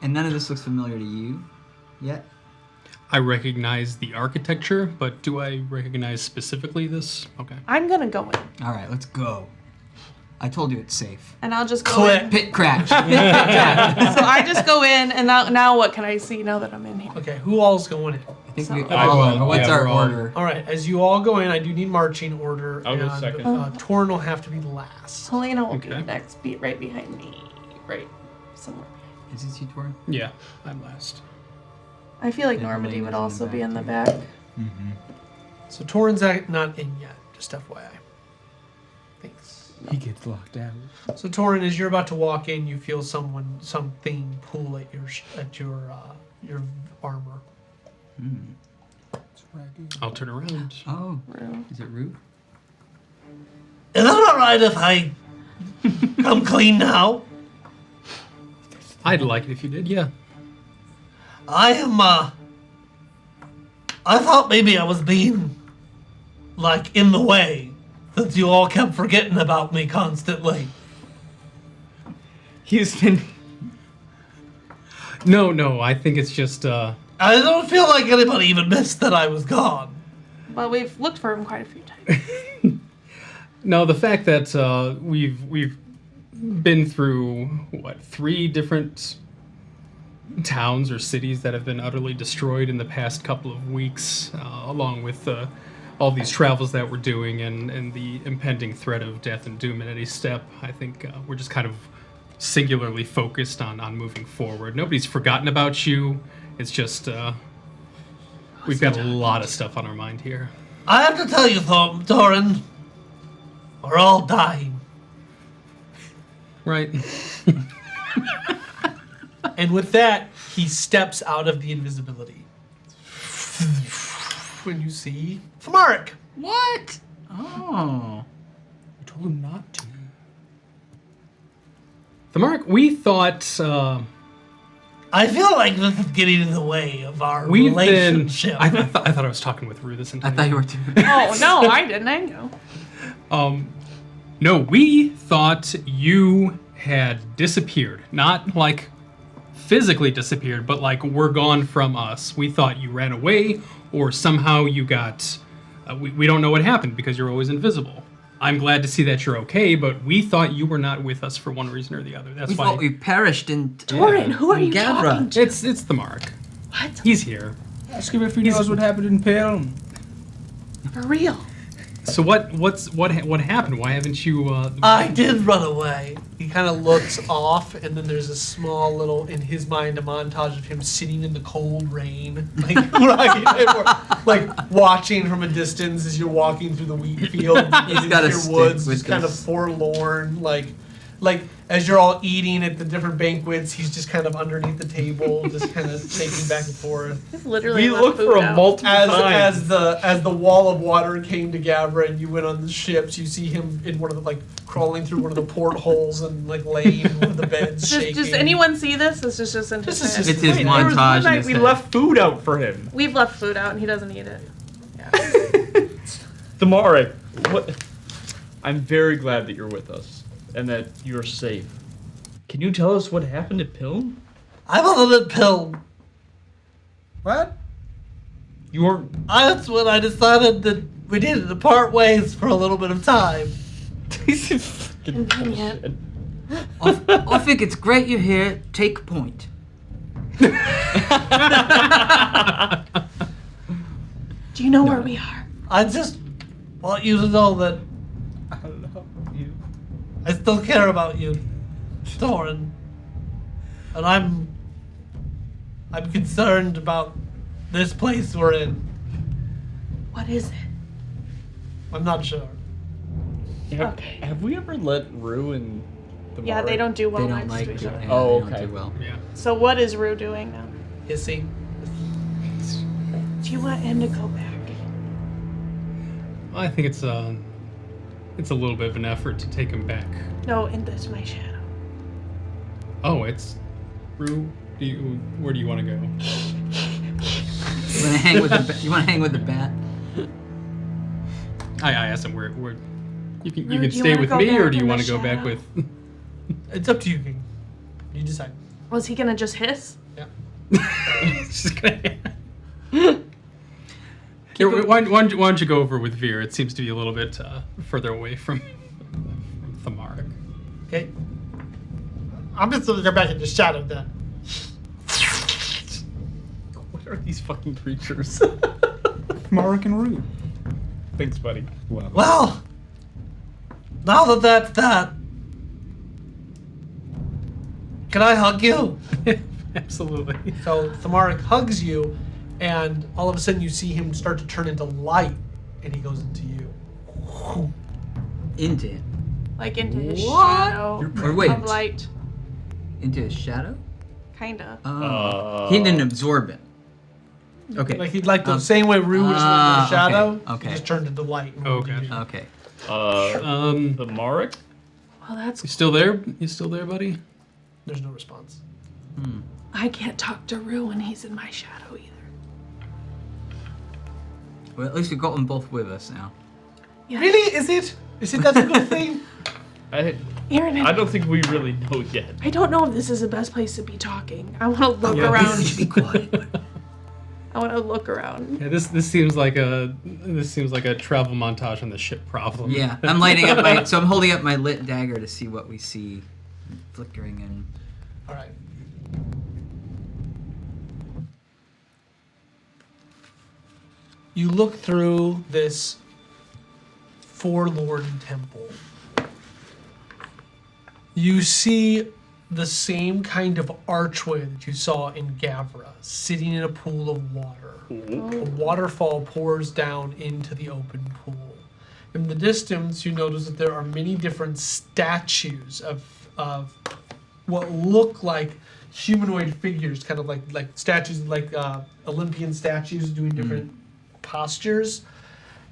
And none of this looks familiar to you yet? I recognize the architecture, but do I recognize specifically this? Okay. I'm gonna go in, All right, let's go. I told you it's safe. and I'll just go Click. in. Pit crash. So I just go in, and now what can I see now that I'm in here? Okay, who all's going in? I think we I all will. are. What's Yeah, our we're all- order? All right, as you all go in, I do need marching order. I'll go and, second. Torrin will have to be last. Helena will Okay. be next, be right behind me, right somewhere. Is this you, Tori? Yeah, I'm last. I feel like And Normandy Helena's would in the also be back, in the too. back. So Torrin's not in yet, just FYI. Thanks. He gets locked out. So Torrin, as you're about to walk in, you feel something pull at your armor. I'll turn around. Oh, Rue. is it Rue? Is that all right if I come clean now? I'd like it if you did. Yeah. I am, I thought maybe I was being, like, in the way, since you all kept forgetting about me constantly. He's been. No. I think it's just. I don't feel like anybody even missed that I was gone. Well, we've looked for him quite a few times. No, the fact that we've been through 3 different towns or cities that have been utterly destroyed in the past couple of weeks, along with all these travels that we're doing and the impending threat of death and doom at any step. I think we're just kind of singularly focused on moving forward. Nobody's forgotten about you. It's just we've got a lot of stuff on our mind here. I have to tell you, Thorin, we're all dying. Right. And with that, he steps out of the invisibility. When you see Thamarik. What? Oh. I told him not to. Mark, we thought I feel like this is getting in the way of our we've been. relationship. I thought I was talking with Rue this entire I thought you were too. Oh, no, I didn't. I know. No, we thought you had disappeared. Not like physically disappeared, but like were gone from us. We thought you ran away or somehow you got. We don't know what happened because you're always invisible. I'm glad to see that you're okay, but we thought you were not with us for one reason or the other. That's We why. thought we perished in. Torin, who are in you Gavra. talking to? It's the Mark. What? He's here. Ask him if he knows what happened in Pelm. For real? So what happened? Why haven't you? I did run away. He kind of looks off, and then there's a small little, in his mind, a montage of him sitting in the cold rain, like watching from a distance as you're walking through the wheat field. He's got a your stick woods, with just kind of this- forlorn, like as you're all eating at the different banquets, he's just kind of underneath the table, just kind of shaking back and forth. He's literally We left looked for food a out. multiple times. As the wall of water came to Gavra and you went on the ships, you see him in one of the crawling through one of the portholes and laying in one of the beds shaking. Does anyone see this? This is just in his This is head. just- It's his Wait, there was montage. one in night his we head. left food out for him. We've left food out and he doesn't eat it. Thamarik, what? I'm very glad that you're with us and that you're safe. Can you tell us what happened at Pilm? I wasn't at Pill. What? You weren't. That's when I decided that we needed to part ways for a little bit of time. Convenient. I think it's great you're here. Take point. Do you know where we are? I just want you to know that I love you. I still care about you, Thorin. And I'm I'm concerned about this place we're in. What is it? I'm not sure. Okay. Have we ever let Rue and the Yeah, they Mara- don't do well They don't next like to each it. other. Yeah, Oh, they don't okay. do well. Yeah. So what is Rue doing now? Hissing. Do you want him to go back? I think it's a little bit of an effort to take him back. No, into my shadow. Oh, it's Rue. Where do you want to go? You want to hang with the You want to hang with the bat? I asked him where you can Rue, do you stay wanna with go me, or back do you in want the to go back shadow? with? It's up to you, King. You decide. Was he gonna just hiss? Yeah. It's just gonna. Here, why don't you go over with Veer? It seems to be a little bit further away from Thamaric. Okay. I'm just gonna go back in the shadow then. What are these fucking creatures? Marek and Rue. Thanks, buddy. Well, Well, now that that's that, can I hug you? Absolutely. So Thamaric hugs you, and all of a sudden you see him start to turn into light, and he goes into you. Into it. Like into his What? shadow Or wait. of light. Into his shadow? Kinda. Oh. He didn't absorb it. Okay. Like he'd like the same way Rue just went into the shadow. okay. He just turned into light. and Oh, moved okay. into you. Okay. The Marek? Well, that's. You still there? You still there, buddy? There's no response. I can't talk to Rue when he's in my shadow either. Well, at least we got them both with us now. Yeah. Really? Is it? Is it that a good thing? Aaron, I don't think we really know yet. I don't know if this is the best place to be talking. I want to look Yeah, around. You should be quiet. I want to look around. Yeah, this seems like a travel montage on the ship problem. Yeah, I'm lighting up my. So I'm holding up my lit dagger to see what we see, flickering and. All right. You look through this forlorn temple. You see the same kind of archway that you saw in Gavra, sitting in a pool of water. A waterfall pours down into the open pool. In the distance, you notice that there are many different statues of what look like humanoid figures, kind of like statues, like Olympian statues doing different postures.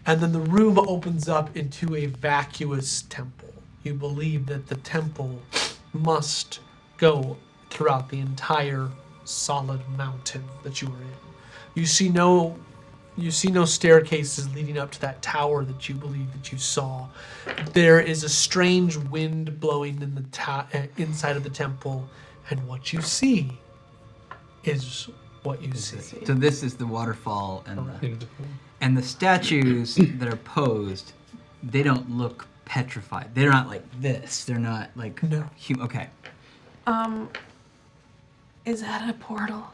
And then the room opens up into a vacuous temple. You believe that the temple must go throughout the entire solid mountain that you are in. You see no staircases leading up to that tower that you believe that you saw. There is a strange wind blowing in the inside of the temple, and what you see is what you see. So this is the waterfall Correct. and the statues that are posed. They don't look petrified. They're not like this. They're not like No. Okay. Is that a portal?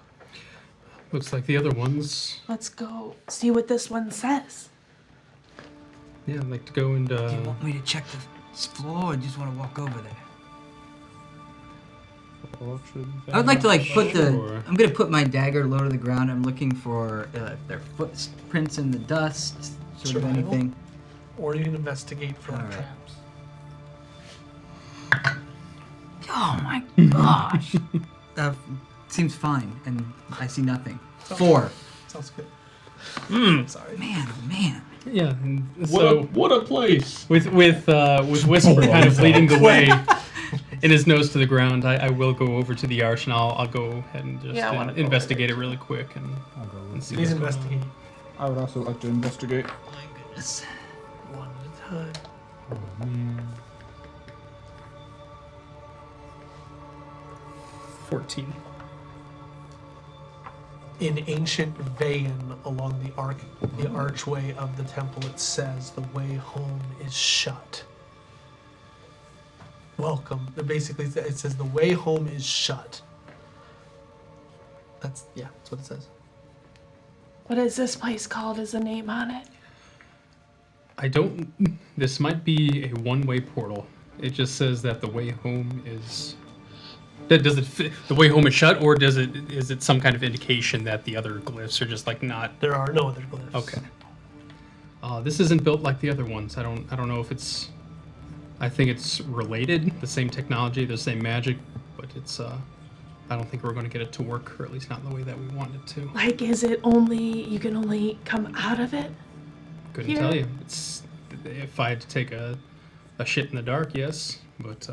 Looks like the other ones. Let's go see what this one says. Yeah, I'd like to go and. Do you want me to check the floor, or do you just want to walk over there? I would like to put Sure. I'm gonna put my dagger low to the ground. I'm looking for if there are footprints in the dust, sort of Survival? anything. Or you can investigate for All right. traps. Oh my gosh. Seems fine, and I see nothing. 4. Sounds good. Sorry. Man, oh man. Yeah, and so What a place! with Whisper kind of leading the way and his nose to the ground, I will go over to the arch and I'll go ahead and just Yeah, I wanna go investigate it really quick and I'll go and with see you. Please what's going on. investigate. I would also like to investigate. My goodness. One at a time. Oh, man. 14. In ancient Vayan, along the archway of the temple, it says, "The way home is shut." Welcome. Basically, it says, "The way home is shut." That's what it says. What is this place called? Is a name on it? I don't. This might be a one-way portal. It just says that the way home is Does it fit, the way home is shut, or is it some kind of indication that the other glyphs are just like not? There are no other glyphs. Okay. This isn't built like the other ones. I don't know if it's. I think it's related, the same technology, the same magic, but it's. I don't think we're going to get it to work, or at least not in the way that we want it to. Like, is it only, you can only come out of it? Couldn't Here? tell you. It's if I had to take a shit in the dark, yes, but.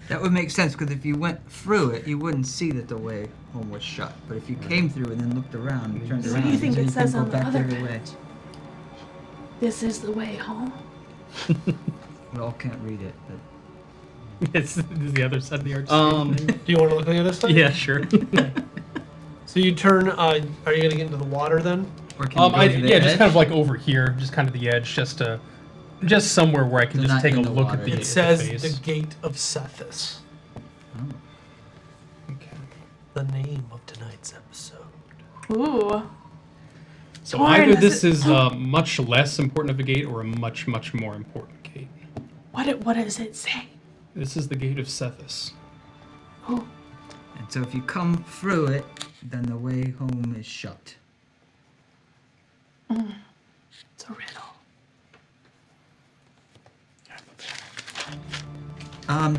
That would make sense, because if you went through it, you wouldn't see that the way home was shut. But if you came through and then looked around and turned What around, do you think then it says can on go the back other the other way. end? This is the way home. We all can't read it, but It's the other side of the arch. Do you want to look on the other side? Yeah, sure. So you turn. Are you gonna get into the water then? or can you go to the just edge? kind of like over here, just kind of the edge, just somewhere where I can So just not take a in the look water. at the. It at says face. the Gate of Sethis, Okay. the name of tonight's episode. Ooh. So Torn, either is this it- is much less important of a gate or a much more important gate. What does it say? This is the Gate of Sethis. Oh, And so if you come through it, then the way home is shut. it's a riddle.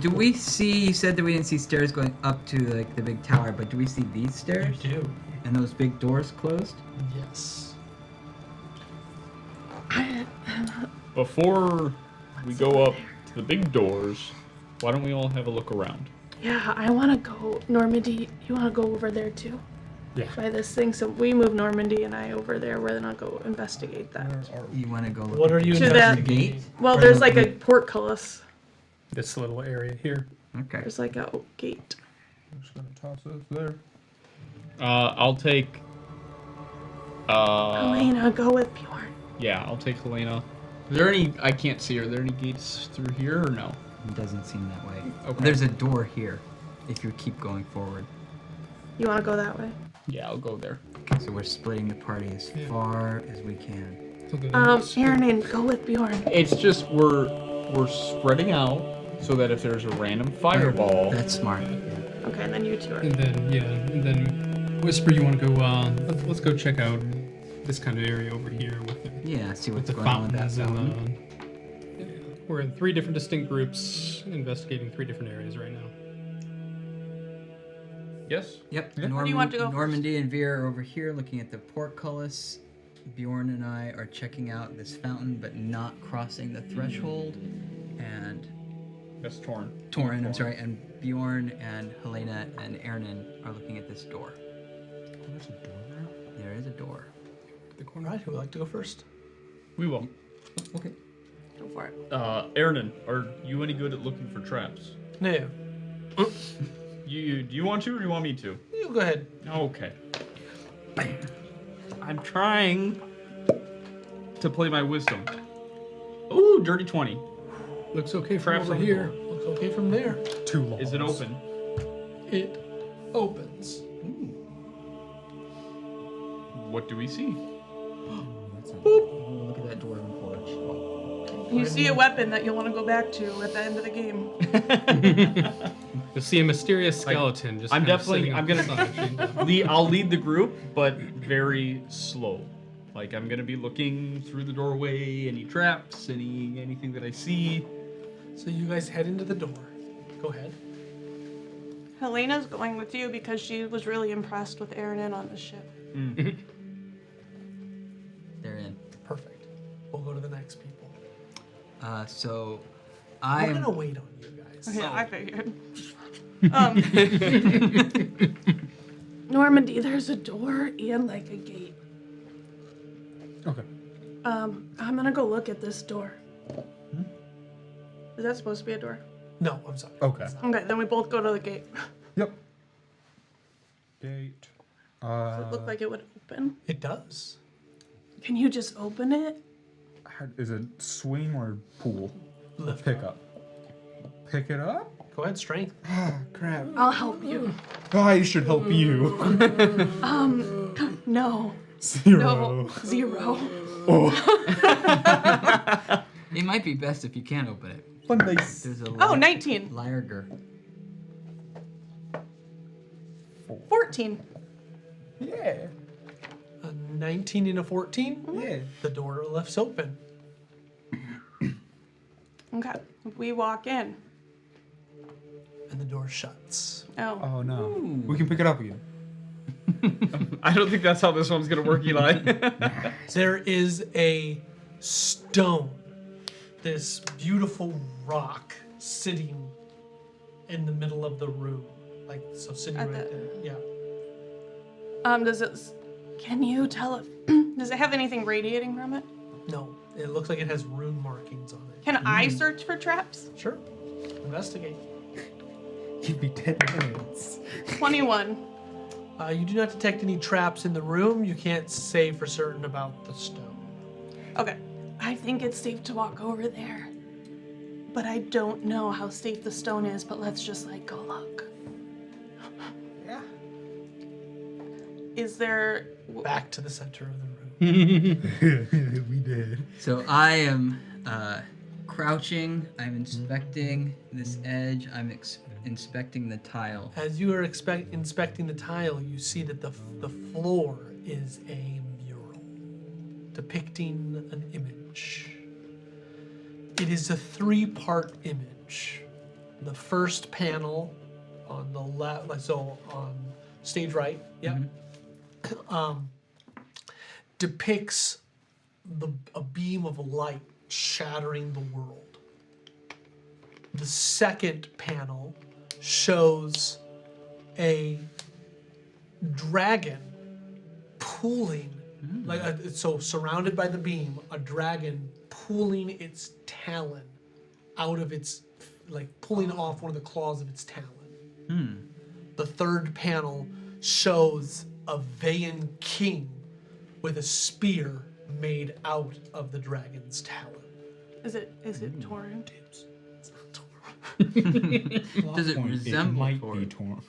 Do we see? You said that we didn't see stairs going up to like the big tower, but do we see these You stairs do. and those big doors closed? Yes. Before we go up to the big doors, why don't we all have a look around? Yeah, I want to go. Normandy, you want to go over there too? Yeah. By this thing, so we move Normandy and I over there. We're gonna go investigate that. You want to go? Look What at are you To that- investigating? Well, there's like a portcullis. This little area here. Okay. There's like a gate. I'm just gonna toss this there. I'll take. Elena, go with Bjorn. Yeah, I'll take Helena. Is there any? I can't see. Are there any gates through here or no? It doesn't seem that way. Okay. There's a door here. If you keep going forward. You want to go that way? Yeah, I'll go there. Okay, so we're splitting the party as far as we can. Aaron, go with Bjorn. It's just we're spreading out so that if there's a random fireball, That's smart. Okay, and then you two are. And then Whisper, you want to go? Let's go check out this kind of area over here with Yeah, see what's the going on with that fountains and fountain. we're in 3 different distinct groups investigating 3 different areas right now. yes. Yep. Yeah. Where do you want to go Normandy and Veer are over here looking at the portcullis. Bjorn and I are checking out this fountain, but not crossing the threshold. And That's torn. Torin, I'm sorry, and Bjorn and Helena and Ernan are looking at this door. There's a door there. There is a door. The All corner. right, who would like to go first? We will. Okay. Go for it. Ernan, are you any good at looking for traps? No. You do you want to or do you want me to? You go ahead. Okay. I'm trying to play my wisdom. Ooh, dirty 20. Looks okay from Traps over on the here. door. Looks okay from there. Too long. Is it open? It opens. What do we see? Look at that dwarven porch. You see a weapon that you'll want to go back to at the end of the game. You'll see a mysterious skeleton. Just I'm kind of definitely. sitting I'm on the gonna. side. I'll lead the group, but very slow. Like I'm gonna be looking through the doorway. Any traps? Anything that I see? So you guys head into the door. Go ahead. Helena's going with you because she was really impressed with Aaron on the ship. They're in. Perfect. We'll go to the next people. So We're I'm gonna wait on you guys. Yeah, I figured. Normandy, there's a door and like a gate. Okay. I'm gonna go look at this door. Is that supposed to be a door? No, I'm sorry. Okay. Okay, then we both go to the gate. Yep. Gate. Does it look like it would open? It does. Can you just open it? Is it swing or pull? Lift. Pick up. Pick it up? Go ahead, strength. Ah, crap. I'll help you. I should help you. No. 0. No. 0. It might be best if you can't open it. Fun dice. There's a Oh, 19. Liarger. 4. 14. Yeah. A 19 and a 14. Yeah. The door lifts open. Okay. We walk in. And the door shuts. Oh. Oh no. We can pick it up again. I don't think that's how this one's gonna work, Eli. There is a stone, this beautiful rock sitting in the middle of the room. Like, so sitting At right the- there. Yeah. Does it? Can you tell if? Does it have anything radiating from it? No, it looks like it has rune markings on it. Can I search for traps? Sure. Investigate. Give me 10 minutes. 21. You do not detect any traps in the room. You can't say for certain about the stone. Okay. I think it's safe to walk over there. But I don't know how safe the stone is. But let's just like go look. Yeah. Is there? Back to the center of the room. We did. So I am crouching. I'm inspecting this edge. I'm inspecting the tile. As you are inspecting the tile, you see that the floor is a mural depicting an image. It is a 3-part image. The first panel on the left, so on stage right, yep, depicts a beam of light shattering the world. The second panel shows a dragon pulling, so surrounded by the beam, a dragon pulling its talon out of its, like pulling off one of the claws of its talon. The third panel shows a Vayan king with a spear made out of the dragon's talon. Is it torn? It's not torn. Does it resemble might Thor? be torn.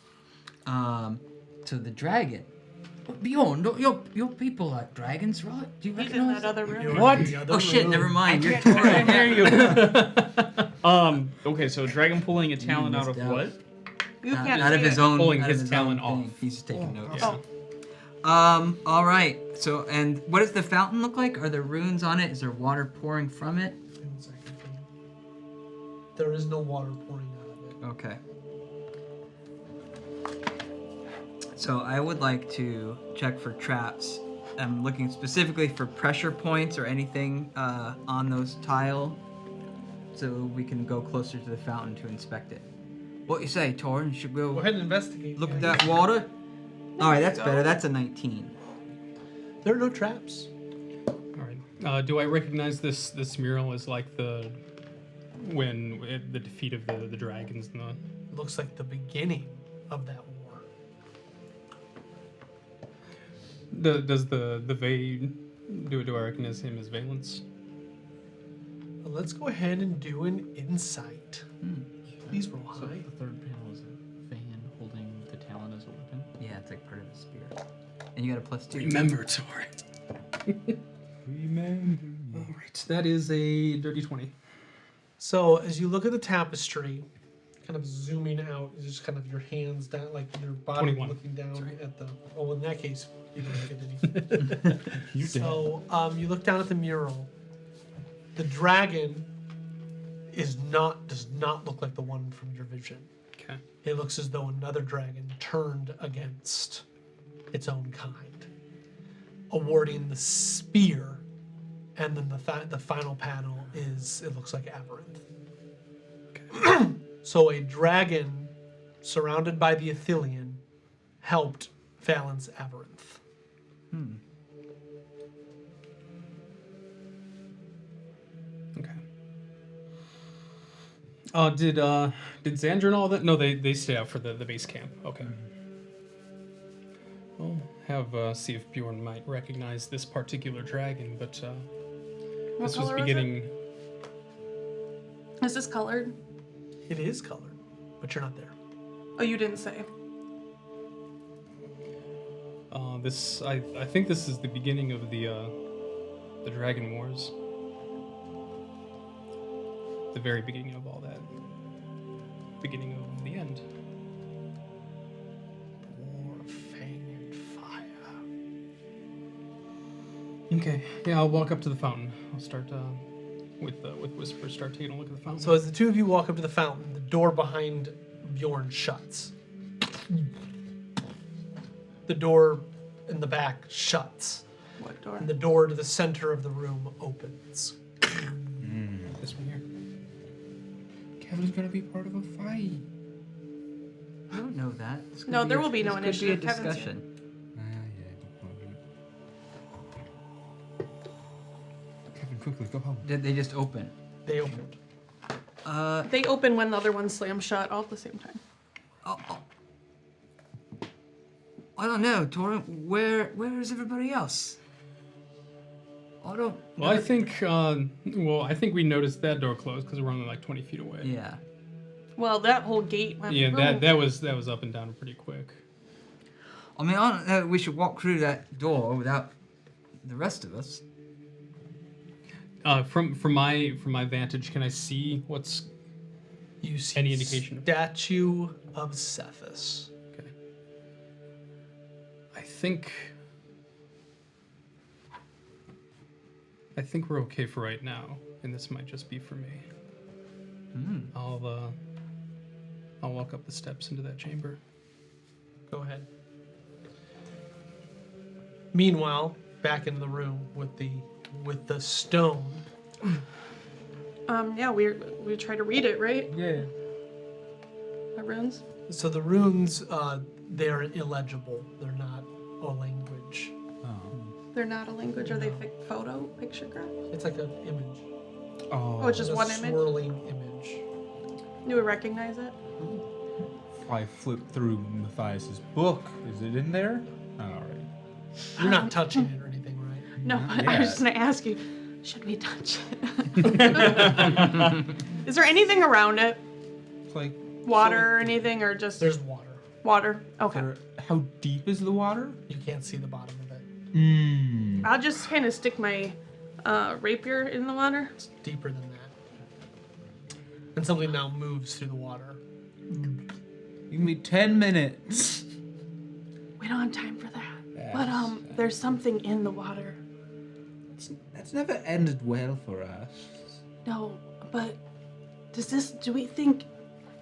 So the dragon. Bjorn, your people like dragons, right? Do you He's in recognize? that other room. You're What? in the other Oh shit! room. Never mind. You're I hear you. Okay, so dragon pulling a talon out of missed out. what? You can't out of see his it. own. Pulling out of his his talon own thing. off. He's just taking notes. Oh. All right. So, and what does the fountain look like? Are there runes on it? Is there water pouring from it? One second. There is no water pouring out of it. Okay. So I would like to check for traps. I'm looking specifically for pressure points or anything on those tile, so we can go closer to the fountain to inspect it. What you say, Torrin? Should we Go go ahead and investigate. look at guys. that water? All right, that's better. That's a 19. There are no traps. All right. Do I recognize this mural as like the defeat of the dragons and the? It looks like the beginning of that war. Does the Vay do I recognize him as Valence? Let's go ahead and do an insight. Please roll So high. the third panel is a fan holding the talon as a weapon. Yeah, it's like part of the spear. And you got a +2. Remember, Torrin. Remember. All right, that is a dirty 20. So as you look at the tapestry, kind of zooming out, is just kind of your hands down, like your body 21. looking down at the. Oh, in that case, you don't get anything. You So you look down at the mural. The dragon does not look like the one from your vision. Okay. It looks as though another dragon turned against its own kind, awarding the spear, and then the final panel is, it looks like Aberynth. So a dragon surrounded by the Athelion helped Valence Aberynth. Okay. Did Xandra and all that? No, they stay out for the base camp. Okay. Well, see if Bjorn might recognize this particular dragon, but What this was color is it? beginning. Is this colored? It is colored, but you're not there. Oh, you didn't say. I think this is the beginning of the Dragon Wars. The very beginning of all that. Beginning of the end. Okay. Yeah, I'll walk up to the fountain. I'll start with Whisper. Start taking a look at the fountain. So as the two of you walk up to the fountain, the door behind Bjorn shuts. The door in the back shuts. What door? And the door to the center of the room opens. This one here. Kevin's gonna be part of a fight. I don't know that. This could No, there will be this no could initiative. Be a Kevin's here. discussion. Kevin, quickly go home. Did they just open? They opened. They open when the other one slams shut all at the same time. I don't know, Torrent. Where is everybody else? I don't. Well, I think we noticed that door closed because we're only like 20 feet away. Yeah. Well, that whole gate went Yeah, through. that was up and down pretty quick. I mean, I don't know. We should walk through that door without the rest of us. From my vantage, can I see what's You see Any indication of- statue of Sethis. okay? I think we're okay for right now, and this might just be for me. I'll walk up the steps into that chamber. Go ahead. Meanwhile, back into the room with the stone. Yeah, we try to read it, right? Yeah. The runes. So the runes, they're illegible. They're not a language. They're not a language. Are they picture graph? It's like an image. Oh, it's just a one image. swirling image. Do we recognize it? I flip through Matthias's book. Is it in there? All right. You're not touching it or anything, right? No, Not I was just yet. gonna ask you, should we touch it? Is there anything around it? It's like Water or anything, or just There's water. water? Okay. how deep is the water? You can't see the bottom of it. I'll just kind of stick my rapier in the water. It's deeper than that. And something now moves through the water. Give me 10 minutes. We don't have time for that. But there's something in the water. That's never ended well for us. No, but do we think?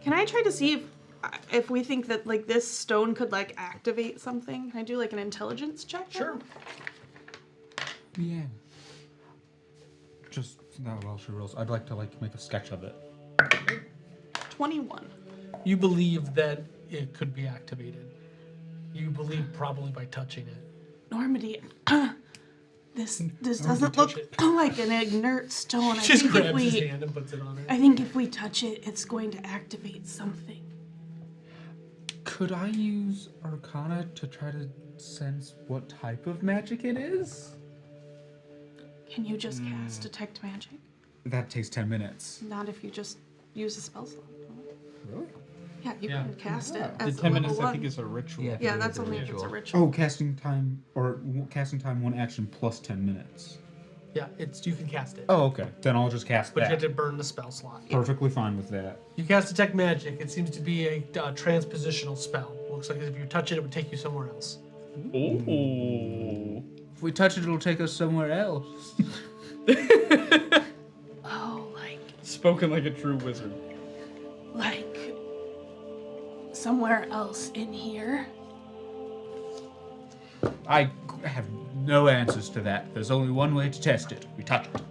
Can I try to see if we think that like this stone could like activate something? Can I do like an intelligence check? Sure. Yeah. Just now while she rolls, I'd like to make a sketch of it. 21. You believe that it could be activated. You believe probably by touching it. Normandy, this doesn't touch look it. like an inert stone. Just grabs his hand and puts it on it. I think if we touch it, it's going to activate something. Could I use Arcana to try to sense what type of magic it is? Can you just cast detect magic? That takes 10 minutes. Not if you just use a spell slot. Really? Yeah, you can cast it The as 10 a minutes, level I one. think, is a ritual. Yeah. Yeah, that's only if it's a ritual. Oh, casting time one action plus 10 minutes. Yeah, you can cast it. Oh, okay. Then I'll just cast But you have that. to burn the spell slot. Perfectly fine with that. You cast Detect Magic. It seems to be a transpositional spell. Looks like if you touch it, it would take you somewhere else. Ooh. If we touch it, it'll take us somewhere else. Oh, like Spoken like a true wizard. somewhere else in here. I have no answers to that. There's only one way to test it. We touch it.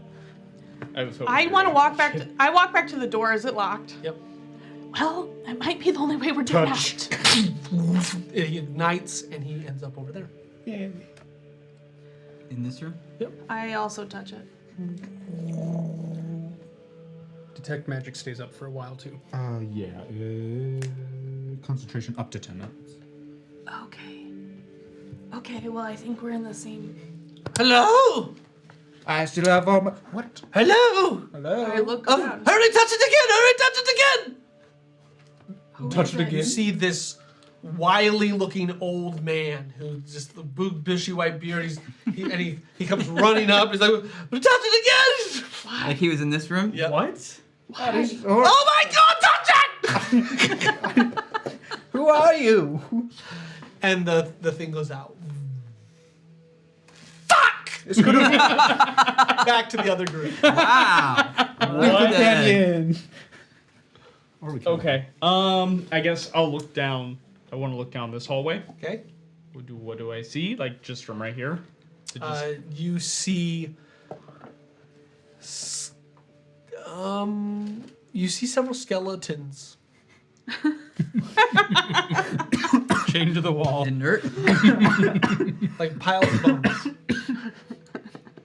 I was hoping I you want to were walk back. I walk back to the door. Is it locked? Yep. Well, it might be the only way we're getting Touch. out. It ignites, and he ends up over there. In this room? I also touch it. Detect magic stays up for a while too. Yeah. Concentration up to 10 minutes. Okay. Okay. Well, I think we're in the same. Hello? I still have all my... What? Hello? Hello? I look Oh, around. hurry, touch it again! Hurry, touch it again! Touch it You again? see this wily looking old man who just the big bushy white beard. He comes running up. He's like, touch it again! Like he was in this room? Yep. What? Oh my God! Touch it! Who are you? And the thing goes out. Fuck! It's gonna be Back to the other group. Wow. companion. Or we can- Okay. I guess I'll look down. I want to look down this hallway. Okay. What do I see? Like just from right here? To just- You see. You see several skeletons. Chained to the wall. Inert. Like piles of bones.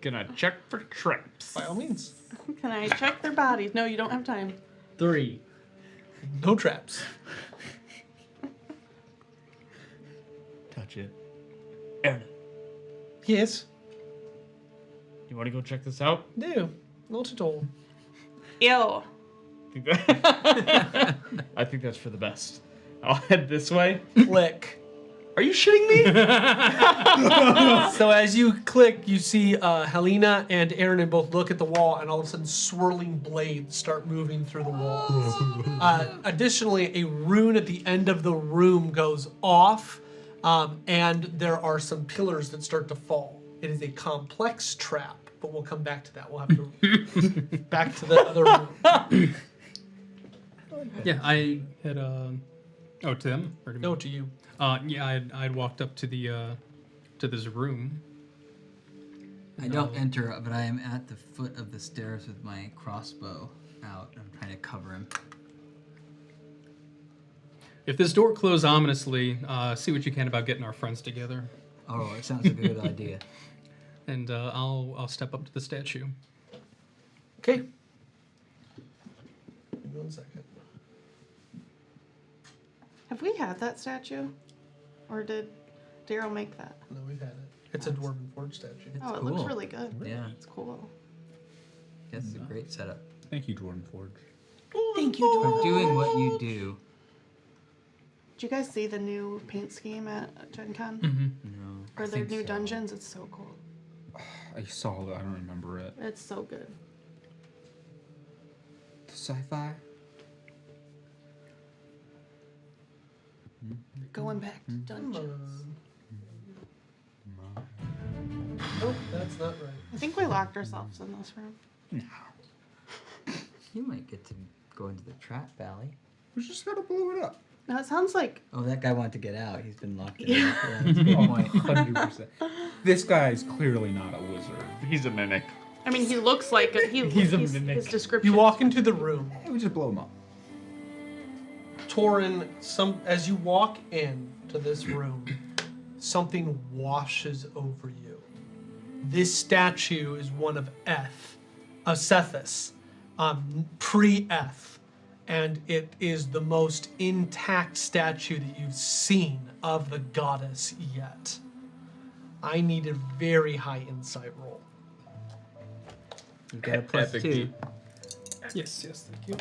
Gonna check for traps. By all means. Can I check their bodies? No, you don't have time. 3. No traps. Touch it. Aaron, Yes. you want to go check this out? Do. Not at all. Ew. I think that's for the best. I'll head this way. Click. Are you shitting me? So as you click, you see Helena and Aaron both look at the wall, and all of a sudden swirling blades start moving through the walls. Additionally, a rune at the end of the room goes off, and there are some pillars that start to fall. It is a complex trap, but we'll come back to that. We'll have to back to the other room. Yeah, I had to them or to me? No, to you. Yeah, I'd walked up to the to this room. I don't enter, but I am at the foot of the stairs with my crossbow out. I'm trying to cover him. If this door closed ominously, see what you can about getting our friends together, Oh, it sounds like a good idea. and I'll step up to the statue. Okay. Give me 1 second. Have we had that statue? Or did Daryl make that? No, we've had it. It's a Dwarven Forge statue. It's Oh, it cool. looks really good. Yeah, It's cool. this is a great setup. Thank you, Jordan Forge. Thank you, Jordan. For doing what you do. Did you guys see the new paint scheme at Gen Con? No. Or I their think new so. dungeons? It's so cool. I saw that. I don't remember it. It's so good. The sci-fi. Going back to dungeons. Nope, that's not right. I think we locked ourselves in this room. You might get to go into the trap valley. We just gotta blow it up. No, it sounds like Oh, that guy wanted to get out. He's been locked in. Yeah, that's a good point. 100%. This guy is clearly not a wizard. He's a mimic. I mean, he looks like a, He's a mimic. his description. You walk into the room. Hey, we just blow him up. Torin, as you walk in to this room, something washes over you. This statue is one of Sethis, pre-Eth, and it is the most intact statue that you've seen of the goddess yet. I need a very high insight roll. You got a plus Epic 2. deep. Yes, thank you.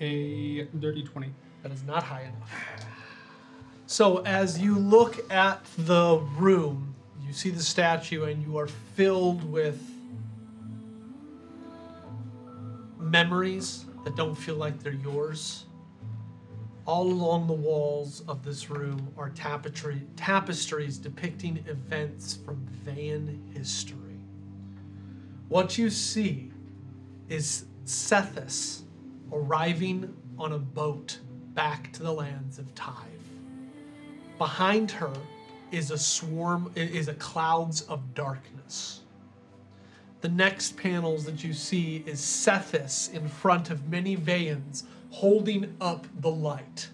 A dirty 20. That is not high enough. So as you look at the room, you see the statue and you are filled with memories that don't feel like they're yours. All along the walls of this room are tapestries depicting events from Van history. What you see is Sethis arriving on a boat back to the lands of Tyve. Behind her is a clouds of darkness. The next panels that you see is Sethis in front of many Vayans holding up the light.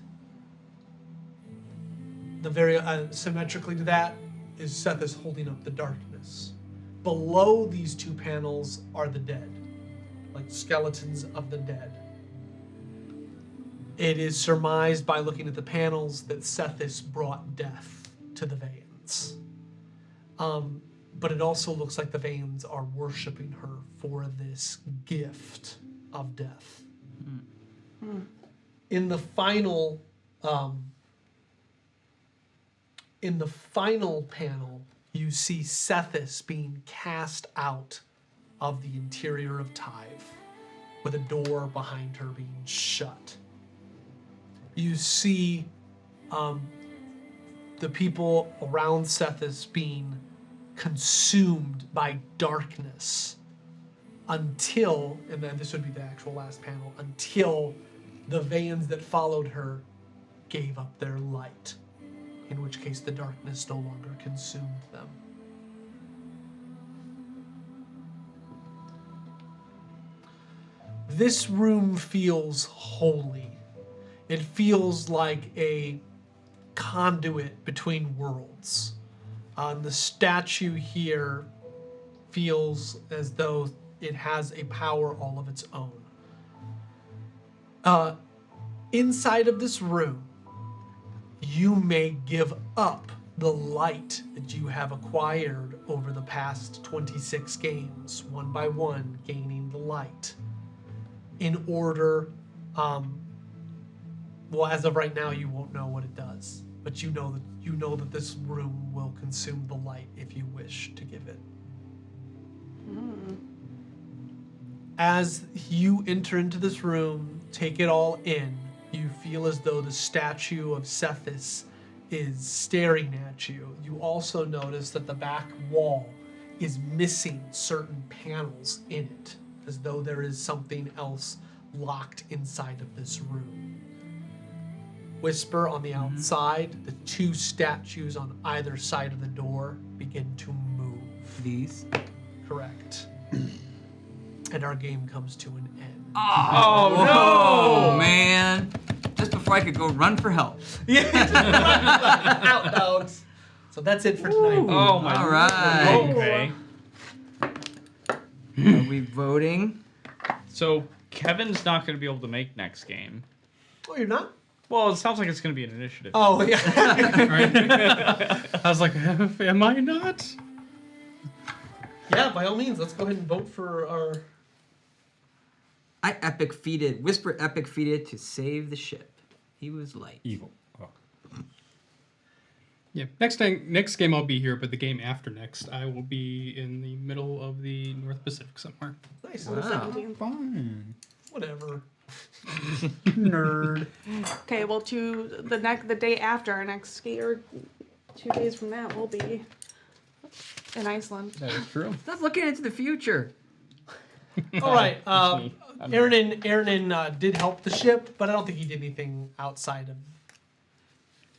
The very symmetrically to that is Sethis holding up the darkness. Below these two panels are the dead, like skeletons of the dead. It is surmised by looking at the panels that Sethis brought death to the Vayans. But it also looks like the Vayans are worshiping her for this gift of death. In the final panel, you see Sethis being cast out of the interior of Tyve, with a door behind her being shut. you see the people around Sethis being consumed by darkness until, and then this would be the actual last panel, until the vans that followed her gave up their light, in which case the darkness no longer consumed them. This room feels holy. It feels like a conduit between worlds. The statue here feels as though it has a power all of its own. Inside of this room, you may give up the light that you have acquired over the past 26 games, one by one, gaining the light, in order, well, as of right now, you won't know what it does, but you know that this room will consume the light if you wish to give it. As you enter into this room, take it all in, you feel as though the statue of Sethis is staring at you. You also notice that the back wall is missing certain panels in it, as though there is something else locked inside of this room. Whisper on the outside, the two statues on either side of the door begin to move. These. Correct. And our game comes to an end. Oh, man. Just before I could go run for help. Out, dogs. So that's it for tonight. Oh my. All right. Okay. Are we voting? So Kevin's not going to be able to make next game. Oh, you're not? Well, it sounds like it's going to be an initiative. Oh, yeah. I was like, am I not? Yeah, by all means, let's go ahead and vote for our... I epic feated, Whisper epic feated to save the ship. He was light. Evil. Oh. Yeah. Next game I'll be here, but the game after next I will be in the middle of the North Pacific somewhere. Nice. Wow. Fine. Whatever. Nerd. Okay, well, the day after our next ski, or 2 days from that, we'll be in Iceland. That is true. Stop looking into the future. All right. Aaron did help the ship, but I don't think he did anything outside of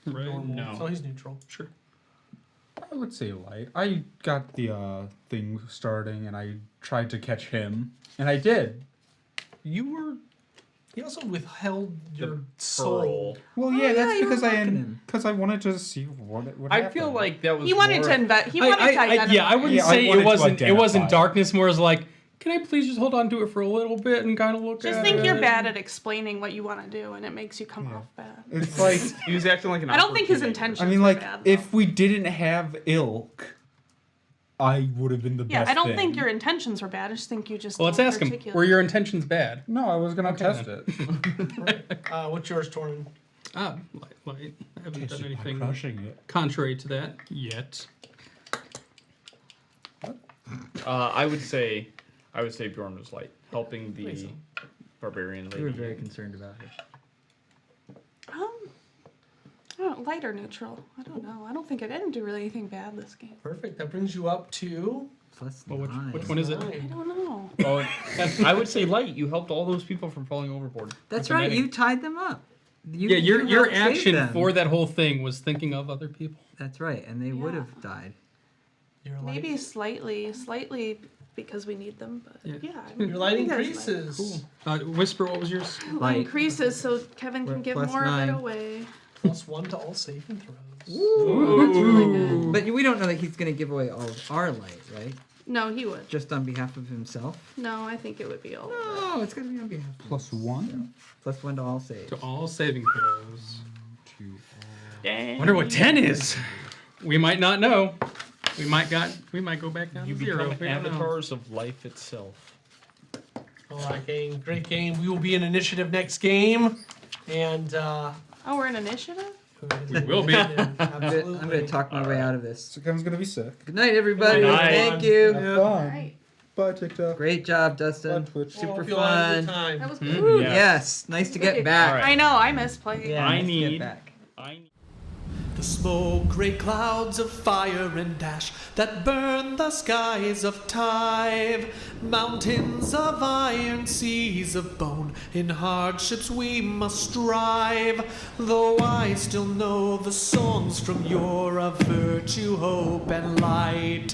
Right? normal. No. So he's neutral. Sure. I would say light. I got the thing starting and I tried to catch him, and I did. You also withheld your soul. Well, yeah, that's you were because looking him. I wanted to see what I happened. feel like that was. He wanted more- to invent. He wanted to identify. Yeah, I wouldn't Yeah, I say wanted it to wasn't. It wasn't identify. darkness. More as like, can I please just hold on to it for a little bit and kind of look Just at think it? you're bad at explaining what you want to do, and it makes you come off bad. It's like He was acting like an. I don't think his awkward intentions I mean, were like bad. Though. if we didn't have ilk, I would have been the Yeah, best. I don't thing. think your intentions were bad. I just think you just. Well, let's don't ask him. articulate. Were your intentions bad? No, I was gonna test it. What's yours, Torrin? Light. I haven't done anything Crushing it. contrary to that yet. I would say Bjorn was light, helping the barbarian lady. We were very concerned about her. Light or neutral? I don't know. I don't think I didn't do really anything bad this game. Perfect. That brings you up to... Plus Well, nine. which one is it? I 9. don't know. Oh, I would say light. You helped all those people from falling overboard. That's With the right. netting. You tied them up. You, Yeah, your you helped save action them. for that whole thing was thinking of other people. That's right, and they would Yeah. have died. Your light, Maybe slightly because we need them, but Yeah. yeah. your light I think that's increases. Whisper, what was yours? Light Light. increases so Kevin can give Plus more of 9. it away. +1 to all saving throws. That's really good. But we don't know that he's going to give away all of our light, right? No, he would. Just on behalf of himself? No, I think it would be all. No, it's going to be on behalf of +1 Plus 1 to all saves. To all saving throws. to Dang. Wonder what 10 is. We might not know. We might go back down You to 0. become We don't know. avatars of life itself. All right, gang. Great game. We will be in initiative next game. And... Oh, we're in initiative? We will be. Absolutely. I'm going to talk my way out of this. So Kevin's gonna be sick. Good night, everybody. Good night. Thank you. Have All fun. right. Bye, TikTok. Great job, Dustin. Bye, Twitch. Super Hope you all had a good fun. time. That was Mhm. good. Yeah. Yes, nice to get back. All right. I know, I miss playing. Yeah, I nice to get need- back. The smoke, grey clouds of fire and ash that burn the skies of Tyve. Mountains of iron, seas of bone, in hardships we must strive. Though I still know the songs from yore of virtue, hope, and light.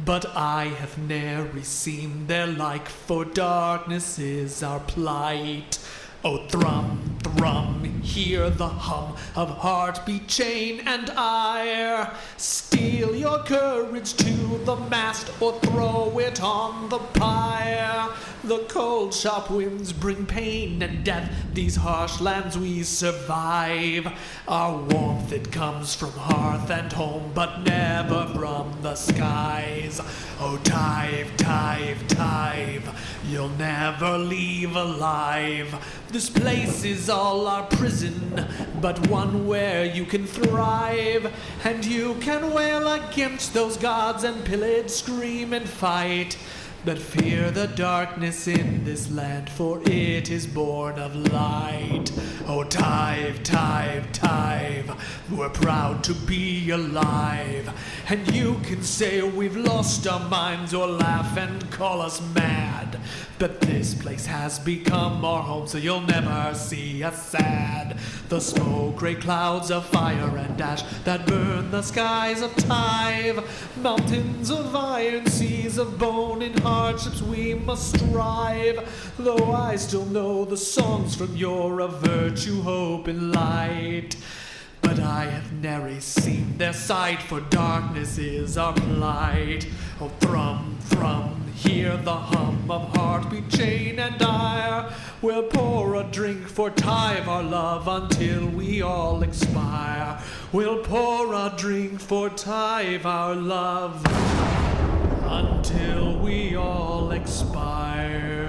But I have ne'er seen their like, for darkness is our plight. Oh, thrum, thrum, hear the hum of heartbeat, chain, and ire. Steel your courage to the mast, or throw it on the pyre. The cold, sharp winds bring pain and death, these harsh lands we survive. Our warmth, it comes from hearth and home, but never from the skies. Oh, Tyve, Tyve, Tyve, you'll never leave alive. This place is all our prison, but one where you can thrive. And you can wail against those gods and pillage, scream and fight. But fear the darkness in this land, for it is born of light. Oh, Tyve, Tyve, Tyve, we're proud to be alive. And you can say we've lost our minds, or laugh and call us mad. But this place has become our home, so you'll never see us sad. The smoke, grey clouds of fire and ash that burn the skies of Tyve. Mountains of iron, seas of bone, in hardships we must strive. Though I still know the songs from yore of virtue, hope, and light. But I have ne'er seen their sight, for darkness is our plight. Oh, thrum, thrum, hear the hum of heartbeat, chain, and ire. We'll pour a drink for Tyve, our love, until we all expire. We'll pour a drink for Tyve, our love, until we all expire.